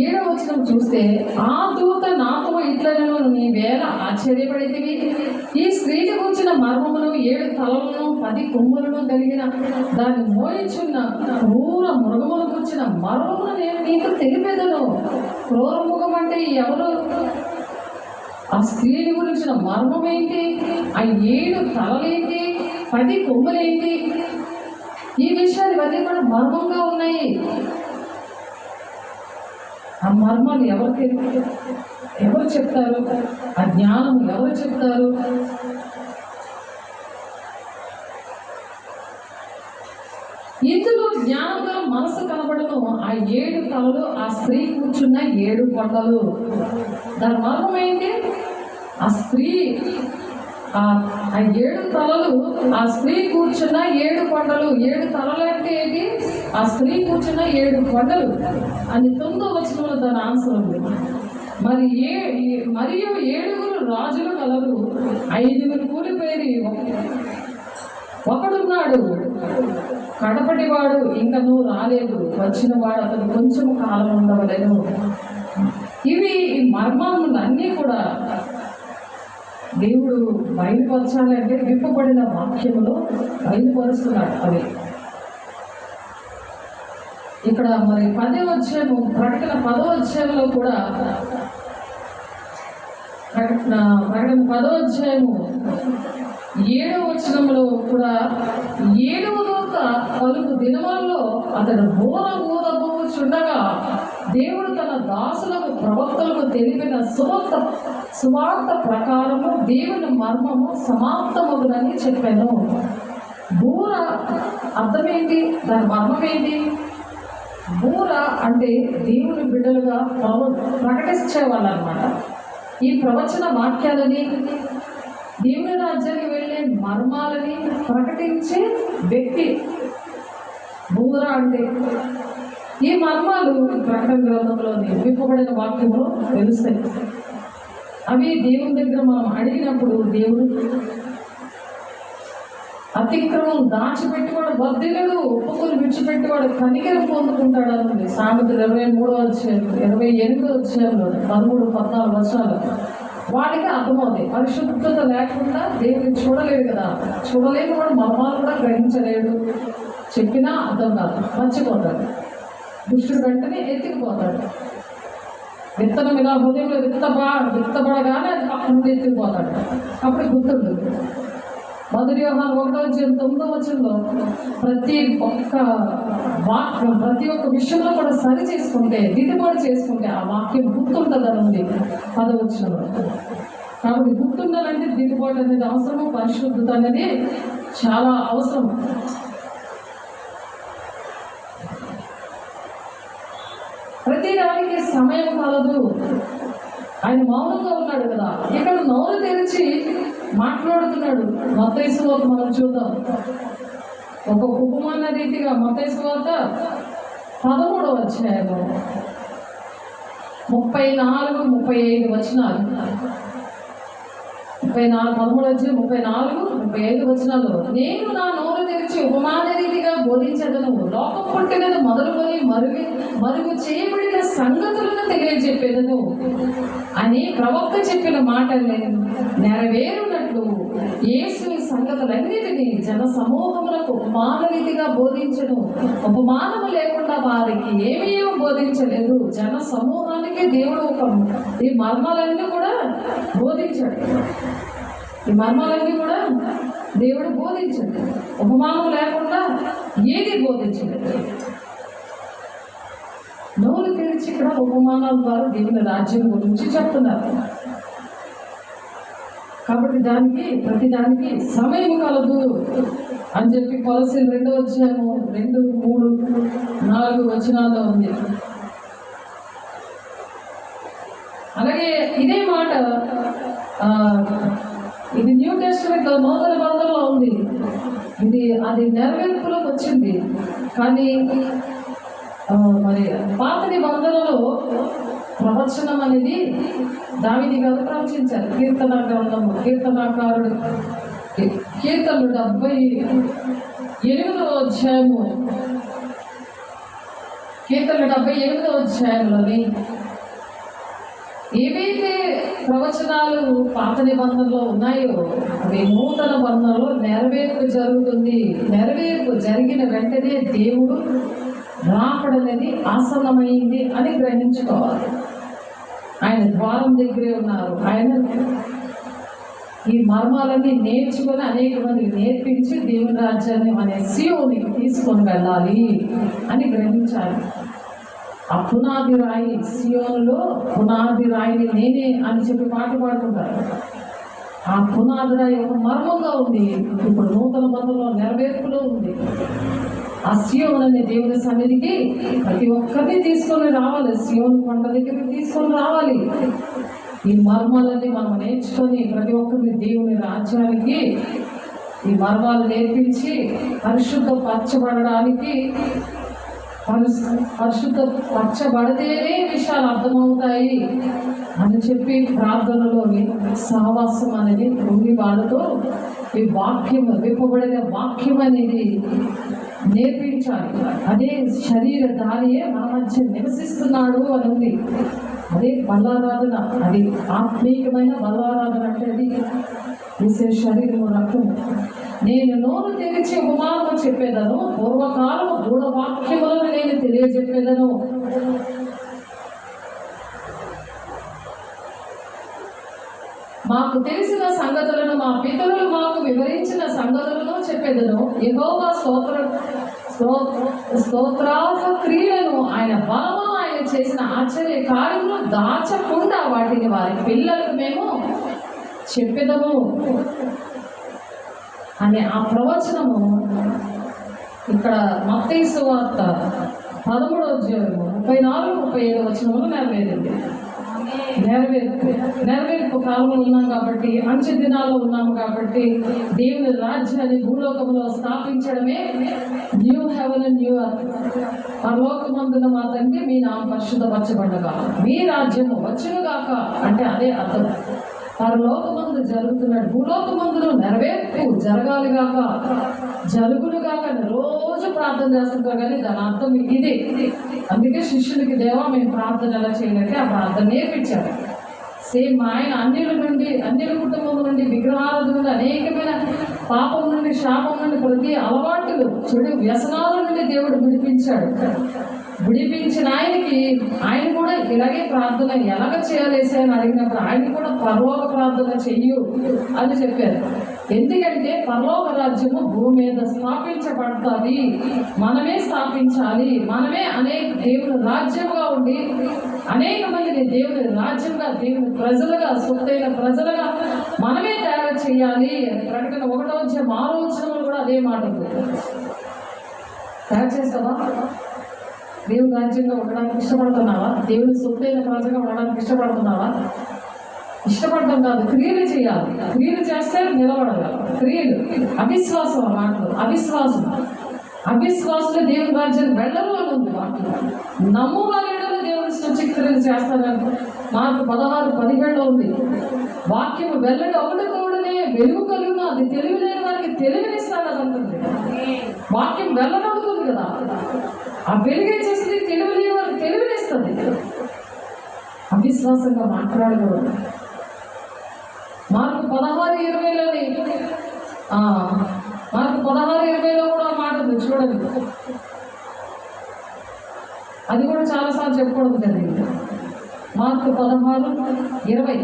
7వ వచనం చూస్తే, ఆ దూత నాతో ఇట్లనెను, నీవేళ ఆశ్చర్యపడితివి, ఈ స్త్రీకి కూర్చిన మర్మమును 7 తలలను 10 కొమ్ములను కలిగిన దాన్ని మోయించున్న క్రూర మృగమును కూర్చిన మర్మమును నేను నీకు తెలిపేదను. క్రూర మృగం అంటే ఎవరు? ఆ స్త్రీని గురించిన మర్మం ఏంటి? ఆ 7 తలలేంటి? 10 కొమ్ములేంటి? ఈ విషయాలు ఇవన్నీ కూడా మర్మంగా ఉన్నాయి. ఆ మర్మాలు ఎవరు చెప్తారు? ఆ జ్ఞానం ఎవరు చెప్తారు? ఇందులో జ్ఞానంగా మనసు కనబడను. ఆ 7 తలలు ఆ స్త్రీ కూర్చున్న 7 కొండలు. దాని మర్మం ఏంటి? ఆ స్త్రీ ఆ 7 తలలు, ఆ స్త్రీ కూర్చున్న 7 కొండలు. 7 తలలు అంటే ఏంటి? ఆ స్త్రీ కూర్చున్న 7 కొండలు అని 9వ వచనంలో దాని ఆన్సర్ ఉంది. మరియు 7 రాజులు కలరు, 5 కూలిపోయి ఒకడున్నాడు, కడపటివాడు ఇంకనూ రాలేదు, వచ్చిన వాడు అతను కొంచెం కాలం ఉండవలేను. ఈ మర్మాలన్నీ కూడా దేవుడు బయలుపరచాలంటే విప్పబడిన వాక్యములో బయలుపరుస్తున్నాడు. అవి ఇక్కడ మరి 10వ అధ్యాయము, ప్రకటన 10వ అధ్యాయంలో కూడా, ప్రకటన 10వ అధ్యాయము 7వ వచనంలో కూడా 7వ దూత పలుకు దినములలో అతడు ఊదబోచుండగా దేవుడు తన దాసులకు ప్రవక్తలకు తెలిపిన సువార్త ప్రకారము దేవుని మర్మము సమాప్తమగునని చెప్పాను. బూర అర్థం ఏంటి? దాని మర్మం ఏంటి? బూర అంటే దేవుని బిడ్డలుగా ప్రకటించేవాళ్ళు అన్నమాట. ఈ ప్రవచన వాక్యాలని, దేవుని రాజ్యానికి వెళ్ళే మర్మాలని ప్రకటించే వ్యక్తి బూర అంటే. ఈ మర్మాలు ప్రకటన గ్రంథంలోని విప్పబడిన వాక్యంలో తెలుస్తాయి. అవి దేవుని దగ్గర మనం అడిగినప్పుడు దేవుడు అతిక్రమం దాచిపెట్టేవాడు వర్ధిల్లడు, ఒప్పుకొని విడిచిపెట్టేవాడు కనికరం పొందుకుంటాడు అనుకుంది. సామెతలు 23వ అధ్యాయం 28వ అధ్యాయంలో 13, 14 వచనాలు వాడికి అర్థమవుతాయి. పరిశుద్ధత లేకుండా దేవుని చూడలేడు కదా. చూడలేని వాడు మర్మాలు కూడా గ్రహించలేడు. చెప్పినా అర్థం కాదు, మర్చిపోతాడు. దుష్టుడు వెంటనే ఎత్తుకుపోతాడు. విత్తనం ఇలా హృదయంలో విత్తబడగానే అది పక్క నుండి ఎత్తుకుపోతాడు. అప్పుడు గుర్తుంటుంది. 1 యోహాను 1వ అధ్యాయం 9వ వచనంలో ప్రతి ఒక్క విషయంలో కూడా సరి చేసుకుంటే, దిద్దుబాటు చేసుకుంటే ఆ వాక్యం గుర్తుంటుందని ఉంది 10వ వచనంలో. కాబట్టి గుర్తుండాలంటే దిద్దుబాటు అనేది అవసరము, పరిశుద్ధత అనేది చాలా అవసరం. ప్రతి దానికి సమయం కలదు. ఆయన మౌనంగా ఉన్నాడు కదా, ఇక్కడ నోరు తెరిచి మాట్లాడుతున్నాడు. మత్తయి సువార్త మనం చూద్దాం. ఒక ఉపమాన రీతిగా మత్తయి సువార్త 13వ అధ్యాయము 34, 35 వచనాలు. 13వ అధ్యాయం 34, 35 వచనాలు. నేను నా నోరు తెరిచి ఉపమాన రీతిగా బోధించదను, లోకం పుట్టినది మొదలుకొని మరుగు చేయబడిన సంగతులను తెలియజెప్పేదను అని ప్రవక్త చెప్పిన మాటల్ని నెరవేరునట్లు యేసు సంగతులన్నిటినీ జన సమూహములకు ఉపమాన రీతిగా బోధించను. ఉపమానము లేకుండా వారికి ఏమీ బోధించలేదు. జన సమూహానికి దేవుడు ఈ మర్మాలన్నీ కూడా బోధించాడు. ఈ మర్మాలన్నీ కూడా దేవుడు బోధించాడు. ఉపమానం లేకుండా ఏది బోధించలేదు. నోరు తెరిచి ఇక్కడ ఉపమానాల ద్వారా దేవుని రాజ్యం గురించి చెప్తున్నారు. కాబట్టి ప్రతిదానికి సమయం కలదు అని చెప్పి కొలసీలు 2వ అధ్యాయము 2, 3, 4 వచనాల్లో ఉంది. అలాగే ఇదే మాట ఇది న్యూ టెస్టమెంట్ నూతన బంధంలో ఉంది. అది నెరవేర్పులోకి వచ్చింది. కానీ మరి పాత నిబంధనలో ప్రవచనం అనేది దావీదు గారు ప్రవచించారు. కీర్తన గ్రంథము, కీర్తనాకారుడు కీర్తనలు 78వ అధ్యాయము, కీర్తనలు 78వ అధ్యాయంలోని ఏవైతే ప్రవచనాలు పాత నిబంధనలో ఉన్నాయో అవి నూతన బంధంలో నెరవేర్పు జరుగుతుంది. నెరవేర్పు జరిగిన వెంటనే దేవుడు రాకడనేది ఆసన్నమైంది అని గ్రహించుకోవాలి. ఆయన ద్వారం దగ్గరే ఉన్నారు. ఆయన ఈ మర్మాలన్నీ నేర్చుకొని అనేక మందికి నేర్పించి దేవుని రాజ్యాన్ని అనే సియోనికి తీసుకొని వెళ్ళాలి అని గ్రహించాలి. ఆ పునాది రాయి, సియోనులో పునాది రాయిని నేనే అని చెప్పి పాట పాడుకుంటారు. ఆ పునాది రాయి ఒక మర్మంగా ఉంది. ఇప్పుడు నూతన బంధంలో నెరవేర్పులో ఉంది. ఆ ఆ సియోను అనే దేవుని సన్నిధికి ప్రతి ఒక్కరిని తీసుకొని రావాలి. సియోను కొండ దగ్గరికి తీసుకొని రావాలి. ఈ మర్మాలన్నీ మనం నేర్చుకొని ప్రతి ఒక్కరిని దేవుని రాజ్యానికి ఈ మర్మాలు నేర్పించి పరిశుద్ధ పరచబడడానికి, పరిశుద్ధ పరచబడితేనే విషయాలు అర్థమవుతాయి అని చెప్పి ప్రార్థనలోని సహవాసం అనేది ఉండి వాళ్ళతో ఈ వాక్యం, విప్పబడిన వాక్యం అనేది నేర్పించాలి. అదే శరీరధారియే మన మధ్య నివసిస్తున్నాడు అని ఉంది. అదే బలారాధన, అది ఆత్మీయమైన బలారాధన. అంటే అది వేసే శరీరము రక్తము. నేను నోరు తెరిచి ఉపమానము చెప్పేదను, పూర్వకాలము గూఢవాక్యములను నేను తెలియజెప్పేదను. మాకు తెలిసిన సంగతులను, మా పితరులు మాకు వివరించిన సంగతులను చెప్పేదను. యెహోవా స్తోత్రార్థ క్రియలను, ఆయన బలమును, ఆయన చేసిన ఆశ్చర్య కార్యములు దాచకుండా వాటిని వారి పిల్లలకు మేము చెప్పేదము అనే ఆ ప్రవచనము ఇక్కడ మత్తయి సువార్త 13వ అధ్యాయము 34-37 వచనములు నెరవేరింది. నెరవేర్పు కాలంలో ఉన్నాం కాబట్టి, అంచె దినాల్లో ఉన్నాము కాబట్టి, దేవుని రాజ్యాన్ని భూలోకంలో స్థాపించడమే new heaven and new earth. పరలోకమందున మా తండ్రి మీ నామం పరిశుద్ధపరచబడగా, మీ రాజ్యము వచ్చునుగాక అంటే అదే అర్థం. పరలోకమందు జరుగుతున్నాడు, భూలోకమందును నెరవేర్పు జరగాలిగాక, జరుగునుగాక రోజు ప్రార్థన చేస్తుంటారు. కానీ దాని అర్థం ఇదే. అందుకే శిష్యులకి దేవా మేము ప్రార్థన ఎలా చేయాలంటే ఆ ప్రార్థన నేర్పించారు. సేమ్ ఆయన అన్యుల కుటుంబం నుండి, విగ్రహాల నుండి, అనేకమైన పాపం నుండి, శాపం నుండి, ప్రతి అలవాటులు, చెడు వ్యసనాల నుండి దేవుడు విడిపించాడు. విడిపించిన ఆయన కూడా ఇలాగే ప్రార్థన ఎలాగ చేయాలేసే అని అడిగినప్పుడు ఆయన కూడా పరలోక ప్రార్థన చెయ్యు అని చెప్పారు. ఎందుకంటే పరలోక రాజ్యము భూమి మీద స్థాపించబడుతుంది, మనమే స్థాపించాలి. మనమే అనేక దేవుని రాజ్యంగా ఉండి అనేక మందిని దేవుని రాజ్యంగా, దేవుని ప్రజలుగా, సొత్తైన ప్రజలుగా మనమే తయారు చేయాలి అని ప్రకటన 1వ అధ్యాయం 6వ వచనంలో కూడా అదే మాట ఉంది. తయారు చేస్తావా? దేవుని రాజ్యంగా ఉండడానికి ఇష్టపడుతున్నావా? దేవుని సొత్తైన ప్రజగా ఉండడానికి ఇష్టపడుతున్నావా? ఇష్టపడడం కాదు, క్రియలు చేయాలి. క్రియలు చేస్తే నిలబడగలరు. క్రియలు అవిశ్వాసం, ఆ మాటలు అవిశ్వాసులు దేవుని రాజ్యాన్ని వెళ్ళరు అని ఉంది వాక్యం. నమ్మువారిలో దేవుని సూచక్రియలు చేస్తారని మార్కు 16-17 ఉంది. వాక్యం వెళ్ళడం ఒకటి కూడానే వెలుగు కలుగును, అది తెలివి లేని వారికి తెలివినిస్తాడు అని అంటుంది. వాక్యం వెళ్ళగలుగుతుంది కదా, ఆ వెలుగే చేస్తుంది. తెలివి లేని వారికి తెలివినిస్తుంది. అవిశ్వాసంగా మాట్లాడకూడదు. మార్కు 16-20లోని మార్కు 16-20లో కూడా మాట ఉంది చూడండి. అది కూడా చాలాసార్లు చెప్పుకోవడం జరిగింది. మార్కు 16-20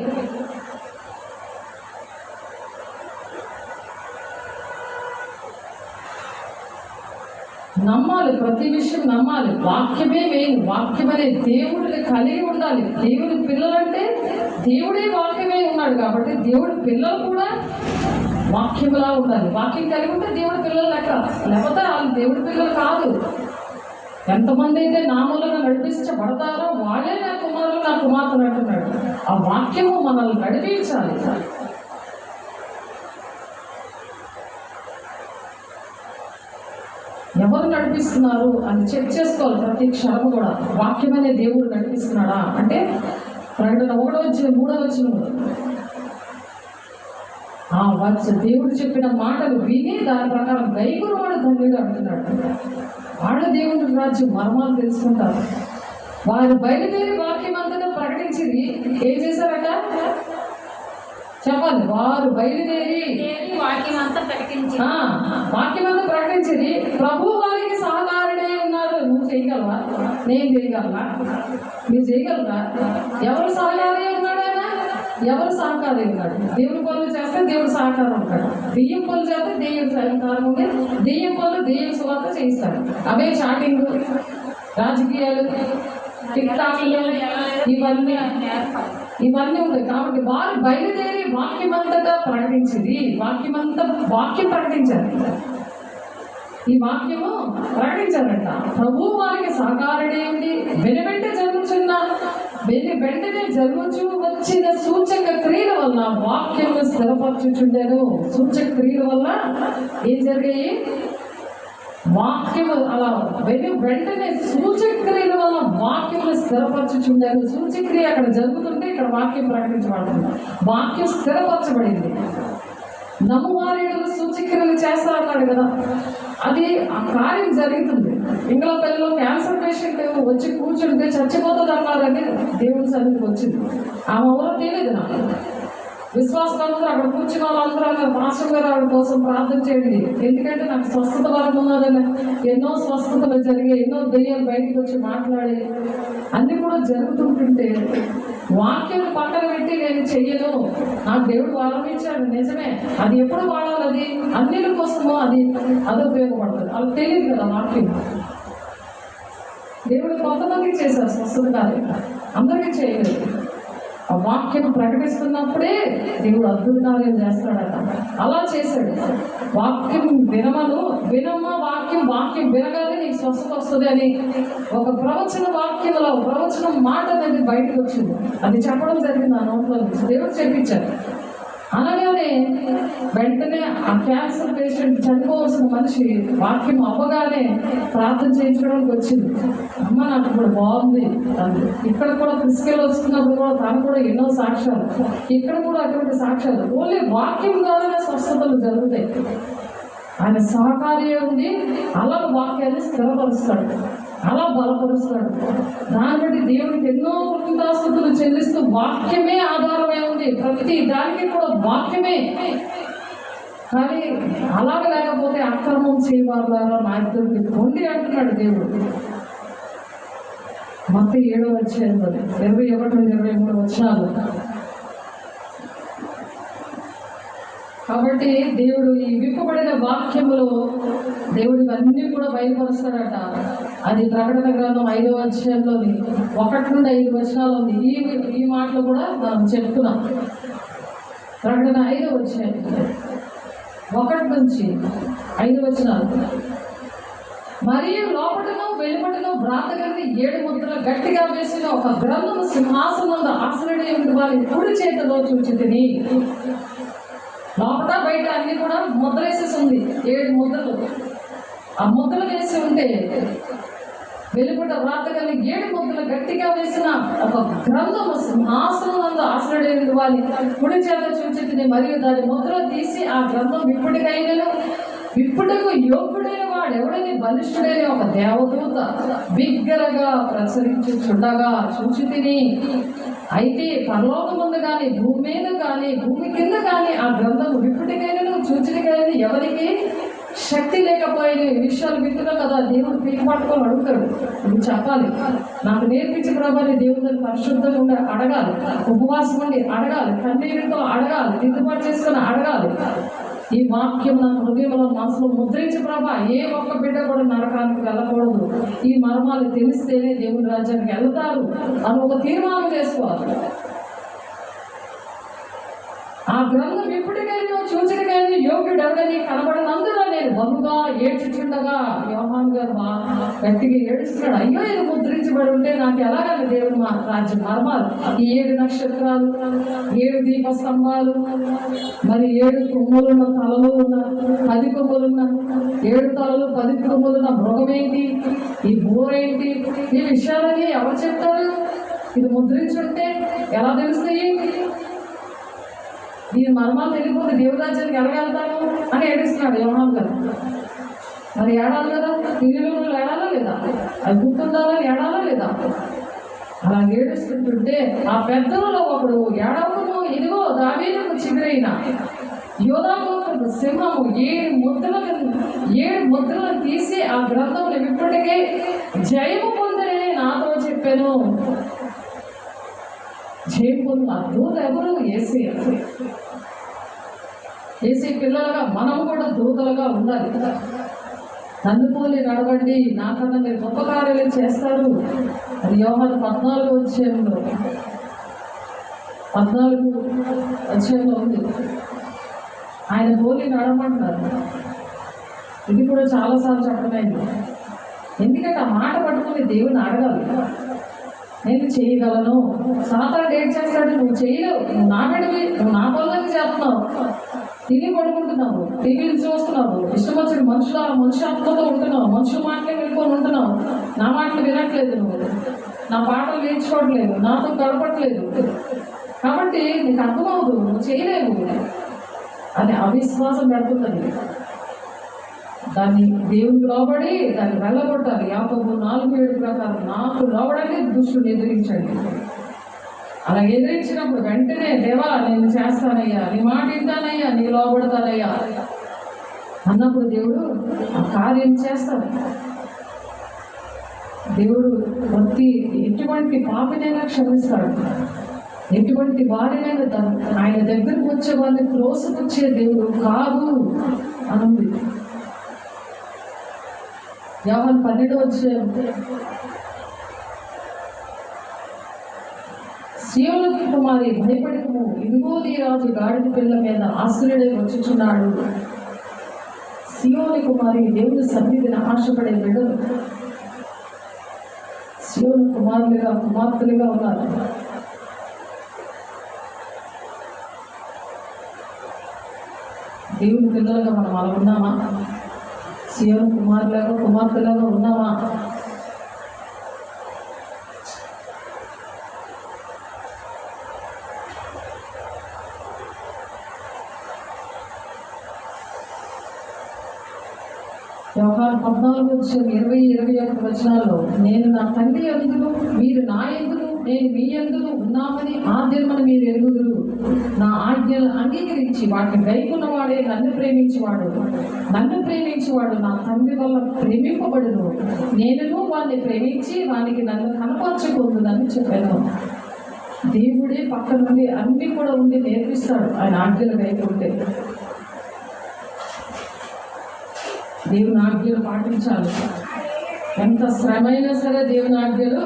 నమ్మాలి. ప్రతి విషయం నమ్మాలి. వాక్యమే మెయిన్. వాక్యం అనే దేవుడిని కలిగి ఉండాలి. దేవుడి పిల్లలంటే దేవుడే వాక్యమే ఉన్నాడు కాబట్టి దేవుడి పిల్లలు కూడా వాక్యములా ఉండాలి. వాక్యం కలిగి ఉంటే దేవుడి పిల్లలు లెక్క, లేకపోతే వాళ్ళు దేవుడి పిల్లలు కాదు. ఎంతమంది అయితే నా మూలంగా నడిపించబడతారో వాళ్ళే నా కుమారులు, నా కుమార్తెలు అంటున్నాడు. ఆ వాక్యము మనల్ని నడిపించాలి. ఎవరు నడిపిస్తున్నారు అని చెక్ చేసుకోవాలి ప్రతి క్షణము కూడా. వాక్యం అనే దేవుడు నడిపిస్తున్నాడా అంటే ప్రకటన 1వ వచనం దేవుడు చెప్పిన మాటలు విని దాని ప్రకారం గైకొనువాడు ధన్యుడు అంటున్నాడు. వాళ్ళ దేవుని రాజ్యం మర్మాలు తెలుసుకుంటారు. వారు బయలుదేరి వాక్యం అంతగా ప్రకటించింది. ఏం చేశారట చెప్పాలి. వారు బయలుదేరి వాక్యం అంతా ప్రకటించింది. ప్రభు వారికి సహకారుడే ఉన్నాడు. నువ్వు చేయగలవా? నేను చేయగలవా? మీరు చేయగలరా? ఎవరు సహకారి ఉన్నాడు? ఆయన ఎవరు సహకారి ఉన్నాడు? దేవుడి పనులు చేస్తే దేవుడు సహకారం ఉంటాడు. దెయ్యం పనులు చేస్తే దేవుడి సహకారం ఉంది. దెయ్యం పనులు దెయ్యం సువార్త చేయిస్తాడు. అవే చాటింగ్, రాజకీయాలు, టిక్ టాక్ ఇవన్నీ ఉన్నాయి. కాబట్టి వారు బయలుదేరి వాక్యమంతగా ప్రకటించింది. వాక్యం ప్రకటించారు. ఈ వాక్యము ప్రకటించారంట. ప్రభు వారికి సహకారుడేంటి వెంటనే జరుగుచూ వచ్చిన సూచక క్రియల వల్ల వాక్యము స్థిరపరచుచుండెను. సూచక క్రియల వల్ల ఏం జరిగాయి? వాక్యము అలా వెంటనే సూచక్రియల వల్ల వాక్యములు స్థిరపరచుచుండారు. సూచక్రియ అక్కడ జరుగుతుంటే ఇక్కడ వాక్యం ప్రకటించబడుతుంది. వాక్యం స్థిరపరచబడింది. నమ్మువారేడు సూచక్రియలు చేస్తారన్నాడు కదా, అది ఆ కార్యం జరుగుతుంది. ఇంగ్లపల్లిలో క్యాన్సర్ పేషెంట్ వచ్చి కూర్చుంటే చచ్చిపోతుంది అన్నారని దేవుని సన్నిధికి వచ్చింది. ఆమె ఎవరో తెలియదు నాకు. విశ్వాసంతో అక్కడ కూర్చున్న వాళ్ళందరూ అన్నారు, మాస్టర్ గారు ఆవిడ కోసం ప్రార్థన చేయండి, ఎందుకంటే నాకు స్వస్థత వరం ఉన్నదని. ఎన్నో స్వస్థతలు జరిగాయి, ఎన్నో దెయ్యాలు బయటకు వచ్చి మాట్లాడి అన్ని కూడా జరుగుతుంటుంటే వాక్యం పక్కన పెట్టి నేను చెయ్యను, నాకు దేవుడు వరం ఇచ్చాడు నిజమే, అది ఎప్పుడు వాడాలి, అది అన్నిల కోసమో అది ఉపయోగపడుతుంది. వాళ్ళకి తెలియదు కదా వాక్యం. దేవుడు కొంతమందికి చేశారు స్వస్థత కాదు, అందరికీ చేయలేదు. ఆ వాక్యం ప్రకటిస్తున్నప్పుడే దేవుడు అద్భుత కార్యం చేస్తాడట. అలా చేశాడు. వాక్యం వినమ్మా వాక్యం వినగానే నీకు స్వస్థత వస్తుంది అని ఒక ప్రవచనం మాట అనేది బయటకు వచ్చింది. అది చెప్పడం జరిగింది ఆ నోట్లో నుంచి. దేవుడు చెప్పించాడు. అనగానే వెంటనే ఆ క్యాన్సర్ పేషెంట్ చనిపోవాల్సిన మనిషి వాక్యం అవ్వగానే ప్రార్థన చేయించడానికి వచ్చింది. అమ్మ నాకు ఇప్పుడు బాగుంది అంది. ఇక్కడ కూడా క్రిస్కెల్ వస్తున్నప్పుడు కూడా తను కూడా ఎన్నో సాక్ష్యాలు, ఇక్కడ కూడా అటువంటి సాక్ష్యాలు. ఓన్లీ వాక్యం ద్వారానే స్వస్థతలు జరుగుతాయి. ఆయన సహకార్యం ఉంది. అలా వాక్యాన్ని స్థిరపరుస్తాడు, అలా బలపరుస్తాడు. దాన్ని బట్టి దేవుడికి ఎన్నో కృతజ్ఞతాస్తుతులు చెల్లిస్తూ వాక్యమే ఆధారమే ఉంది. ప్రతి దానికి కూడా వాక్యమే. కానీ అలాగ లేకపోతే అక్రమం చేయవారు నా ఇద్దరికి పొండి అంటున్నాడు దేవుడు. మత్తయి 7వ అధ్యాయం 21-23 వచనాలు. కాబట్టి దేవుడు ఈ విప్పబడిన వాక్యములో దేవుడికి అన్ని కూడా బయలుపరుస్తాడట. అది ప్రకటన గ్రంథం 5వ అధ్యాయంలోని 1-5 వచనాలు ఉంది. ఈ మాటలు కూడా మనం చెప్తున్నాం. ప్రకటన 5వ అధ్యాయం 1-5 వచనాలు. మరియు లోపటను వెలుపటను వ్రాతగలిగి 7 ముద్రలు గట్టిగా వేసిన ఒక గ్రంథము సింహాసనం ఆశ్రయుడై ఉండి వారి కుడి చేతిలో చూచితిని. లోపల బయట అన్ని కూడా ముద్ర వేసేసి ఉంది. 7 ముద్రలు. ఆ ముద్రలు వేసి ఉంటే వెలుపట వ్రాతగలిగి 7 ముద్రలు గట్టిగా వేసిన ఒక గ్రంథము సింహాసనం ఆశ్రయుడైన వారి కుడి చేత చూచితిని. మరియు దాని ముద్రలు తీసి ఆ గ్రంథం విప్పుటకు యోగ్యుడైన వాడు ఎవడని బలిష్ఠుడైన ఒక దేవదూత బిగ్గరగా ప్రసరించుచుండగా చూచితిని. అయితే పరలోకముందు కానీ భూమి మీద కానీ భూమి కింద కానీ ఆ గ్రంథం విప్పుటికైనా చూచిటికైనా ఎవరికి శక్తి లేకపోయిన విషయాలు వింటున్నా కదా. దేవుడు పీకి పట్టుకొని అడుగుతాడు, నువ్వు చెప్పాలి, నాకు నేర్పించి ప్రభాని దేవుని పరిశుద్ధంగా ఉండి అడగాలి, ఉపవాసం ఉండి అడగాలి, కన్నీరుతో అడగాలి, దిద్దుబాటు చేసుకొని అడగాలి. ఈ వాక్యం నా హృదయంలో మనసులో ముద్రించి ప్రభా ఏ ఒక్క బిడ్డ కూడా నరకానికి వెళ్ళకూడదు, ఈ మర్మాలు తెలిస్తేనే దేవుని రాజ్యానికి వెళ్తారు అని ఒక తీర్మానం చేసుకోవాలి. ఆ గ్రంథం ఇప్పటికైనా చూచికైనా యోగ్యుడు ఎవడని కనబడినందున నేను బహుగా ఏడ్చుచుండగా యోహాను గారు గట్టిగా ఏడుస్తున్నాడు. అయ్యో ఇది ముద్రించబడి ఉంటే నాకు ఎలాగని దేవుడు మా రాజ్యం మర్మాలు, ఈ 7 నక్షత్రాలు, 7 దీపస్తంభాలు, మరి 7 కొమ్ములున్న తలలు ఉన్న 10 కొమ్ములున్న 7 తలలు 10 కొమ్ములున్న మృగమేంటి, ఈ బోరేంటి, ఈ విషయాలని ఎవరు చెప్తారు? ఇది ముద్రించుంటే ఎలా తెలుస్తాయి? దీని మర్మాలు తెలియకపోతే దేవురాజ్యానికి ఎలాగెళ్తాను అని ఏడుస్తున్నాడు యోహాను గారు. మరి ఏడాలి కదా, తిరుగులు ఏడాలా లేదా, అది గుర్తుండాలని ఏడాలా లేదా? అలా ఏడుస్తుంటుంటే ఆ పెద్దలలో ఒకడు ఏడవను, ఇదిగో దావీదుకు చిగురైన యోధా గోత్రపు సింహము 7 ముద్రలను తీసి ఆ గ్రంథంలో ఇప్పటికే జయము పొందని నాతో చెప్పాను. జయం పొందిన దూత ఎవరు? ఏసీ పిల్లలుగా మనం కూడా దూతలుగా ఉండాలి. నన్ను పోలి నడవండి, నాకన్నా మీరు గొప్ప కార్యాలు చేస్తారు. అది యోహాను 14వ అధ్యాయంలో ఉంది. ఆయన పోలి నడమంటారు. ఇది కూడా చాలాసార్లు చెప్పమైంది. ఎందుకంటే ఆ మాట పట్టుకుని దేవుని అడగాలి, నేను చేయగలను. సాతానుడు ఏం చేస్తాడు, నువ్వు చేయలేవు, నువ్వు నా బిడ్డవి, నువ్వు నా పనులన్నీ చేస్తున్నావు, తిని పడుకుంటున్నావు, టీవీలు చూస్తున్నావు, ఇష్టం వచ్చిన మనుషులతో ఉంటున్నావు, మనుషుల మాటలే వెళ్ళిపోయి ఉంటున్నావు, నా మాటలు వినట్లేదు, నువ్వు నా పాటలు నేర్చుకోవట్లేదు, నాతో గడపట్లేదు, కాబట్టి నీకు అర్థమవుదు, నువ్వు చేయలేవు అని అవిశ్వాసం పెడుతుంది. దాన్ని దేవునికి లోబడి దాన్ని వెళ్ళగొట్టాలి. యాకోబు 4:7 ప్రకారం నాకు లోబడని దుష్టుని ఎదిరించండి. అలా ఎదిరించినప్పుడు వెంటనే దేవా నేను చేస్తానయ్యా, నీ మాట వింటానయ్యా, నీ లోబడతానయ్యా అన్నప్పుడు దేవుడు ఆ కార్యం చేస్తాడు. దేవుడు ఎటువంటి పాపినైనా క్షమిస్తాడు, ఎటువంటి వారినైనా ఆయన దగ్గరకు వచ్చే వాళ్ళని త్రోసిపుచ్చే దేవుడు కాదు అనుంది. యోహాను 12 సీయోను కుమారి భయపడకుము, ఇదిగో నీ రాజు గాడిద పిల్ల మీద ఆశ్రయుడై వచ్చుచున్నాడు. సీయోను కుమారి దేవుని సన్నిధిని ఆశపడే బిడ్డలు సీయోను కుమార్తెలుగా ఉన్నారు. దేవుని పిల్లలుగా మనం అలా ఉన్నామా? సీయోను కుమార్తెలాగా ఉన్నామా? యోహాను 14:20-21 నేను నా తండ్రి యందును మీరు నా యందును నేను మీ యందును ఉన్నామని ఆ దినమున మీరు ఎరుగుదురు. నా ఆజ్ఞలు అంగీకరించి వాటిని గైకొన్నవాడే నన్ను ప్రేమించేవాడు నా తండ్రి వల్ల ప్రేమింపబడును. నేనును వాడిని ప్రేమించి వానికి నన్ను కనపరచుకుందునని చెప్పాను. దేవుడే పక్క నుండి అన్ని కూడా ఉండి నేర్పిస్తాడు ఆయన ఆజ్ఞలు గైకుంటే. దేవుని ఆజ్ఞలు పాటించాలి. ఎంత శ్రమైనా సరే దేవుని ఆజ్ఞలు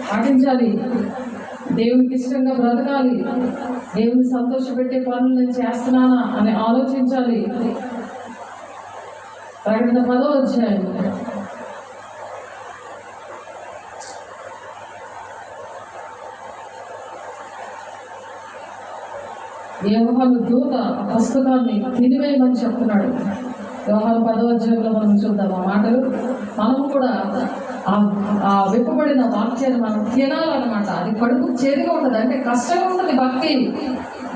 పాటించాలి. దేవునికి ఇష్టంగా బ్రతకాలి. దేవుని సంతోషపెట్టే పనులు నేను చేస్తున్నానా అని ఆలోచించాలి. ప్రకటన 10వ అధ్యాయం యోహాను దూత పుస్తకాన్ని తినివేయమని చెప్తున్నాడు. యోహాను 10వ అధ్యాయంలో మనం చూద్దాం ఆ మాటలు. మనం కూడా ఆ విప్పబడిన వాక్యాన్ని మనం తినాలన్నమాట. అది కడుపు చేదుగా ఉంటుంది, అంటే కష్టంగా ఉంటుంది భక్తి,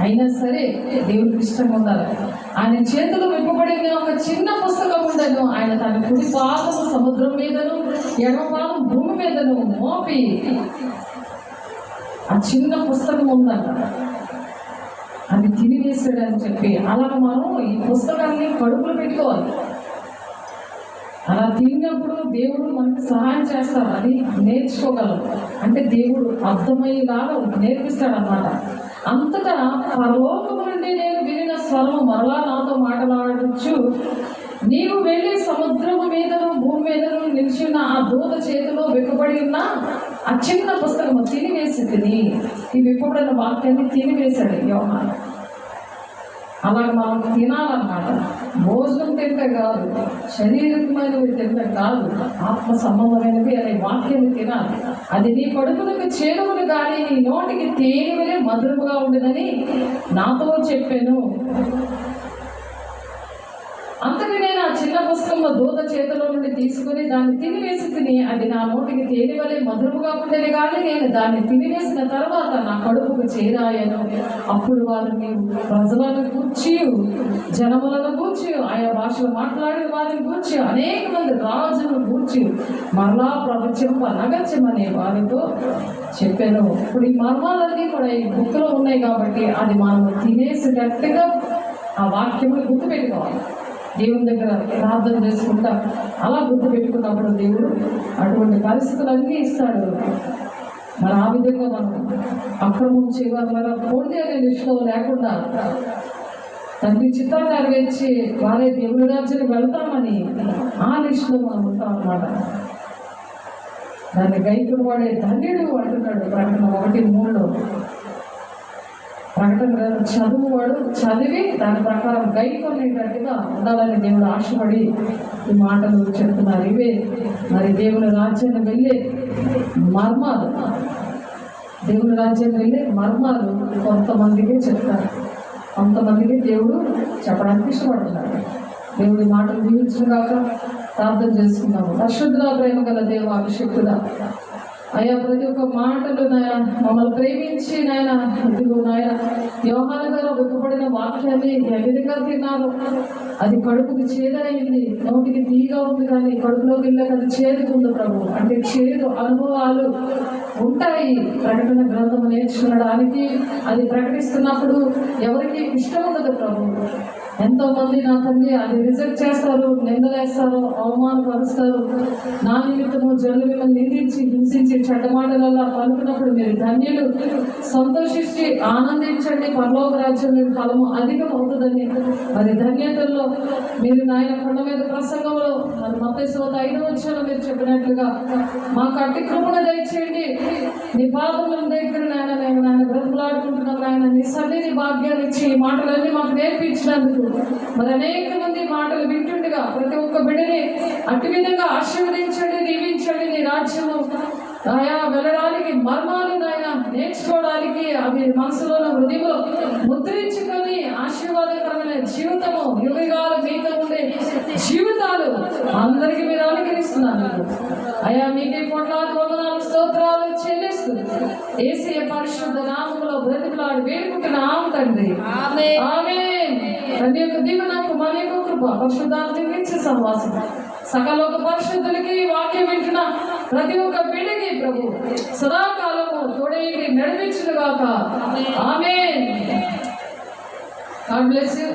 అయినా సరే దేవుడికి ఇష్టంగా ఉండాలి. ఆయన చేతులు విప్పబడిన ఒక చిన్న పుస్తకం ఉండను. ఆయన తన కుడి పాదము సముద్రం మీదను ఎడమ పాదం భూమి మీదను మోపి ఆ చిన్న పుస్తకం ఉందంట, అది తినివేశాడు అని చెప్పి అలా మనం ఈ పుస్తకాన్ని కడుపులో పెట్టుకోవాలి. అలా తిన్నప్పుడు దేవుడు మనకు సహాయం చేస్తారు, అది నేర్చుకోగలం. అంటే దేవుడు అర్థమయ్యేలాగా నేర్పిస్తాడు అన్నమాట. అంతటా పరలోకము నుండి నేను వినిన స్వరము మరలా నాతో మాట్లాడచ్చు, నీవు వెళ్ళి సముద్రము మీదను భూమి మీదను నిలిచిన ఆ దూత చేతిలో విప్పబడి ఉన్న ఆ చిన్న పుస్తకము తినివేసి ఈ విప్పబడిన వాక్యాన్ని తినివేశాడు యోహాను. అలాగే మనం తినాలన్నమాట. భోజనం తింటే కాదు, శరీరమైనవి తింటే కాదు, ఆత్మ సంబంధమైనవి అనే వాక్యాన్ని తినాలి. అది నీ కడుపులకు చేరువులు కానీ నీ నోటికి తేనెవలే మధురముగా ఉండదని నాతో చెప్పాను. అంతటి నేను ఆ చిన్న పుస్తకంలో దూత చేతిలో నుండి తీసుకుని దాన్ని తినివేసి అది నా నోటికి తేనెవలే మధురముగా ఉండేది కానీ నేను దాన్ని తినివేసిన తర్వాత నా కడుపుకు చేరాయను. అప్పుడు వారు నీవు ప్రజలను గూర్చి జనములను గూర్చి ఆయా భాషలు మాట్లాడిన వారిని గూర్చి అనేక మంది రాజులను గూర్చి మరలా ప్రవచింపనగచ్చమని వారితో చెప్పాను. ఇప్పుడు ఈ మర్మాలన్నీ కూడా ఈ బుక్లో ఉన్నాయి కాబట్టి అది మనం తినేసేటట్టుగా ఆ వాక్యములు గుర్తుపెట్టుకోవాలి. దేవుని దగ్గర ప్రార్థన చేసుకుంటా అలా గుర్తుపెట్టుకున్నప్పుడు దేవుడు అటువంటి పరిస్థితులన్నీ ఇస్తాడు. మరి ఆ విధంగా మనం అక్రమం చేయవాళ్ళగా పోటీ అనే లిస్టులో లేకుండా తండ్రి చిత్తాన్ని నెరవేర్చి వారే దేవుని రాజ్యానికి వెళ్తామని ఆ లిస్టులో మనం ఉంటాం అన్నమాట. దాన్ని గైకుడు వాడే ధన్యుడు అంటున్నాడు ప్రకటన 1:3. ప్రకటన గ్రంథం చదువువాడు చదివి దాని ప్రకారం గైకొనేటట్టుగా ఉండాలని దేవుడు ఆశపడి ఈ మాటలు చెప్తున్నారు. ఇవే మరి దేవుని రాజ్యాన్ని వెళ్ళే మర్మాలు, దేవుని రాజ్యాన్ని వెళ్ళే మర్మాలు కొంతమందికి చెప్తారు, కొంతమందికి దేవుడు చెప్పడానికి ఇష్టపడుతున్నాడు. దేవుడి మాటలు దీవించుగాక ప్రార్థన చేసుకున్నాము. పరిశుద్ధ ప్రేమ గల దేవ అభిషేకుడా, అయ్యా ప్రతి ఒక్క మాటలు నాయన మమ్మల్ని ప్రేమించి నాయన ఇదిగో నాయన యోహాను గారు వెక్కబడిన వాక్యాన్ని ఏ విధంగా తిన్నారు, అది కడుపుకి చేదైంది, నోటికి తీగా ఉంది, కానీ కడుపులోకి వెళ్ళాక అది చేదుకుంది ప్రభు. అంటే చేదు అనుభవాలు ఉంటాయి. ప్రకటన గ్రంథం నేర్చుకోవడానికి అది ప్రకటిస్తున్నప్పుడు ఎవరికి ఇష్టం ఉండదు ప్రభు. ఎంతో మంది నా తండ్రి అది రిజెక్ట్ చేస్తారు, నిందలేస్తారు, అవమానపరుస్తారు. నా నిమిత్తము జనులు మిమ్మల్ని నిందించి హింసించి చెడ్డ మాటలలో పలుకున్నప్పుడు మీరు ధన్యులు, సంతోషించి ఆనందించండి, పరలోక రాజ్యం మీరు ఫలము అధికం అవుతుందని మరి ధన్యతల్లో మీరు నాయన కొండ మీద ప్రసంగంలో మరి మత్తయి 5:5 మీరు చెప్పినట్లుగా మాకు అట్టి కృపణ దయచేయండి. నీ పాదముల దగ్గర నాయన బ్రతుకులాడుకుంటున్నాం నాయన, నీ సన్నిధి భాగ్యాన్ని ఇచ్చి ఈ మాటలన్నీ మాకు నేర్పించినందుకు మరి అనేక మంది మాటలు వింటుండగా ప్రతి ఒక్క బిడ్డని అట్టి విధంగా ఆశీర్వదించండి, దీవించండి. నీ రాజ్యము ఆయా వెళ్ళడానికి మర్మాలు నాయన నేర్చుకోవడానికి అవి మనసులో హృదయంలో ముద్రించుకొని ఆశీర్వాదకరమైన జీవితము యుగాలు మీతో ఉండే జీవితాలు అందరికీ మీరు అనుగ్రహిస్తున్నారు. అయా మీకే కోట్లాది వందనాలు స్తోత్రాలు చెల్లిస్తూ యేసయ్య పరిశుద్ధ నామములో బ్రతిమలాడి వేడుకుంటున్నాం తండ్రి. ఆమేన్. తండ్రి యొక్క దీవెన మన యొక్క కృప పరిశుద్ధాలు దీవించే సహవాసం సకలోక పరిశుద్ధులకి వాక్యం వింటున్న ప్రతి ఒక్క బిడ్డకి ప్రభు సదాకాలము తోడేయండి, నడిపించుగాక. ఆమేన్. God bless you.